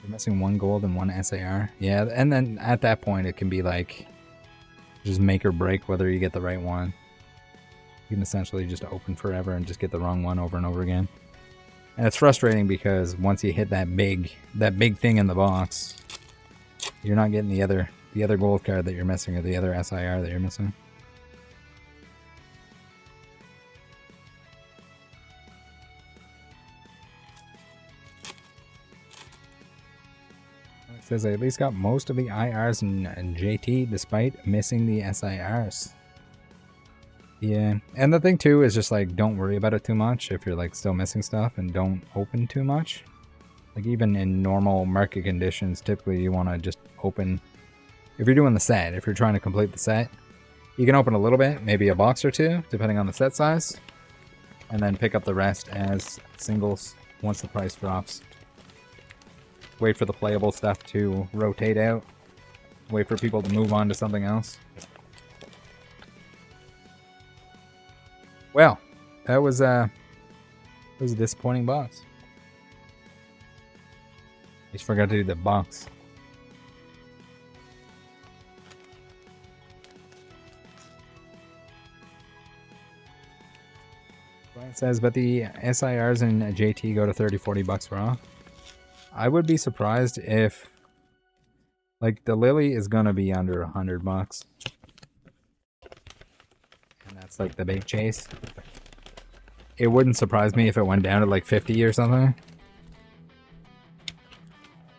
You're missing 1 gold and 1 SAR. Yeah, and then at that point it can be like just make or break whether you get the right one. You can essentially just open forever and just get the wrong one over and over again. And it's frustrating because once you hit that big thing in the box, you're not getting the other gold card that you're missing or the other SIR that you're missing. says I at least got most of the IRs and JT despite missing the SIRs. Yeah, and the thing too is just like don't worry about it too much if you're like still missing stuff, and don't open too much. Like even in normal market conditions, typically you want to just open, if you're doing the set, if you're trying to complete the set, you can open a little bit, maybe a box or two, depending on the set size, and then pick up the rest as singles once the price drops. Wait for the playable stuff to rotate out. Wait for people to move on to something else. Well, that was a disappointing box. Just forgot to do the box. Brian says, but the SIRs and JT go to 30-40 bucks for off. I would be surprised if, like, the Lily is gonna be under 100 bucks. And that's like the big chase. It wouldn't surprise me if it went down to like 50 or something.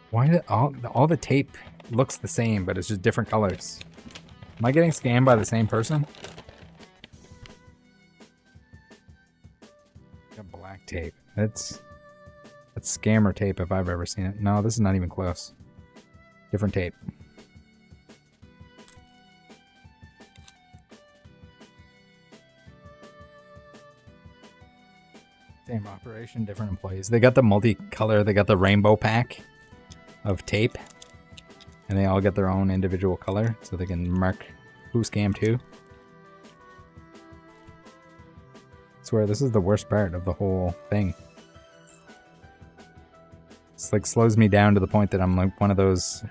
Why did all the tape looks the same, but it's just different colors? Am I getting scammed by the same person? Got black tape. That's scammer tape if I've ever seen it. No, this is not even close. Different tape. Same operation, different employees. They got the multicolor, they got the rainbow pack of tape, and they all get their own individual color so they can mark who scammed who. I swear this is the worst part of the whole thing. It's like slows me down to the point that I'm like one of those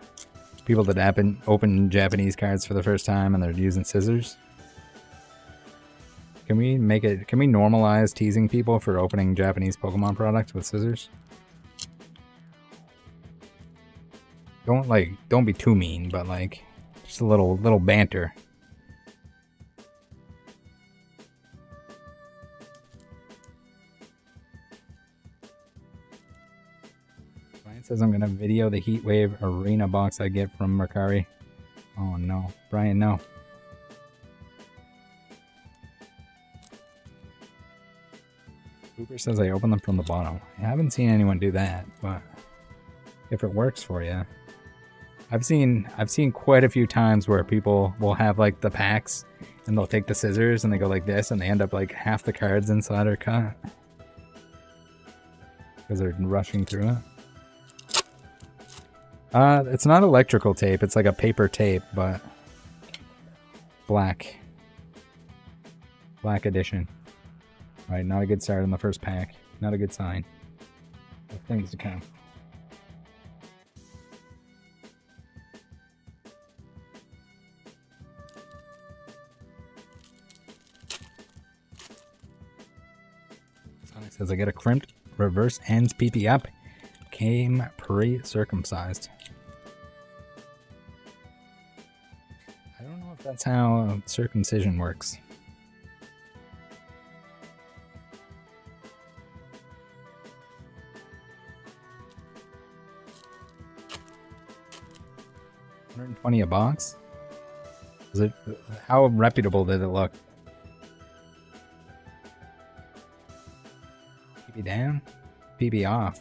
people that open Japanese cards for the first time and they're using scissors. Can we normalize teasing people for opening Japanese Pokemon products with scissors? Don't be too mean, but like just a little banter. Brian says I'm gonna video the Heatwave Arena box I get from Mercari. Oh no, Brian, no. Cooper says I open them from the bottom. I haven't seen anyone do that, but if it works for you. I've seen quite a few times where people will have like the packs and they'll take the scissors and they go like this and they end up like half the cards inside are cut. Because they're rushing through it. It's not electrical tape, it's like a paper tape, but black. Black edition. Right, not a good start on the first pack. Not a good sign of things to come. Sonic says I get a crimped reverse ends PP up. Came pre-circumcised. I don't know if that's how circumcision works. $120 a box? Is it? How reputable did it look? PB down? PB off.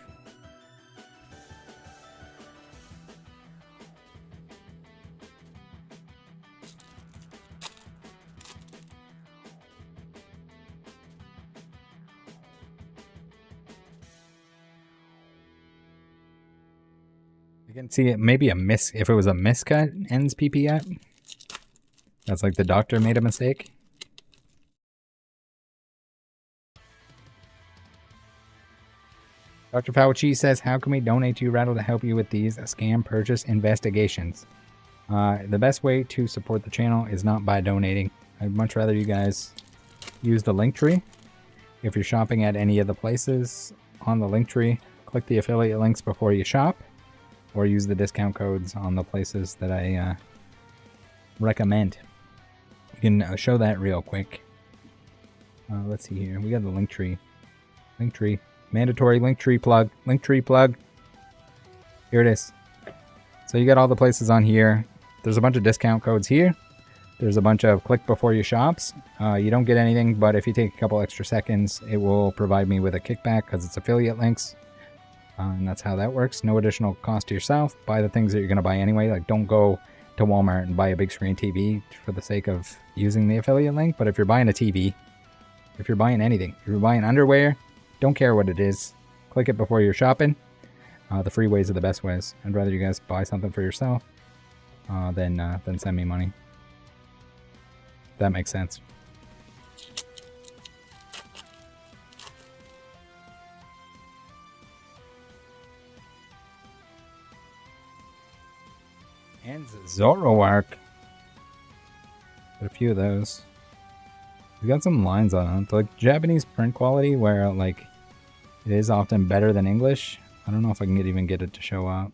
You can see it, maybe if it was a miscut, ends PP up. That's like the doctor made a mistake. Dr. Fauci says, how can we donate to you, Rattle, to help you with these scam purchase investigations? The best way to support the channel is not by donating. I'd much rather you guys use the link tree. If you're shopping at any of the places on the link tree, click the affiliate links before you shop, or use the discount codes on the places that I recommend. We can show that real quick. Let's see here. We got the link tree. Link tree. Mandatory link tree plug. Link tree plug. Here it is. So you got all the places on here. There's a bunch of discount codes here. There's a bunch of click before you shops. You don't get anything, but if you take a couple extra seconds, it will provide me with a kickback because it's affiliate links. And that's how that works. No additional cost to yourself. Buy the things that you're going to buy anyway. Like, don't go to Walmart and buy a big screen TV for the sake of using the affiliate link. But if you're buying a TV, if you're buying anything, if you're buying underwear, don't care what it is. Click it before you're shopping. The free ways are the best ways. I'd rather you guys buy something for yourself than send me money. That makes sense. And Zoroark. Got a few of those. We've got some lines on them. It's like Japanese print quality where like it is often better than English. I don't know if I can even get it to show up.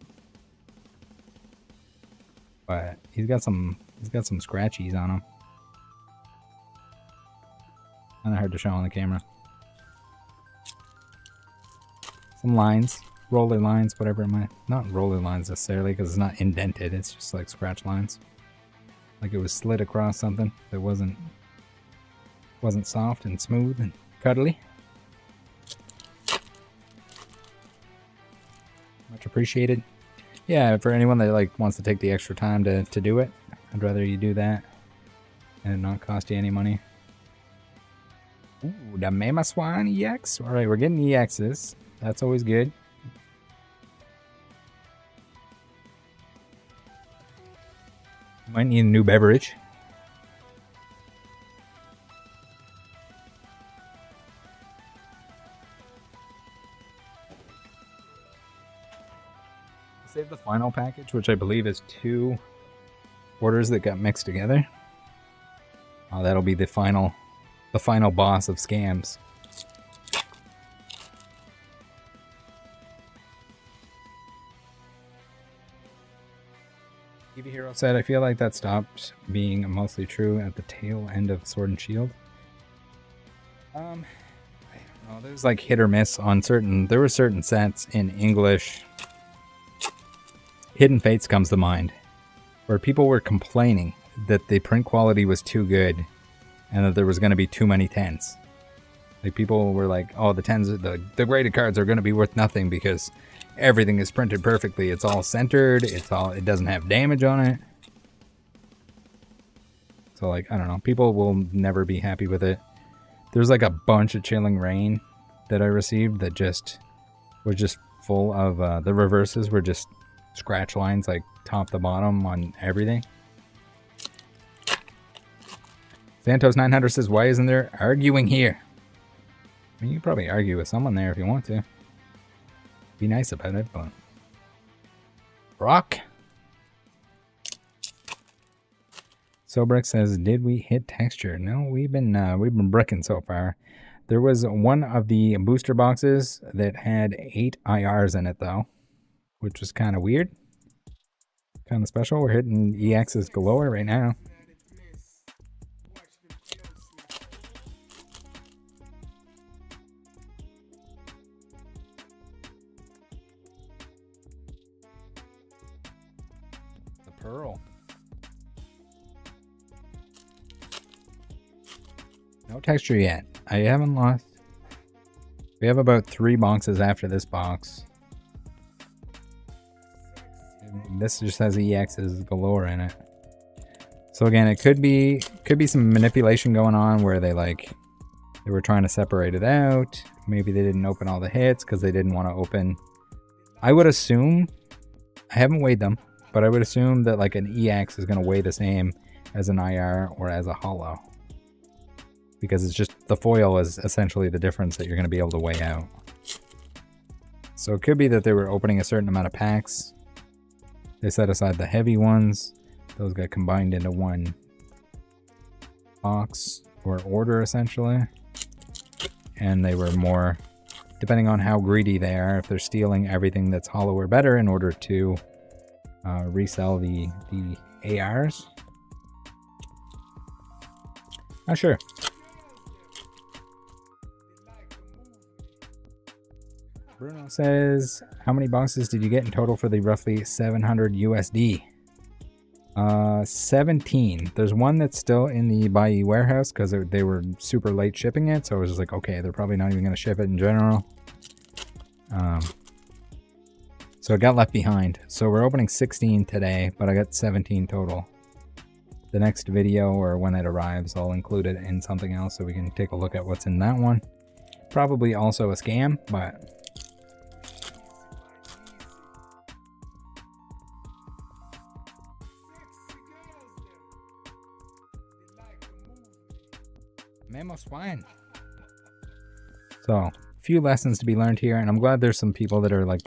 But he's got some scratchies on him. Kinda hard to show on the camera. Some lines. Roller lines, whatever it might. Not roller lines necessarily, because it's not indented. It's just like scratch lines. Like it was slid across something that wasn't soft and smooth and cuddly. Much appreciated. Yeah, for anyone that like wants to take the extra time to do it, I'd rather you do that and it not cost you any money. Ooh, the Mamoswine EX. Alright, we're getting EXs. That's always good. Might need a new beverage. Save the final package, which I believe is 2 orders that got mixed together. That'll be the final boss of scams. TV Hero said, I feel like that stopped being mostly true at the tail end of Sword and Shield. I don't know, there's like hit or miss on there were certain sets in English. Hidden Fates comes to mind, where people were complaining that the print quality was too good and that there was going to be too many 10s. Like people were like, oh, the 10s, the graded cards are going to be worth nothing because everything is printed perfectly. It's all centered. It doesn't have damage on it. So like, I don't know. People will never be happy with it. There's like a bunch of Chilling Rain that I received that was just full of, the reverses were just scratch lines like top to bottom on everything. Santos 900 says, why isn't there arguing here? I mean, you can probably argue with someone there if you want to. Be nice about it, but... Brock? Sobrex says, did we hit texture? No, we've been bricking so far. There was one of the booster boxes that had 8 IRs in it though, which was kind of weird. Kind of special. We're hitting EXs galore right now. The Pearl. No texture yet. I haven't lost. We have about 3 boxes after this box. This just has EXs galore in it. So again, it could be some manipulation going on where they were trying to separate it out. Maybe they didn't open all the hits because they didn't want to open. I would assume, I haven't weighed them, but I would assume that like an EX is going to weigh the same as an IR or as a holo. Because it's just, the foil is essentially the difference that you're going to be able to weigh out. So it could be that they were opening a certain amount of packs. They set aside the heavy ones. Those got combined into one box or order essentially. And they were more, depending on how greedy they are, if they're stealing everything that's hollow or better in order to resell the ARs. Not sure. Bruno says, how many boxes did you get in total for the roughly 700 USD? 17. There's one that's still in the Buyee warehouse because they were super late shipping it. So I was just like, okay, they're probably not even going to ship it in general. So it got left behind. So we're opening 16 today, but I got 17 total. The next video, or when it arrives, I'll include it in something else so we can take a look at what's in that one. Probably also a scam, but... Memo's fine. So, a few lessons to be learned here, and I'm glad there's some people that are like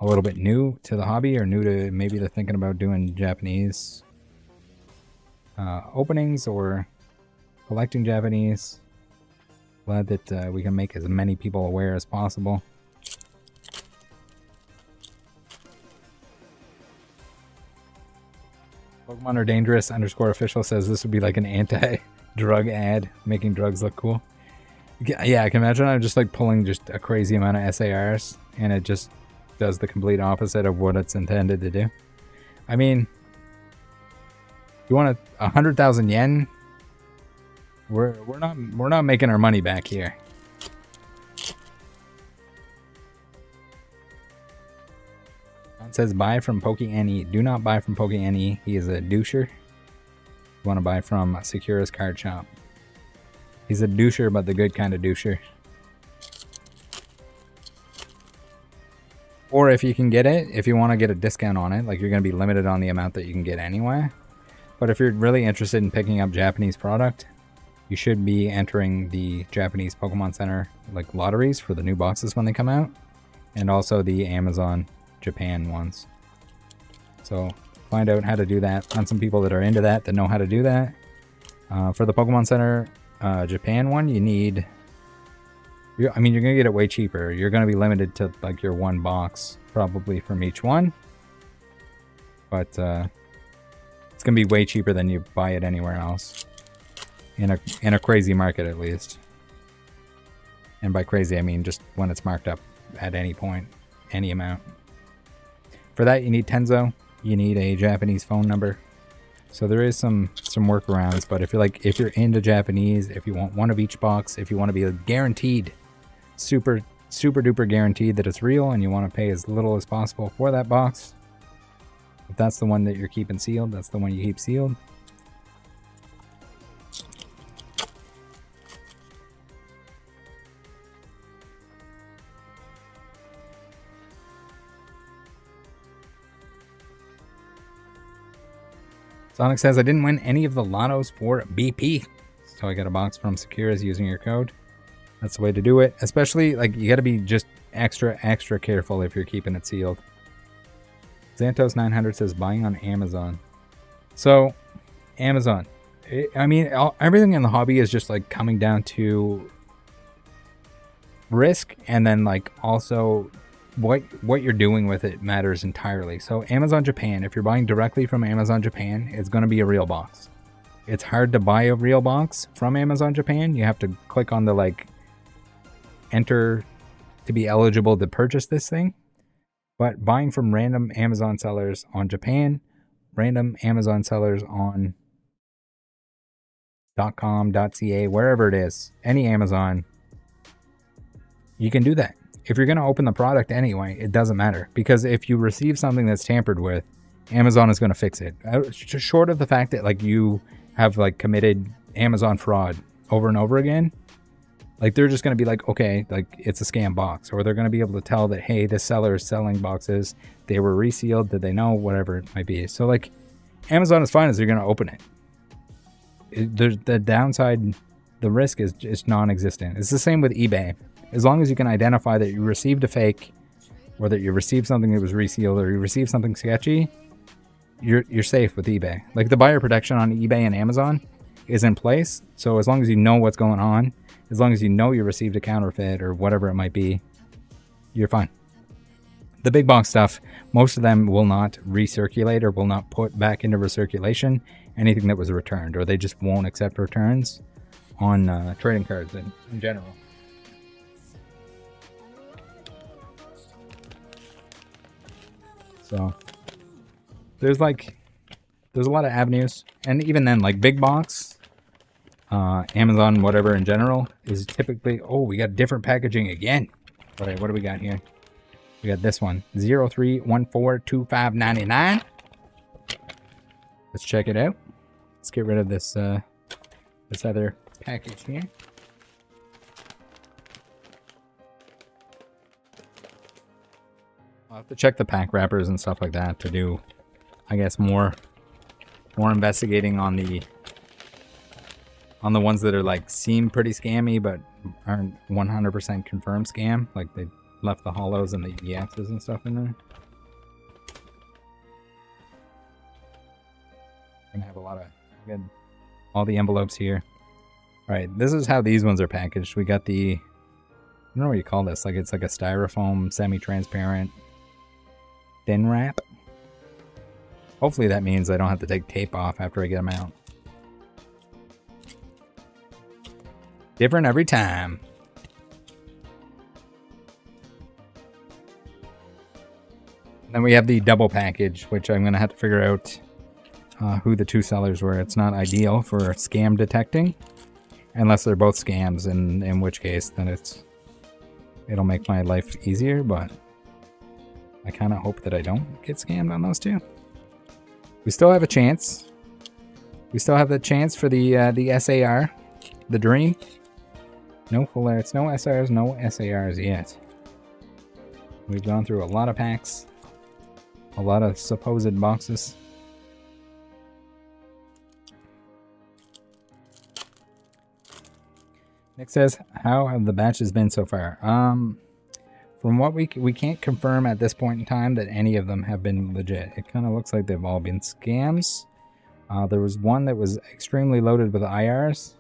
a little bit new to the hobby, or new to, maybe they're thinking about doing Japanese openings or collecting Japanese. Glad that we can make as many people aware as possible. Pokemon are dangerous _official says this would be like an anti-drug ad, making drugs look cool. Yeah, I can imagine I'm just like pulling just a crazy amount of SARs and it just does the complete opposite of what it's intended to do. I mean, you want 100,000 yen? We're not making our money back here. It says buy from Poke.ne. Do not buy from Poke.ne. He is a doucher. You want to buy from Sakura's card shop. He's a doucher, but the good kind of doucher. Or if you can get it, if you want to get a discount on it, like you're going to be limited on the amount that you can get anyway. But if you're really interested in picking up Japanese product, you should be entering the Japanese Pokemon Center like lotteries for the new boxes when they come out, and also the Amazon Japan ones. So find out how to do that. Find some people that are into that know how to do that. For the Pokemon Center Japan one, you need... I mean, you're going to get it way cheaper. You're going to be limited to like your one box probably from each one. But it's going to be way cheaper than you buy it anywhere else. In a crazy market, at least. And by crazy, I mean just when it's marked up at any point, any amount. For that, you need Tenzo. You need a Japanese phone number. So there is some workarounds. But if you're into Japanese, if you want one of each box, if you want to be guaranteed, super duper guaranteed that it's real, and you want to pay as little as possible for that box, if that's the one that you're keeping sealed, that's the one you keep sealed. Sonic says, I didn't win any of the lottos for BP. So I got a box from Sakura's using your code. That's the way to do it. Especially, like, you got to be just extra careful if you're keeping it sealed. Xantos900 says, buying on Amazon. So, Amazon. I mean, everything in the hobby is just, like, coming down to risk, and then, like, also... What you're doing with it matters entirely. So Amazon Japan, if you're buying directly from Amazon Japan, it's going to be a real box. It's hard to buy a real box from Amazon Japan. You have to click on the like enter to be eligible to purchase this thing. But buying from random Amazon sellers on Japan, random Amazon sellers on .com, .ca, wherever it is, any Amazon, you can do that. If you're going to open the product anyway, it doesn't matter. Because if you receive something that's tampered with, Amazon is going to fix it. Short of the fact that like you have like committed Amazon fraud over and over again, like they're just going to be like, okay, like it's a scam box. Or they're going to be able to tell that, hey, this seller is selling boxes. They were resealed. Did they know? Whatever it might be. So like Amazon is fine as you're going to open it. There's the downside, the risk is non-existent. It's the same with eBay. As long as you can identify that you received a fake, or that you received something that was resealed, or you received something sketchy, you're safe with eBay. Like the buyer protection on eBay and Amazon is in place. So as long as you know what's going on, as long as you know you received a counterfeit or whatever it might be, you're fine. The big box stuff, most of them will not recirculate or will not put back into recirculation anything that was returned, or they just won't accept returns on trading cards in general. So there's a lot of avenues, and even then, like big box, Amazon, whatever in general, is typically, oh, we got different packaging again. All right, what do we got here? We got this one, 03142599. Let's check it out. Let's get rid of this this other package here. I'll have to check the pack wrappers and stuff like that to do, I guess, more investigating on the ones that are like seem pretty scammy but aren't 100% confirmed scam. Like they left the hollows and the EXs and stuff in there. Gonna have a lot of good, all the envelopes here. All right, this is how these ones are packaged. We got the, I don't know what you call this. Like it's like a styrofoam, semi-transparent, thin wrap. Hopefully that means I don't have to take tape off after I get them out. Different every time. Then we have the double package, which I'm going to have to figure out who the two sellers were. It's not ideal for scam detecting, unless they're both scams, in which case then it'll make my life easier, but I kind of hope that I don't get scammed on those two. We still have a chance. We still have the chance for the SAR, the dream. No full arts, no SRs, no SARs yet. We've gone through a lot of packs, a lot of supposed boxes. Nick says, how have the batches been so far? From what we can't confirm at this point in time that any of them have been legit. It kind of looks like they've all been scams. There was one that was extremely loaded with IRs,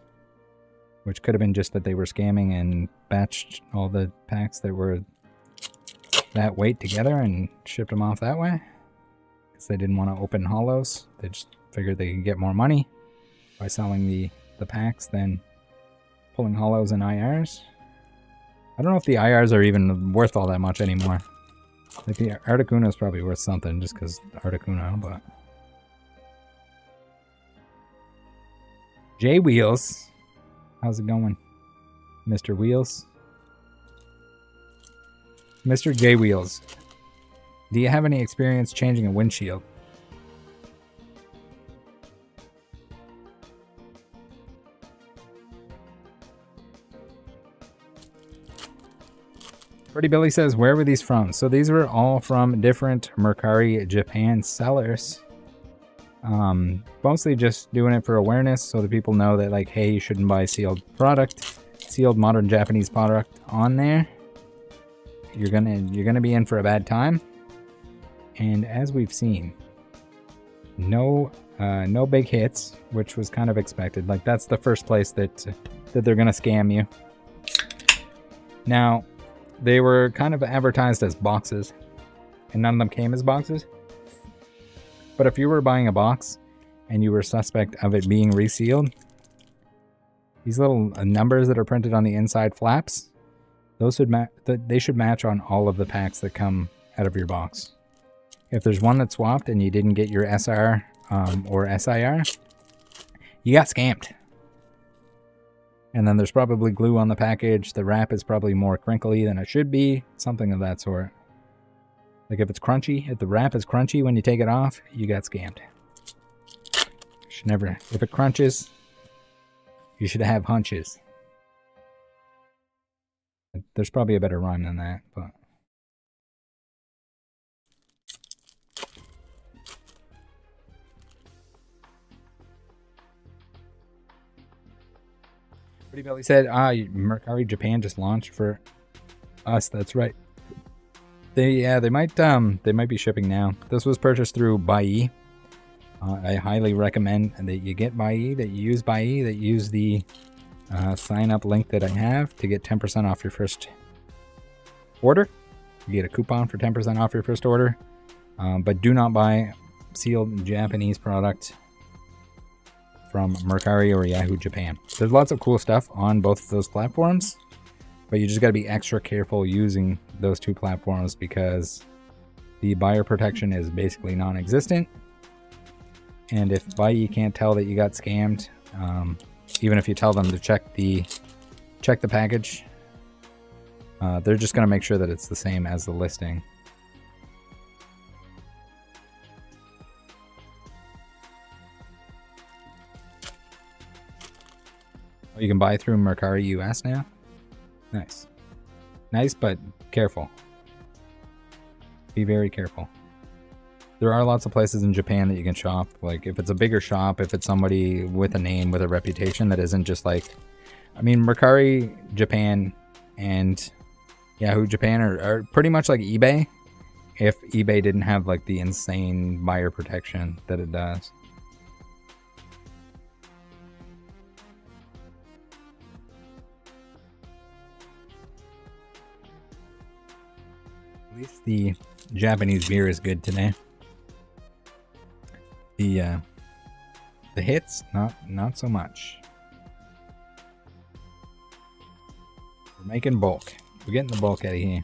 which could have been just that they were scamming and batched all the packs that were that weight together and shipped them off that way. Because they didn't want to open hollows. They just figured they could get more money by selling the packs than pulling hollows and IRs. I don't know if the IRs are even worth all that much anymore. Like the Articuno is probably worth something just because Articuno, but... J Wheels. How's it going, Mr. Wheels? Mr. J Wheels. Do you have any experience changing a windshield? Pretty Billy says, where were these from? So these were all from different Mercari Japan sellers. Mostly just doing it for awareness so that people know that, like, hey, you shouldn't buy sealed product, sealed modern Japanese product on there. You're gonna be in for a bad time. And as we've seen, no big hits, which was kind of expected. Like, that's the first place that they're gonna scam you. Now, they were kind of advertised as boxes, and none of them came as boxes. But if you were buying a box and you were suspect of it being resealed, these little numbers that are printed on the inside flaps, those they should match on all of the packs that come out of your box. If there's one that's swapped and you didn't get your SR or SIR, you got scammed. And then there's probably glue on the package. The wrap is probably more crinkly than it should be. Something of that sort. Like if it's crunchy, if the wrap is crunchy when you take it off, you got scammed. Should never, if it crunches, you should have hunches. There's probably a better rhyme than that, but... Pretty Belly said, Mercari Japan just launched for us. That's right. They might be shipping now. This was purchased through Buyee. I highly recommend that you get Buyee, that you use Buyee, that you use the sign up link that I have to get 10% off your first order. You get a coupon for 10% off your first order. But do not buy sealed Japanese product from Mercari or Yahoo Japan. There's lots of cool stuff on both of those platforms, but you just got to be extra careful using those two platforms because the buyer protection is basically non-existent. And if Buyee can't tell that you got scammed, even if you tell them to check the package, they're just going to make sure that it's the same as the listing. Oh, you can buy through Mercari US now? Nice. Nice, but careful. Be very careful. There are lots of places in Japan that you can shop. Like, if it's a bigger shop, if it's somebody with a name, with a reputation that isn't just like... I mean, Mercari Japan and Yahoo Japan are pretty much like eBay, if eBay didn't have like the insane buyer protection that it does. At least the Japanese beer is good today. The hits, not so much. We're making bulk. We're getting the bulk out of here.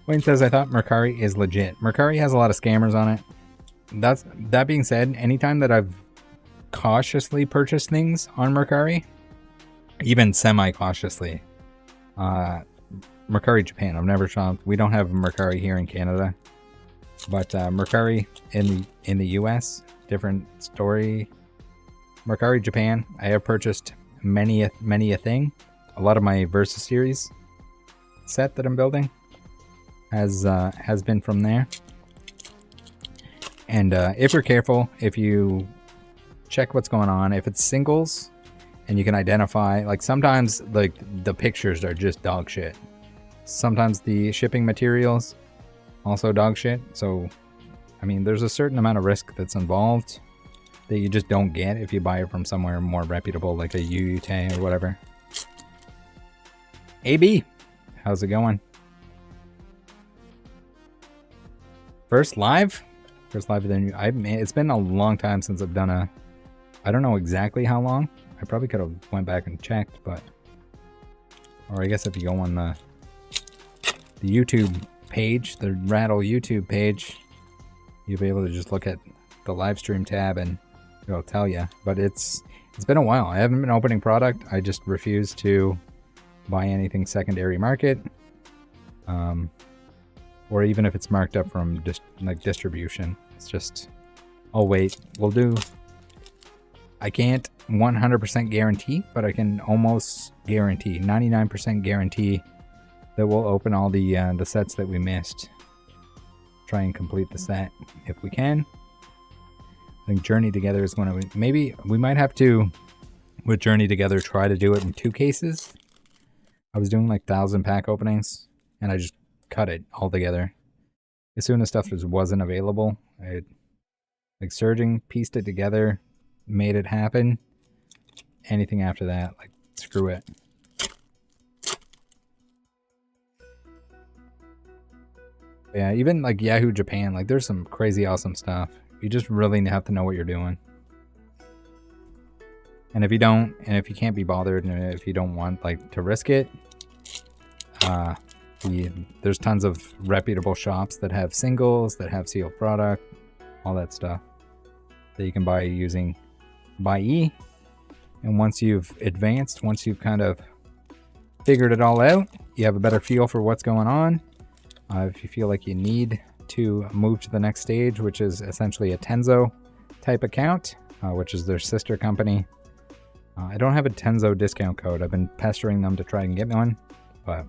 Wayne says, I thought Mercari is legit. Mercari has a lot of scammers on it. That being said, anytime that I've cautiously purchased things on Mercari, even semi-cautiously, Mercari Japan, I've never shopped. We don't have Mercari here in Canada. But Mercari in the US, different story. Mercari Japan, I have purchased many a thing. A lot of my Versus series set that I'm building has been from there. And if you're careful, if you check what's going on, if it's singles and you can identify, like sometimes like the pictures are just dog shit. Sometimes the shipping materials also dog shit. So I mean, there's a certain amount of risk that's involved that you just don't get if you buy it from somewhere more reputable, like a UUT or whatever. AB, how's it going? First live then it's been a long time since I've done a, I don't know exactly how long. I probably could have went back and checked, but, or I guess if you go on the YouTube page, the Rattle YouTube page, you'll be able to just look at the live stream tab and it'll tell you. But it's been a while. I haven't been opening product. I just refuse to buy anything secondary market, or even if it's marked up from distribution. It's just, I'll wait. We'll do, I can't 100% guarantee, but I can almost guarantee, 99% guarantee that we'll open all the sets that we missed. Try and complete the set if we can. I think Journey Together is one of it. Maybe we might have to, with Journey Together, try to do it in 2 cases. I was doing like 1,000 pack openings and I just cut it all together. As soon as stuff just wasn't available, I like surging, pieced it together, made it happen. Anything after that, like screw it. Yeah, even like Yahoo Japan, like there's some crazy awesome stuff. You just really have to know what you're doing. And if you don't, and if you can't be bothered, and if you don't want like to risk it, there's tons of reputable shops that have singles, that have sealed product, all that stuff that you can buy using Buyee. And once you've advanced, once you've kind of figured it all out, you have a better feel for what's going on. If you feel like you need to move to the next stage, which is essentially a Tenzo type account, which is their sister company. I don't have a Tenzo discount code. I've been pestering them to try and get one, but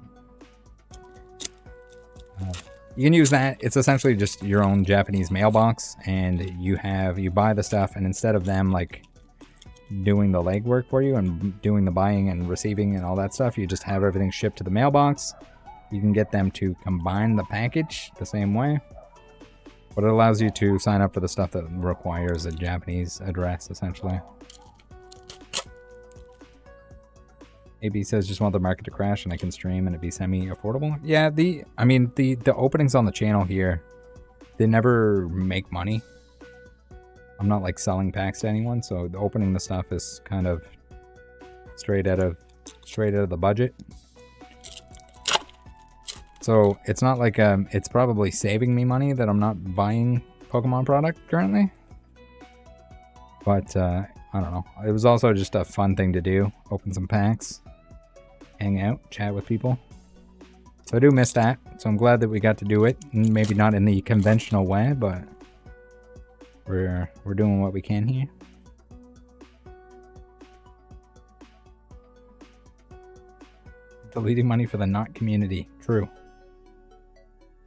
you can use that. It's essentially just your own Japanese mailbox, and you buy the stuff, and instead of them like doing the legwork for you and doing the buying and receiving and all that stuff, you just have everything shipped to the mailbox. You can get them to combine the package the same way, but it allows you to sign up for the stuff that requires a Japanese address, essentially. AB says, just want the market to crash and I can stream and it be semi-affordable. Yeah, I mean, the openings on the channel here, they never make money. I'm not like selling packs to anyone, so opening the stuff is kind of straight out of the budget. So it's not like it's probably saving me money that I'm not buying Pokemon product currently. But I don't know. It was also just a fun thing to do. Open some packs, hang out, chat with people. So I do miss that. So I'm glad that we got to do it. Maybe not in the conventional way, but we're doing what we can here. Deleting money for the not community. True.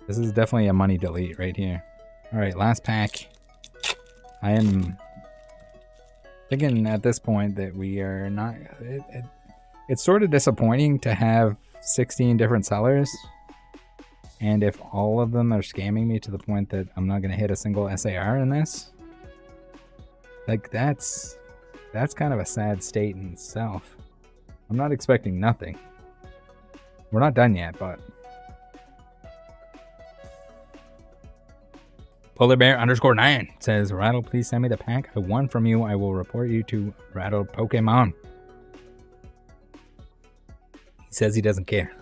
This is definitely a money delete right here. Alright, last pack. I am thinking at this point that we are not... It's sort of disappointing to have 16 different sellers. And if all of them are scamming me to the point that I'm not going to hit a single SAR in this, like that's kind of a sad state in itself. I'm not expecting nothing. We're not done yet, but... Polar Bear _9 says, Rattle, please send me the pack I won from you. I will report you to Rattle Pokemon. He says he doesn't care.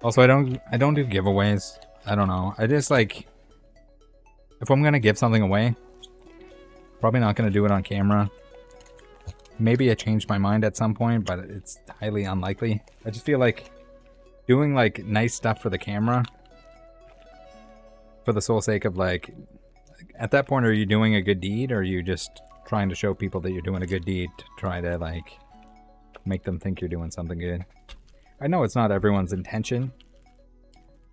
Also, I don't do giveaways. I don't know. I just like, if I'm gonna give something away, probably not gonna do it on camera. Maybe I changed my mind at some point, but it's highly unlikely. I just feel like doing like nice stuff for the camera, for the sole sake of like, at that point, are you doing a good deed, or are you just trying to show people that you're doing a good deed to try to like make them think you're doing something good? I know it's not everyone's intention,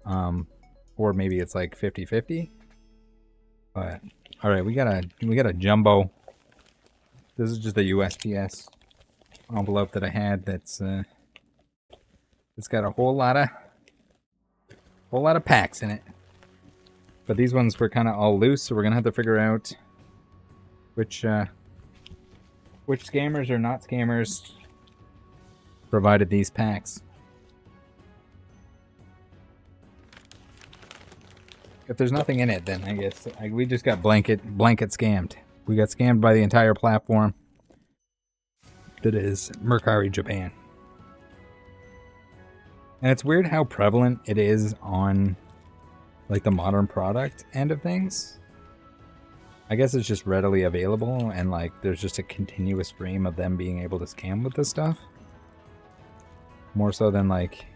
or maybe it's like 50-50. But all right, we got a jumbo. This is just the USPS envelope that I had. That's it's got a whole lot of packs in it. But these ones were kind of all loose, so we're gonna have to figure out which scammers or not scammers provided these packs. If there's nothing in it, then I guess we just got blanket scammed. We got scammed by the entire platform that is Mercari Japan. And it's weird how prevalent it is on like the modern product end of things. I guess it's just readily available, and like there's just a continuous stream of them being able to scam with this stuff. More so than like,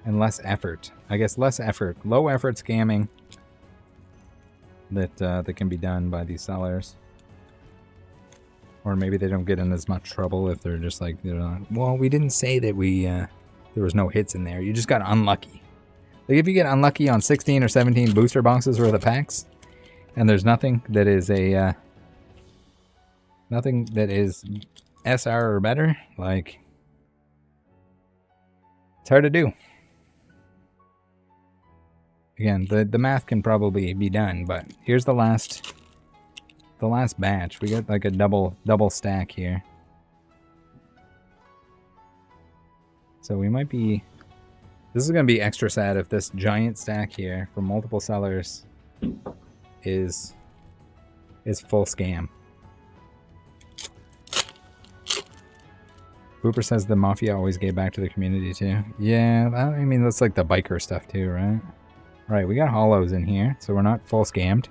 and less effort. I guess less effort, low effort scamming that can be done by these sellers. Or maybe they don't get in as much trouble if they're just like, they're not, well, we didn't say that we there was no hits in there. You just got unlucky. Like if you get unlucky on 16 or 17 booster boxes worth of packs, and there's nothing that is a nothing that is SR or better, like it's hard to do. Again, the math can probably be done, but here's the last batch. We got like a double stack here. So we might be, this is going to be extra sad if this giant stack here from multiple sellers is full scam. Booper says the Mafia always gave back to the community too. Yeah, I mean, that's like the biker stuff too, right? Alright, we got hollows in here, so we're not full scammed.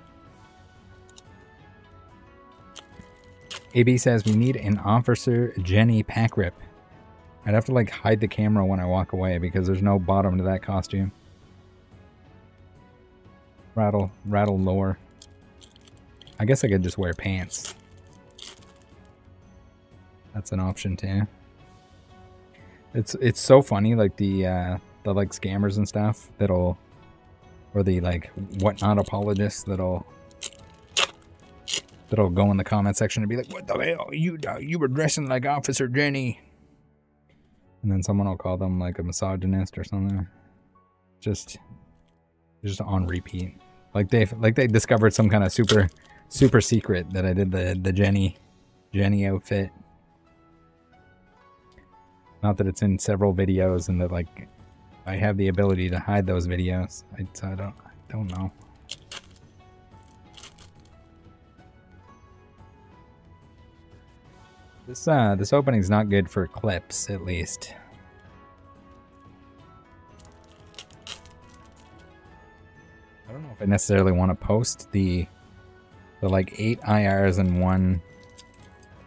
AB says we need an Officer Jenny pack rip. I'd have to like hide the camera when I walk away because there's no bottom to that costume. Rattle lore. I guess I could just wear pants. That's an option too. It's so funny, like the like scammers and stuff that'll, or the like whatnot apologists that'll go in the comment section and be like, what the hell, you were dressing like Officer Jenny, and then someone will call them like a misogynist or something. Just on repeat, like they discovered some kind of super secret that I did the Jenny outfit. Not that it's in several videos and that like I have the ability to hide those videos. I don't know. This opening's not good for clips, at least. know if I necessarily want to post the like 8 IRs in one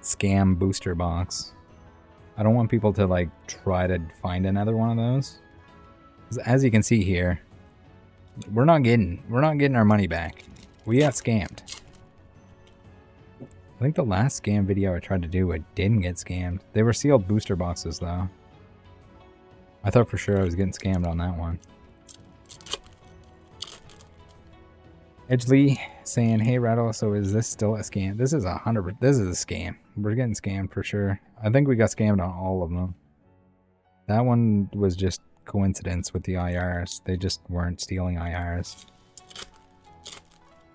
scam booster box. I don't want people to like try to find another one of those. As you can see here, we're not getting our money back. We got scammed. I think the last scam video I tried to do, I didn't get scammed. They were sealed booster boxes though. I thought for sure I was getting scammed on that one. Edgeley saying, "Hey Rattle, so is this still a scam?" This is this is a scam. We're getting scammed for sure. I think we got scammed on all of them. That one was just coincidence with the IRs. They just weren't stealing IRs.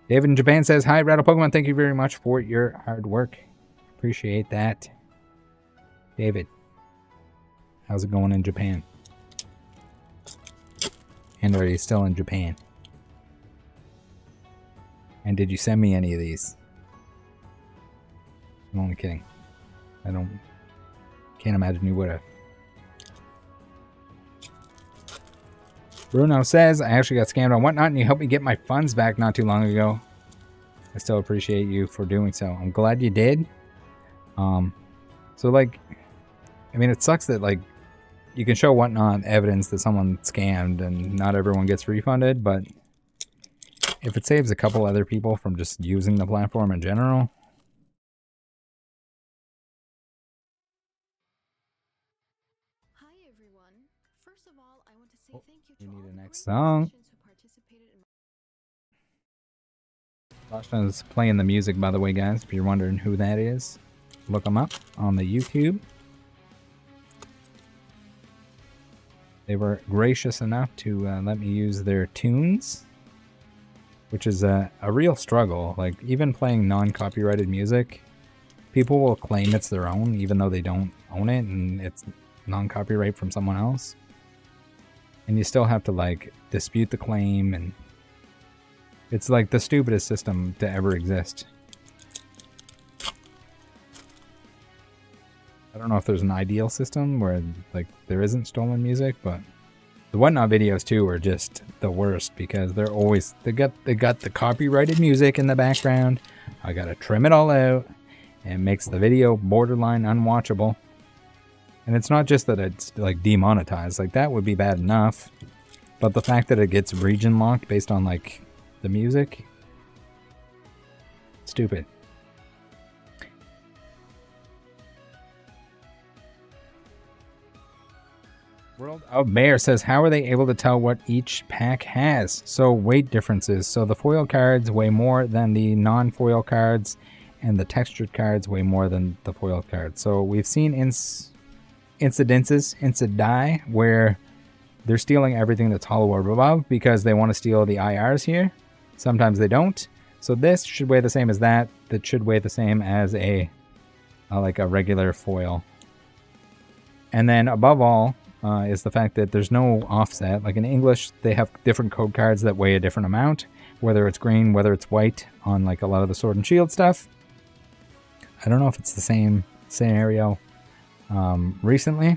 David in Japan says, "Hi Rattle Pokemon, thank you very much for your hard work. Appreciate that." David, how's it going in Japan? And are you still in Japan? And did you send me any of these? I'm only kidding. Can't imagine you would have. Bruno says, "I actually got scammed on Whatnot and you helped me get my funds back not too long ago. I still appreciate you for doing so." I'm glad you did. So like, I mean, it sucks that like, you can show Whatnot evidence that someone scammed and not everyone gets refunded, but if it saves a couple other people from just using the platform in general. Hi everyone. First of all, I want to say thank you to all We need the a next great song. musicians who participated in Lashna's playing the music, by the way, guys. If you're wondering who that is, look them up on the YouTube. They were gracious enough to let me use their tunes, which is a real struggle. Like, even playing non-copyrighted music, people will claim it's their own, even though they don't own it, and it's non-copyright from someone else. And you still have to, like, dispute the claim, and it's, like, the stupidest system to ever exist. I don't know if there's an ideal system where, like, there isn't stolen music, but the Whatnot videos, too, are just the worst because they're always... They got the copyrighted music in the background. I gotta trim it all out. And it makes the video borderline unwatchable. And it's not just that it's, like, demonetized. Like, that would be bad enough. But the fact that it gets region locked based on, like, the music... Stupid. World of Bear says, "How are they able to tell what each pack has?" So weight differences. So the foil cards weigh more than the non-foil cards, and the textured cards weigh more than the foil cards. So we've seen incidents where they're stealing everything that's hollow or above because they want to steal the IRs here. Sometimes they don't. So this should weigh the same as that. That should weigh the same as a like a regular foil. And then above all, is the fact that there's no offset. Like in English, they have different code cards that weigh a different amount, whether it's green, whether it's white, on like a lot of the Sword and Shield stuff. I don't know if it's the same scenario recently,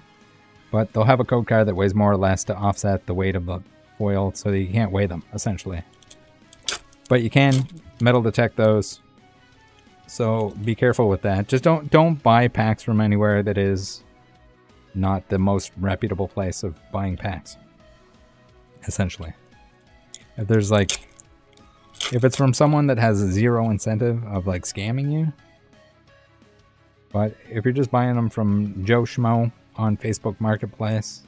but they'll have a code card that weighs more or less to offset the weight of the foil, so that you can't weigh them, essentially. But you can metal detect those, so be careful with that. Just don't buy packs from anywhere that is not the most reputable place of buying packs, essentially. If there's like, if it's from someone that has zero incentive of like scamming you, but if you're just buying them from Joe Schmo on Facebook Marketplace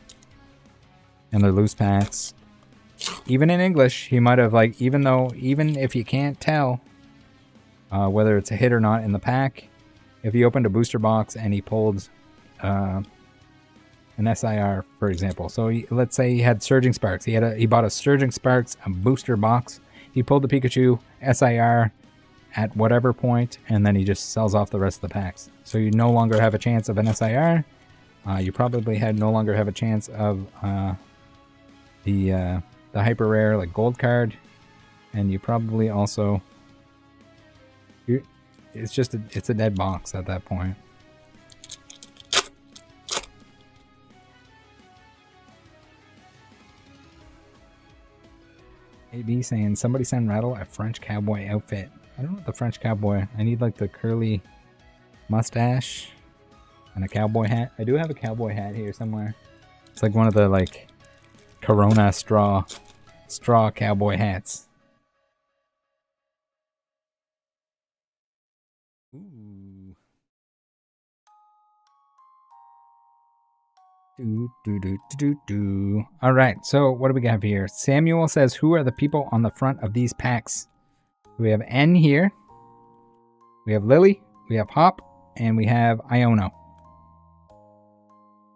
and they're loose packs, even in English, he might have like, even if you can't tell whether it's a hit or not in the pack, if he opened a booster box and he pulled an SIR, for example. So let's say he had Surging Sparks. He bought a Surging Sparks, a booster box. He pulled the Pikachu SIR at whatever point, and then he just sells off the rest of the packs. So you no longer have a chance of an SIR. You probably no longer have a chance of the hyper rare like gold card, and you probably also it's a dead box at that point. AB saying, somebody send Rattle a French cowboy outfit. I don't know the French cowboy. I need like the curly mustache and a cowboy hat. I do have a cowboy hat here somewhere. It's like one of the like Corona straw cowboy hats. Ooh. All right, so what do we have here? Samuel says, who are the people on the front of these packs? We have N here. We have Lily. We have Hop. And we have Iono.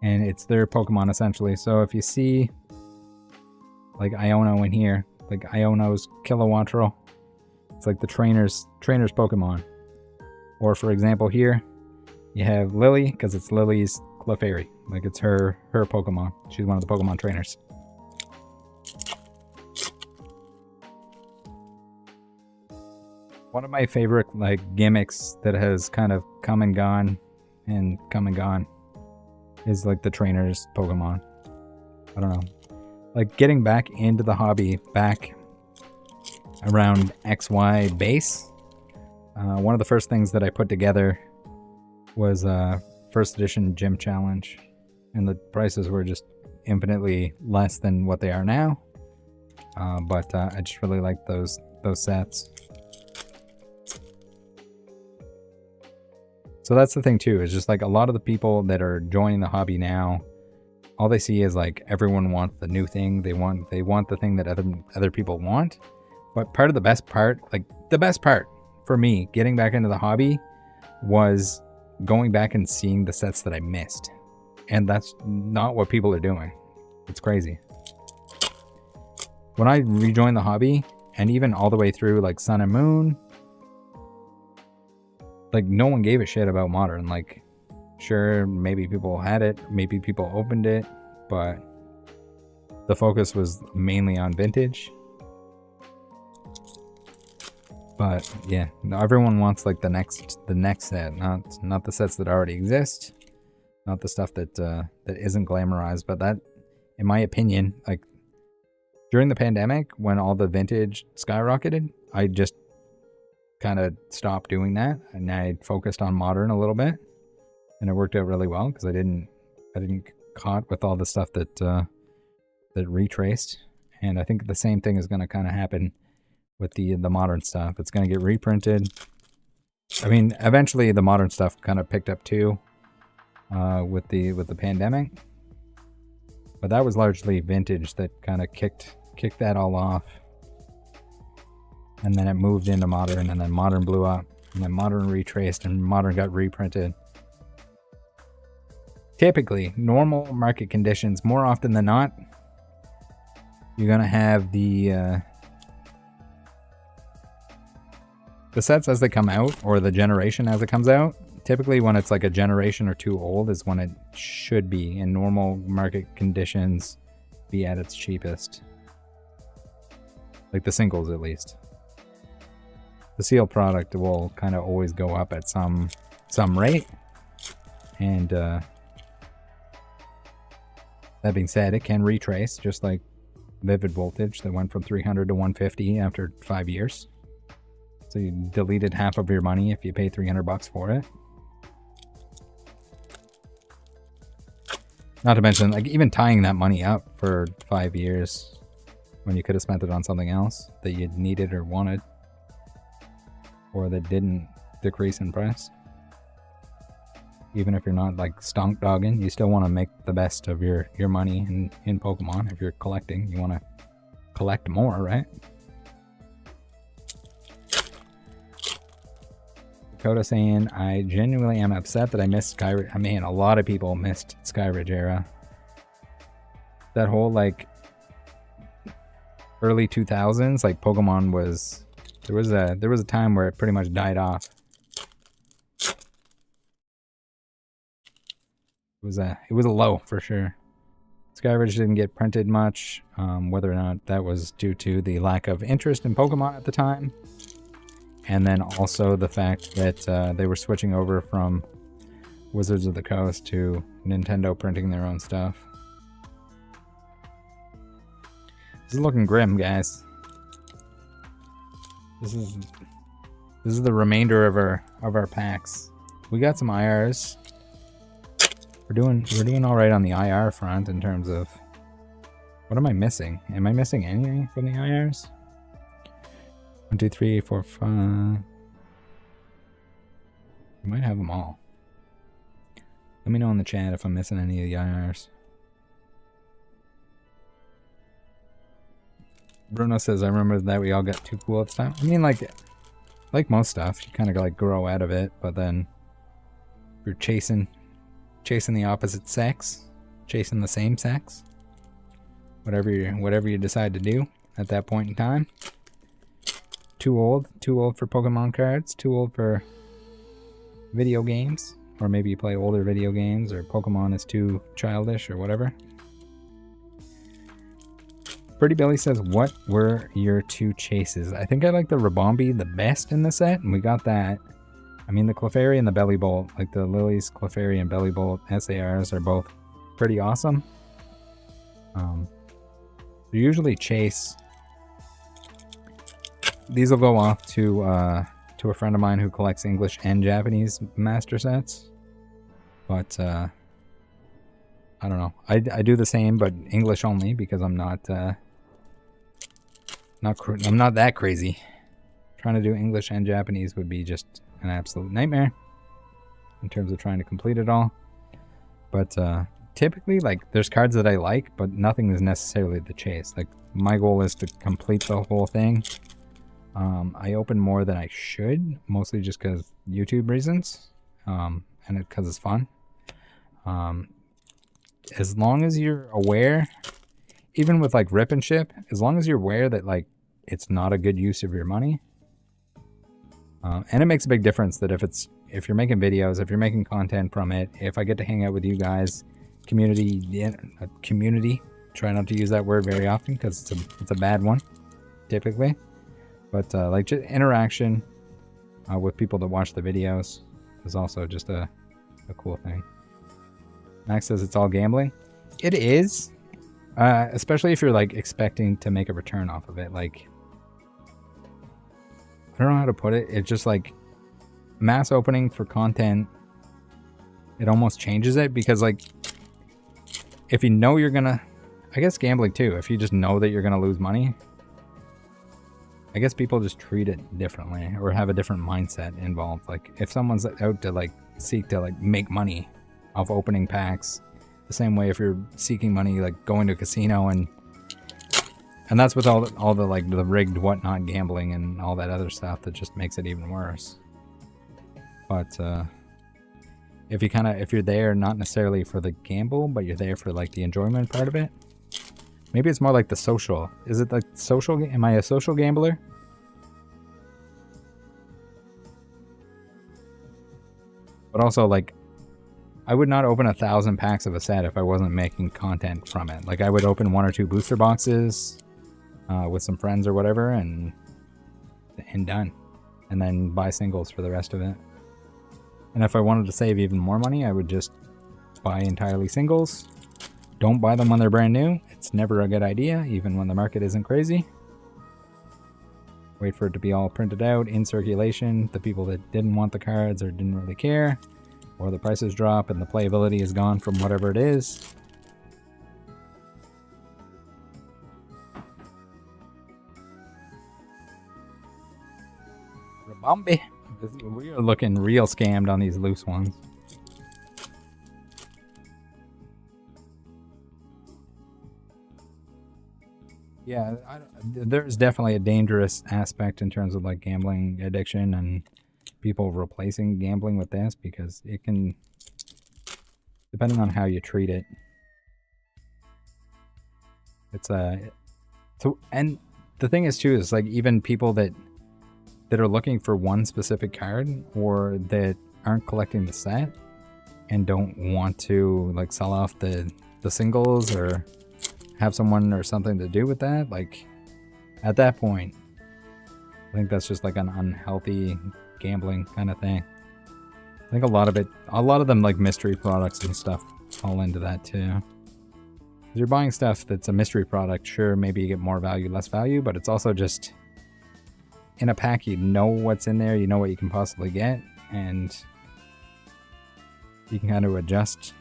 And it's their Pokemon, essentially. So if you see, like, Iono in here, like Iono's Kilowattrel, it's like the trainer's Pokemon. Or, for example, here, you have Lily, because it's Lily's Clefairy. Like, it's her Pokemon. She's one of the Pokemon trainers. One of my favorite, like, gimmicks that has kind of come and gone is, like, the trainer's Pokemon. I don't know. Like, getting back into the hobby back around XY base, one of the first things that I put together was first edition gym challenge, and the prices were just infinitely less than what they are now. But I just really like those sets. So that's the thing too, is just like a lot of the people that are joining the hobby now, all they see is like everyone wants the new thing. They want the thing that other people want. But part of the best part, like the best part for me getting back into the hobby, was going back and seeing the sets that I missed. And that's not what people are doing. It's crazy. When I rejoined the hobby, and even all the way through like Sun and Moon, like no one gave a shit about Modern. Like, sure, maybe people had it, maybe people opened it, but the focus was mainly on Vintage. But yeah, everyone wants like the next set, not the sets that already exist, not the stuff that isn't glamorized. But that, in my opinion, like during the pandemic when all the Vintage skyrocketed, I just kind of stopped doing that, and I focused on Modern a little bit, and it worked out really well because I didn't get caught with all the stuff that retraced. And I think the same thing is going to kind of happen with the Modern stuff. It's going to get reprinted. I mean, eventually the Modern stuff kind of picked up too with the pandemic, but that was largely Vintage that kind of kicked that all off. And then it moved into Modern, and then Modern blew up, and then Modern retraced, and Modern got reprinted. Typically, normal market conditions, more often than not, you're going to have the sets as they come out, or the generation as it comes out. Typically when it's like a generation or two old is when it should be, in normal market conditions, be at its cheapest. Like the singles, at least. The sealed product will kind of always go up at some rate. And that being said, it can retrace, just like Vivid Voltage that went from 300 to 150 after 5 years. So you deleted half of your money if you pay $300 for it. Not to mention, like, even tying that money up for 5 years when you could have spent it on something else that you needed or wanted, or that didn't decrease in price. Even if you're not like stonk dogging, you still want to make the best of your money in Pokemon. If you're collecting, you want to collect more, right? Dakota saying, I genuinely am upset that I missed Skyridge. I mean, a lot of people missed Skyridge era. That whole like early 2000s, like Pokemon was, there was a time where it pretty much died off. It was a low for sure. Skyridge didn't get printed much, whether or not that was due to the lack of interest in Pokemon at the time. And then also the fact that they were switching over from Wizards of the Coast to Nintendo printing their own stuff. This is looking grim, guys. This is the remainder of our packs. We got some IRs. We're doing all right on the IR front in terms of what am I missing? Am I missing anything from the IRs? 1, 2, 3, 4, 5. I might have them all. Let me know in the chat if I'm missing any of the IRs. Bruno says, I remember that we all got too cool at the time. I mean, like most stuff, you kind of like grow out of it, but then you're chasing the opposite sex, chasing the same sex, whatever you decide to do at that point in time. Too old for Pokemon cards, too old for video games, or maybe you play older video games, or Pokemon is too childish, or whatever. Pretty Billy says, what were your 2 chases? I think I like the Rabombi the best in the set, and we got that. I mean, the Clefairy and the Bellybolt, like the Lily's Clefairy and Bellybolt SARs are both pretty awesome. They usually chase. These will go off to a friend of mine who collects English and Japanese master sets. But I don't know. I do the same, but English only because I'm not that crazy. Trying to do English and Japanese would be just an absolute nightmare in terms of trying to complete it all. But typically, like, there's cards that I like, but nothing is necessarily the chase. Like, my goal is to complete the whole thing. I open more than I should, mostly just because YouTube reasons, and because it's fun. As long as you're aware, even with like rip and ship, as long as you're aware that like it's not a good use of your money, and it makes a big difference that if you're making videos, if you're making content from it, if I get to hang out with you guys, community, try not to use that word very often because it's a bad one, typically. But like just interaction with people that watch the videos is also just a cool thing. Max says it's all gambling. It is, especially if you're like expecting to make a return off of it. Like, I don't know how to put it. It's just like mass opening for content. It almost changes it because like if you know you're gonna, I guess gambling too. If you just know that you're gonna lose money, I guess people just treat it differently or have a different mindset involved. Like if someone's out to like seek to like make money off opening packs, the same way if you're seeking money like going to a casino and that's with all the like the rigged whatnot gambling and all that other stuff that just makes it even worse. But if you're there not necessarily for the gamble, but you're there for like the enjoyment part of it. Maybe it's more like the social. Is it like social? Am I a social gambler? But also, like, I would not open 1,000 packs of a set if I wasn't making content from it. Like, I would open 1 or 2 booster boxes with some friends or whatever, and done. And then buy singles for the rest of it. And if I wanted to save even more money, I would just buy entirely singles. Don't buy them when they're brand new. It's never a good idea, even when the market isn't crazy. Wait for it to be all printed out, in circulation. The people that didn't want the cards or didn't really care, or the prices drop and the playability is gone from whatever it is. Rabombi. We are looking real scammed on these loose ones. Yeah, there's definitely a dangerous aspect in terms of like gambling addiction and people replacing gambling with this because it can, depending on how you treat it, and the thing is too is like even people that are looking for one specific card or that aren't collecting the set and don't want to like sell off the singles or have someone or something to do with that, like at that point I think that's just like an unhealthy gambling kind of thing. I think a lot of them like mystery products and stuff fall into that too. If you're buying stuff that's a mystery product, sure, maybe you get more value, less value, but it's also just in a pack, you know what's in there, you know what you can possibly get, and you can kind of adjust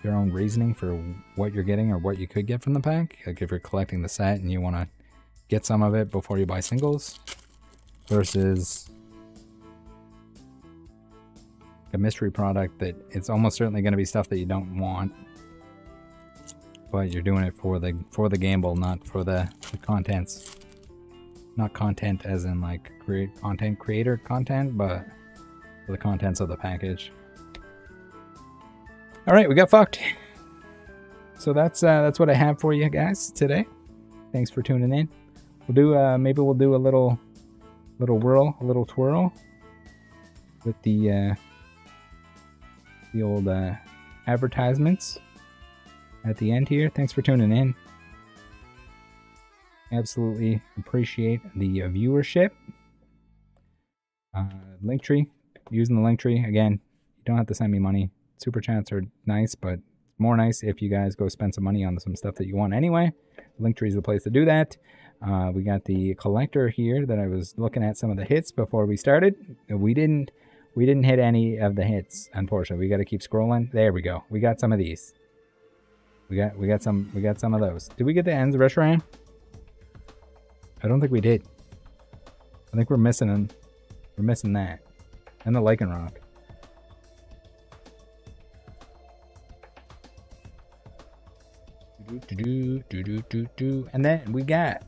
your own reasoning for what you're getting or what you could get from the pack. Like if you're collecting the set and you want to get some of it before you buy singles, versus a mystery product that it's almost certainly going to be stuff that you don't want, but you're doing it for the gamble, not for the contents. Not content as in like content creator content, but for the contents of the package. All right, we got fucked. So that's what I have for you guys today. Thanks for tuning in. We'll do maybe we'll do a little whirl, a little twirl with the old advertisements at the end here. Thanks for tuning in. Absolutely appreciate the viewership. Linktree, using the Linktree. Again, you don't have to send me money. Super chats are nice, but more nice if you guys go spend some money on some stuff that you want anyway. Linktree is the place to do that. We got the collector here that I was looking at some of the hits before we started. We didn't hit any of the hits, unfortunately. We got to keep scrolling. There we go. We got some of these. We got some of those. Did we get the ends Reshiram? I don't think we did. I think we're missing them. We're missing that. And the Lycanroc. And then we got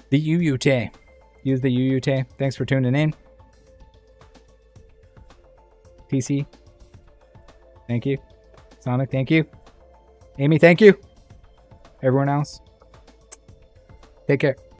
the UUT. Use the UUT. Thanks for tuning in. TC. Thank you. Sonic, thank you. Amy, thank you. Everyone else, take care.